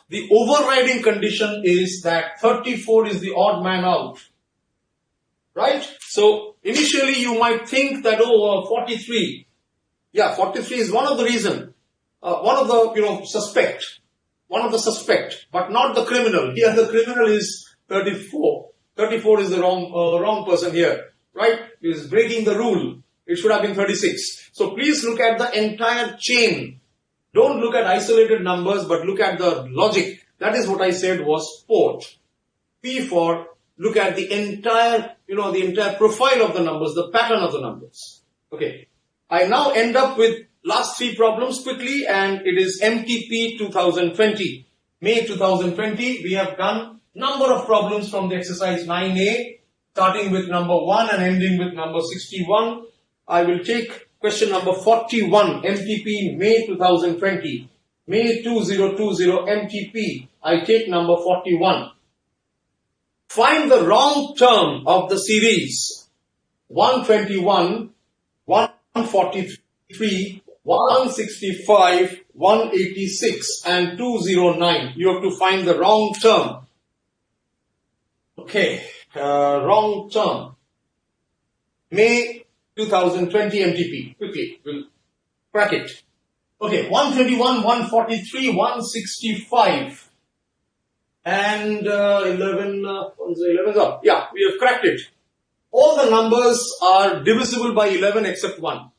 the overriding condition is that 34 is the odd man out. Right? So initially you might think that 43. Yeah, 43 is one of the reason, one of the suspect, but not the criminal. Here the criminal is 34. 34 is the wrong person here, right? He is breaking the rule. It should have been 36. So please look at the entire chain. Don't look at isolated numbers, but look at the logic. That is what I said was port. P for look at the entire, the entire profile of the numbers, the pattern of the numbers. Okay. I now end up with last three problems quickly, and it is MTP 2020. May 2020, we have done number of problems from the exercise 9A, starting with number 1 and ending with number 61. I will take question number 41, MTP May 2020. May 2020 MTP, I take number 41. Find the wrong term of the series 121, 143, 165, 186 and 209. You have to find the wrong term. Okay, wrong term. May 2020 MTP. Quickly, we'll crack it. Okay, 121, 143, 165. And 11 is up. Yeah, we have cracked it. All the numbers are divisible by 11 except 1.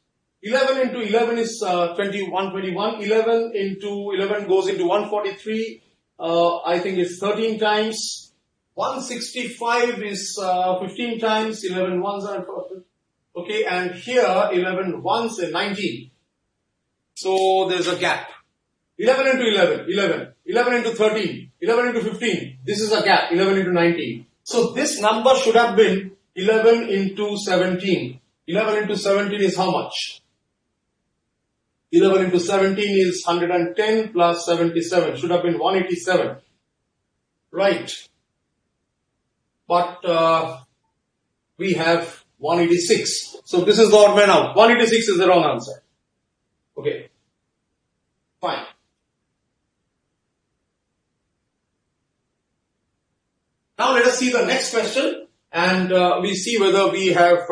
11 into 11 is 121. 11 into 11 goes into 143. I think it's 13 times. 165 is 15 times. 11 ones are 14. Okay, and here 11 ones are 19. So there's a gap. 11 into 11, 11. 11 into 13, 11 into 15. This is a gap, 11 into 19. So this number should have been 11 into 17. 11 into 17 is how much? 11 into 17 is 110 plus 77. Should have been 187. Right. But we have 186. So this is the odd man out. 186 is the wrong answer. Okay. Fine. Now let us see the next question, and we see whether we have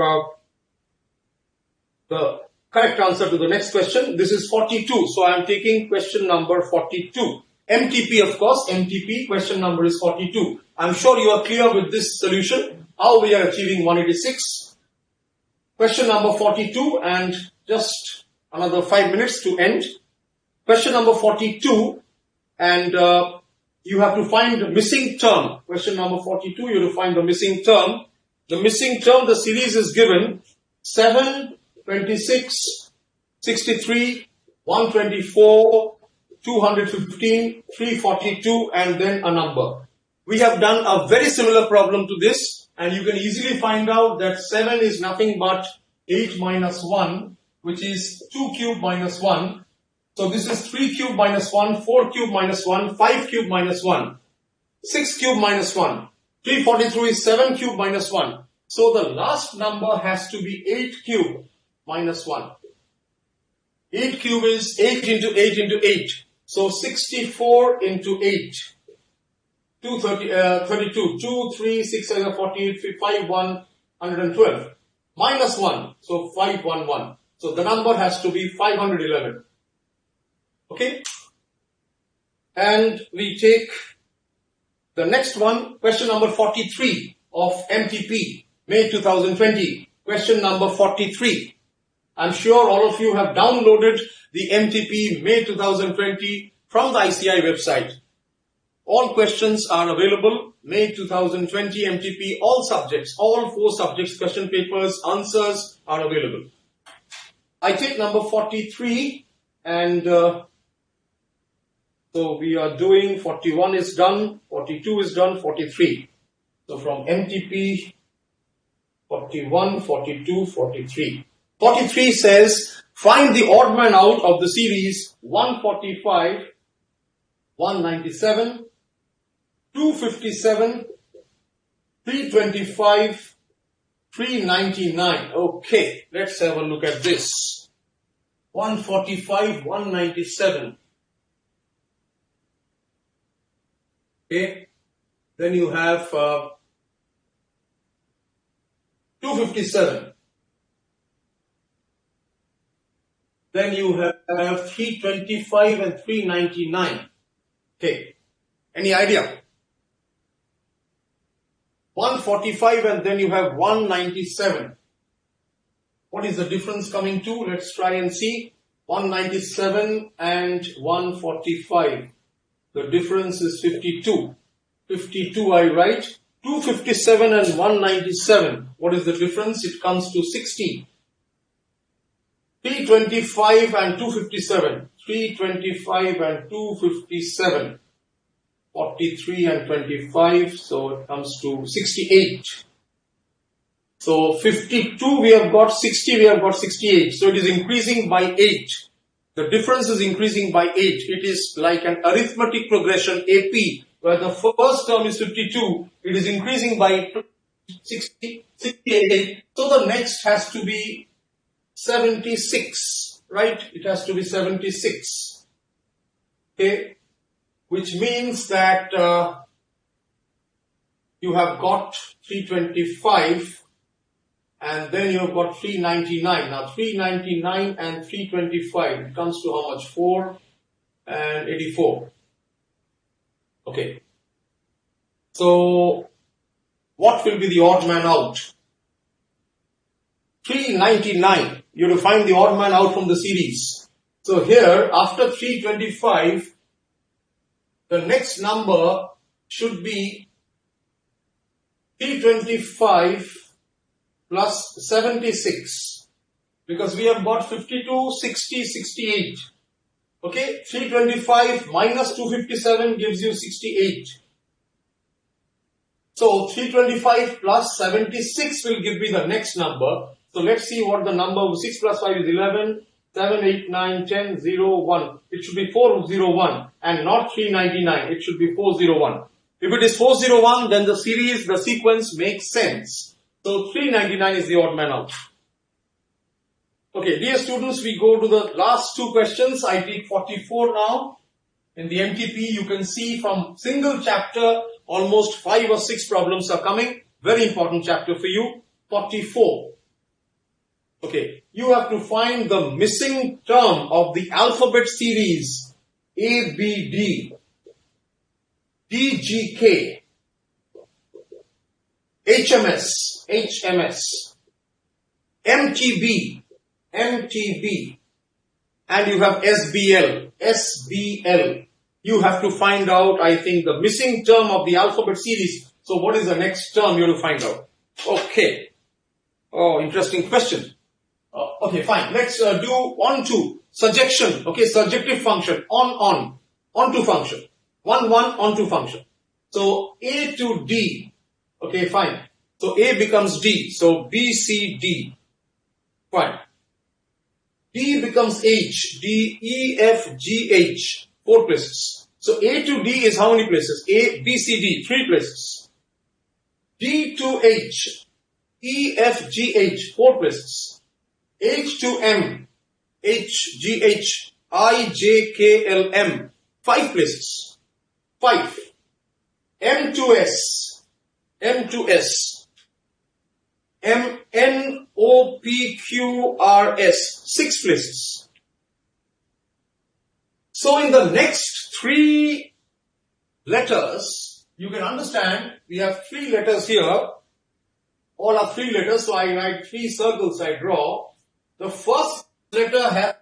the correct answer to the next question. This is 42. So I am taking question number 42. MTP, of course, MTP, question number is 42. I am sure you are clear with this solution, how we are achieving 186. Question number 42, and just another 5 minutes to end. Question number 42, and you have to find the missing term. Question number 42, you have to find the missing term. The missing term, the series is given 7, 26, 63, 124, 215, 342 and then a number. We have done a very similar problem to this, and you can easily find out that 7 is nothing but 8 minus 1, which is 2 cube minus 1. So this is 3 cube minus 1, 4 cube minus 1, 5 cube minus 1, 6 cube minus 1, 343 is 7 cube minus 1. So the last number has to be 8 cube minus 1. 8 cube is 8 into 8 into 8. So 64 into 8. 32. 2, 3, 6, 7, 48, 5, 1, 112. Minus 1. So 511. So the number has to be 511. Okay, and we take the next one, question number 43 of MTP, May 2020, question number 43. I'm sure all of you have downloaded the MTP May 2020 from the ICAI website. All questions are available, May 2020 MTP, all subjects, all 4 subjects, question papers, answers are available. I take number 43 and so we are doing 41 is done, 42 is done, 43. So from MTP, 41, 42, 43. 43 says, find the odd man out of the series 145, 197, 257, 325, 399. Okay, let's have a look at this. 145, 197. Okay, then you have 257. Then you have 325 and 399. Okay, any idea? 145 and then you have 197. What is the difference coming to? Let's try and see. 197 and 145. The difference is 52. 52 I write. 257 and 197. What is the difference? It comes to 60. 325 and 257. 325 and 257. 43 and 25. So it comes to 68. So 52 we have got, 60 we have got 68. So it is increasing by 8. The difference is increasing by 8. It is like an arithmetic progression AP, where the first term is 52. It is increasing by 68. So the next has to be 76, right? It has to be 76. Okay, which means that you have got 325 and then you have got 399. Now 399 and 325, it comes to how much? 4 and 84. Okay. So what will be the odd man out? 399. You have to find the odd man out from the series. So here, after 325, the next number should be 325 plus 76. Because we have got 52, 60, 68. Okay, 325 minus 257 gives you 68. So 325 plus 76 will give me the next number. So let's see what the number of 6 plus 5 is 11, 7, 8, 9, 10, 0, 1. It should be 401 and not 399. It should be 401. If it is 401, then the series, the sequence makes sense. So 399 is the odd man out. Okay, dear students, we go to the last two questions. I take 44 now. In the MTP, you can see from single chapter, almost 5 or 6 problems are coming. Very important chapter for you. 44. Okay, you have to find the missing term of the alphabet series ABD, DGK, HMS, MTB, and you have SBL. You have to find out, I think, the missing term of the alphabet series. So what is the next term you have to find out? Okay. Oh, interesting question. Okay, fine. Let's do onto, surjection. Okay, surjective function, onto function. 1, 1, onto function. So A to D. Okay, fine. So A becomes D. So B, C, D. Fine. D becomes H. D, E, F, G, H. 4 places. So A to D is how many places? A, B, C, D. 3 places. D to H. E, F, G, H. 4 places. H to M. H, G, H. I, J, K, L, M. 5 places. 5. M to S. M to S. M, N, O, P, Q, R, S. 6 places. So in the next 3 letters, you can understand we have 3 letters here. All are 3 letters, so I write 3 circles I draw. The first letter has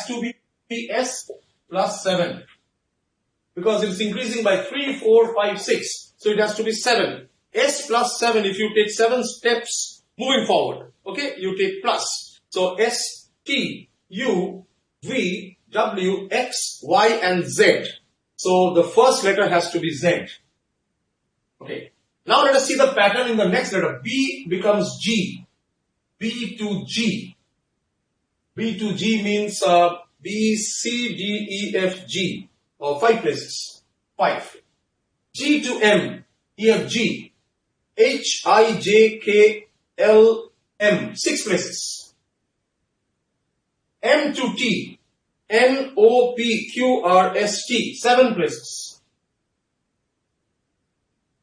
to be S plus 7. Because it's increasing by 3, 4, 5, 6. So it has to be 7. S plus 7, if you take 7 steps moving forward, okay, you take plus. So S, T, U, V, W, X, Y and Z. So the first letter has to be Z. Okay. Now let us see the pattern in the next letter. B becomes G. B to G. B to G means B, C, D, E, F, G, or 5 places. 5. G to M, E, F, G, H, I, J, K, L, M, 6 places. M to T, N, O, P, Q, R, S, T, 7 places.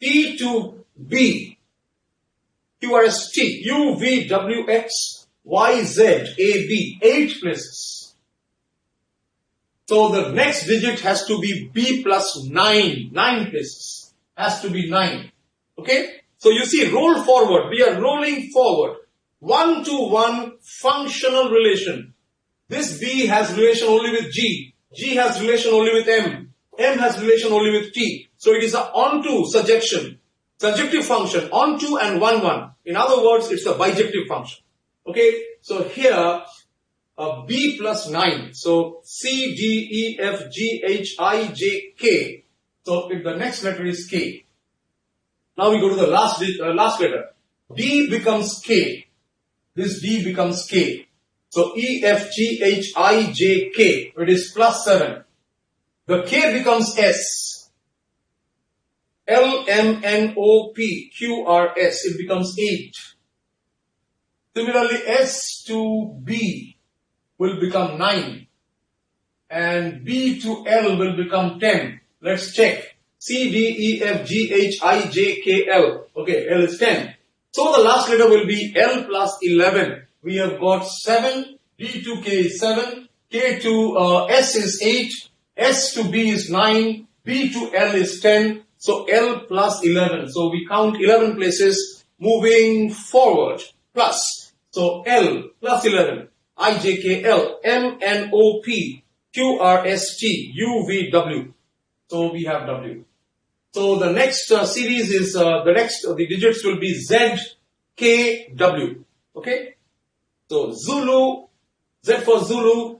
T to B, Q, R, S, T, U, V, W, X, Y, Z, A, B, 8 places. So the next digit has to be B plus 9, 9 places. Has to be 9. Okay? So you see, roll forward. We are rolling forward. 1-to-1 functional relation. This B has relation only with G. G has relation only with M. M has relation only with T. So it is a onto surjection. Surjective function, onto and 1-1. In other words, it's a bijective function. Okay? So here, B plus 9. So C, D, E, F, G, H, I, J, K. So if the next letter is K. Now we go to the last letter. D becomes K. This D becomes K. So E, F, G, H, I, J, K. It is plus 7. The K becomes S. L, M, N, O, P, Q, R, S. It becomes 8. Similarly, S to B will become 9. And B to L will become 10. Let's check. C, D, E, F, G, H, I, J, K, L. Okay, L is 10. So the last letter will be L plus 11. We have got 7. D to K is 7. K to S is 8. S to B is 9. B to L is 10. So L plus 11. So we count 11 places moving forward. Plus. So L plus 11. I, J, K, L. M, N, O, P. Q, R, S, T. U, V, W. So we have W. So the next series is, the digits will be Z, K, W. Okay? So Zulu, Z for Zulu,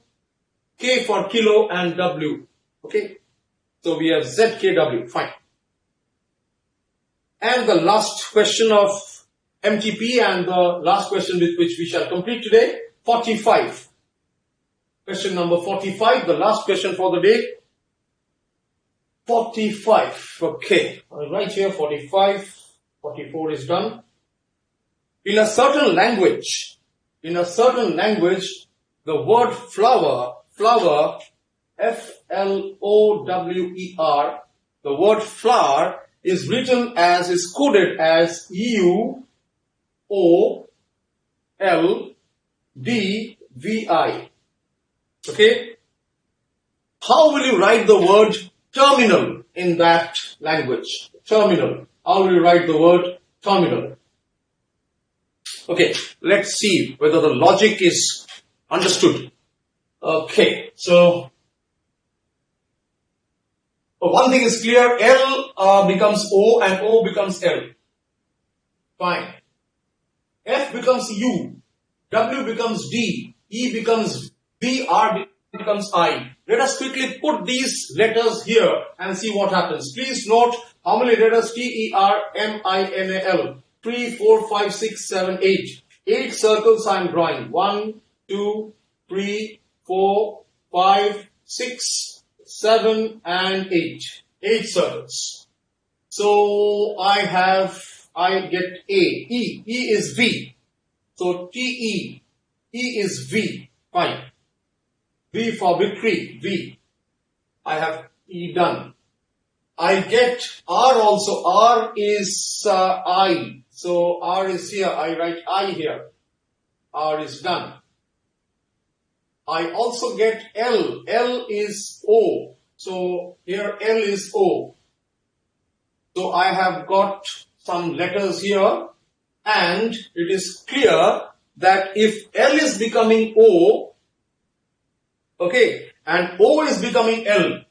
K for Kilo, and W. Okay? So we have Z, K, W. Fine. And the last question of MTP and the last question with which we shall complete today, 45. Question number 45, the last question for the day. 45. Okay. I'll write here 45. 44 is done. In a certain language, the word flower, F-L-O-W-E-R, the word flower is coded as U-O-L-D-V-I. Okay? How will you write the word terminal in that language? Terminal. How will you write the word terminal? Okay, let's see whether the logic is understood. Okay, so one thing is clear, L becomes O and O becomes L. Fine. F becomes U, W becomes D, E becomes V, R becomes I. Let us quickly put these letters here and see what happens. Please note how many letters T-E-R-M-I-N-A-L. 3, 4, 5, 6, 7, 8. 8 circles I am drawing. 1, 2, 3, 4, 5, 6, 7 and 8. 8 circles. So I get A. E. E is V. So T-E. E is V. Fine. V for victory. V. I have E done. I get R also. R is I. So R is here. I write I here. R is done. I also get L. L is O. So here L is O. So I have got some letters here, and it is clear that if L is becoming O, okay, and O is becoming L,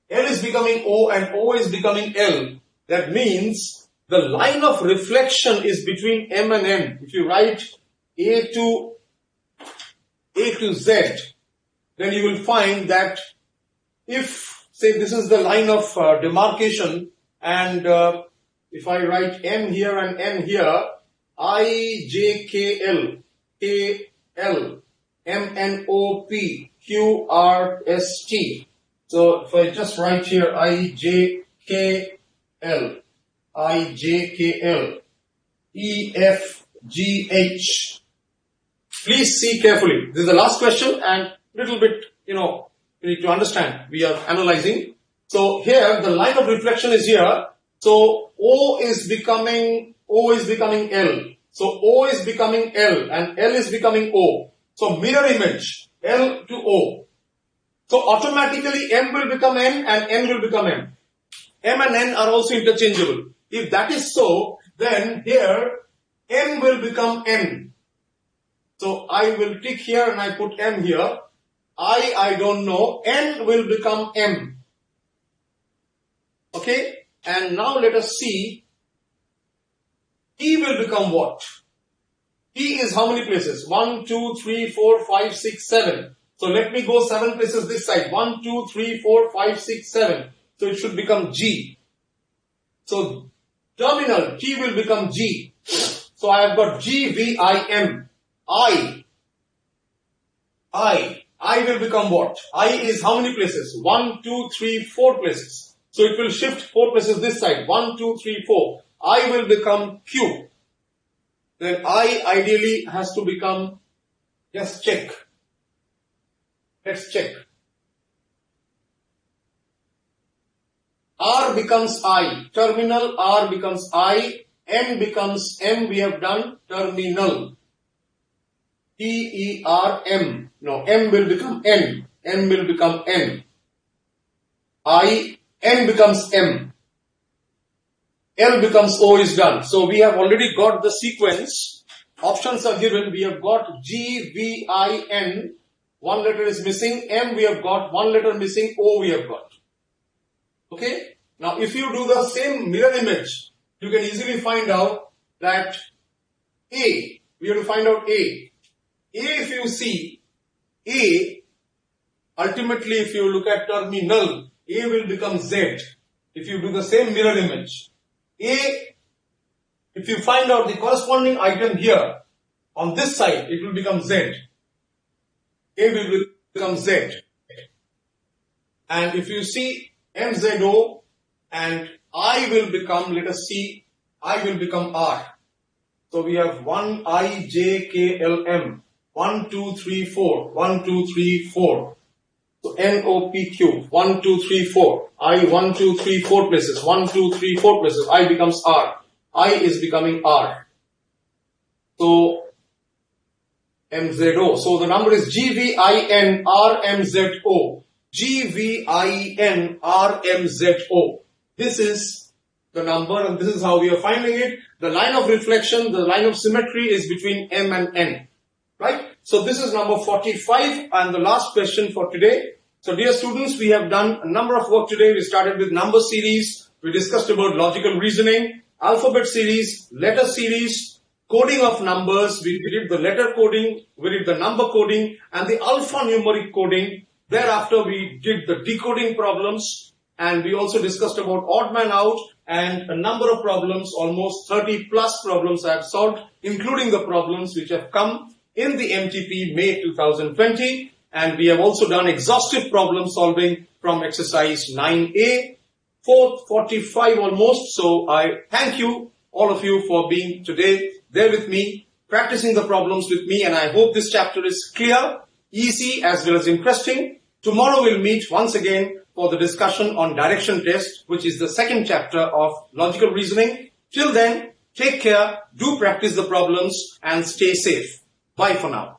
L is becoming O and O is becoming L, that means the line of reflection is between M and N. If you write A to Z, then you will find that if, say, this is the line of demarcation, and if I write M here and N here, I, J, K, L, MNOPQRST. So if I just write here IJKL, EFGH. Please see carefully. This is the last question and little bit, you need to understand. We are analyzing. So here the line of reflection is here. So O is becoming L. So O is becoming L and L is becoming O. So mirror image, L to O. So automatically M will become N and N will become M. M and N are also interchangeable. If that is so, then here M will become N. So I will tick here and I put M here. I don't know. N will become M. Okay. And now let us see. T will become what? T is how many places? 1, 2, 3, 4, 5, 6, 7. So let me go 7 places this side. 1, 2, 3, 4, 5, 6, 7. So it should become G. So terminal T will become G. So I have got G, V, I, M. I will become what? I is how many places? 1, 2, 3, 4 places. So it will shift 4 places this side. 1, 2, 3, 4. I will become Q. Then I ideally has to become, just check. Let's check. R becomes I. Terminal R becomes I. M becomes M. We have done terminal. T-E-R-M. No, M will become N. M will become N. N becomes M. L becomes O is done. So we have already got the sequence. Options are given. We have got G, V, I, N. One letter is missing. M we have got. One letter missing. O we have got. Okay. Now if you do the same mirror image, you can easily find out that A. We have to find out A. A, if you see, A, ultimately if you look at terminal, A will become Z. If you do the same mirror image. A, if you find out the corresponding item here, on this side, it will become Z. A will become Z. And if you see MZO and I will become, let us see, I will become R. So we have 1 I, J, K, L, M. 1, 2, 3, 4. 1, 2, 3, 4. So N-O-P-Q. 1, 2, 3, 4. I, 1, 2, 3, 4 places. 1, 2, 3, 4 places. I becomes R. I is becoming R. So MZO. So the number is GVINRMZO. GVINRMZO. This is the number and this is how we are finding it. The line of reflection, the line of symmetry is between M and N. Right? So this is number 45 and the last question for today. So dear students, we have done a number of work today. We started with number series. We discussed about logical reasoning, alphabet series, letter series, coding of numbers. We did the letter coding, we did the number coding and the alphanumeric coding. Thereafter, we did the decoding problems and we also discussed about odd man out and a number of problems, almost 30 plus problems I have solved, including the problems which have come in the MTP May 2020, and we have also done exhaustive problem solving from exercise 9A, 445 almost. So I thank you, all of you, for being today there with me, practicing the problems with me, and I hope this chapter is clear, easy as well as interesting. Tomorrow we'll meet once again for the discussion on direction test, which is the second chapter of logical reasoning. Till then, take care, do practice the problems and stay safe. Bye for now.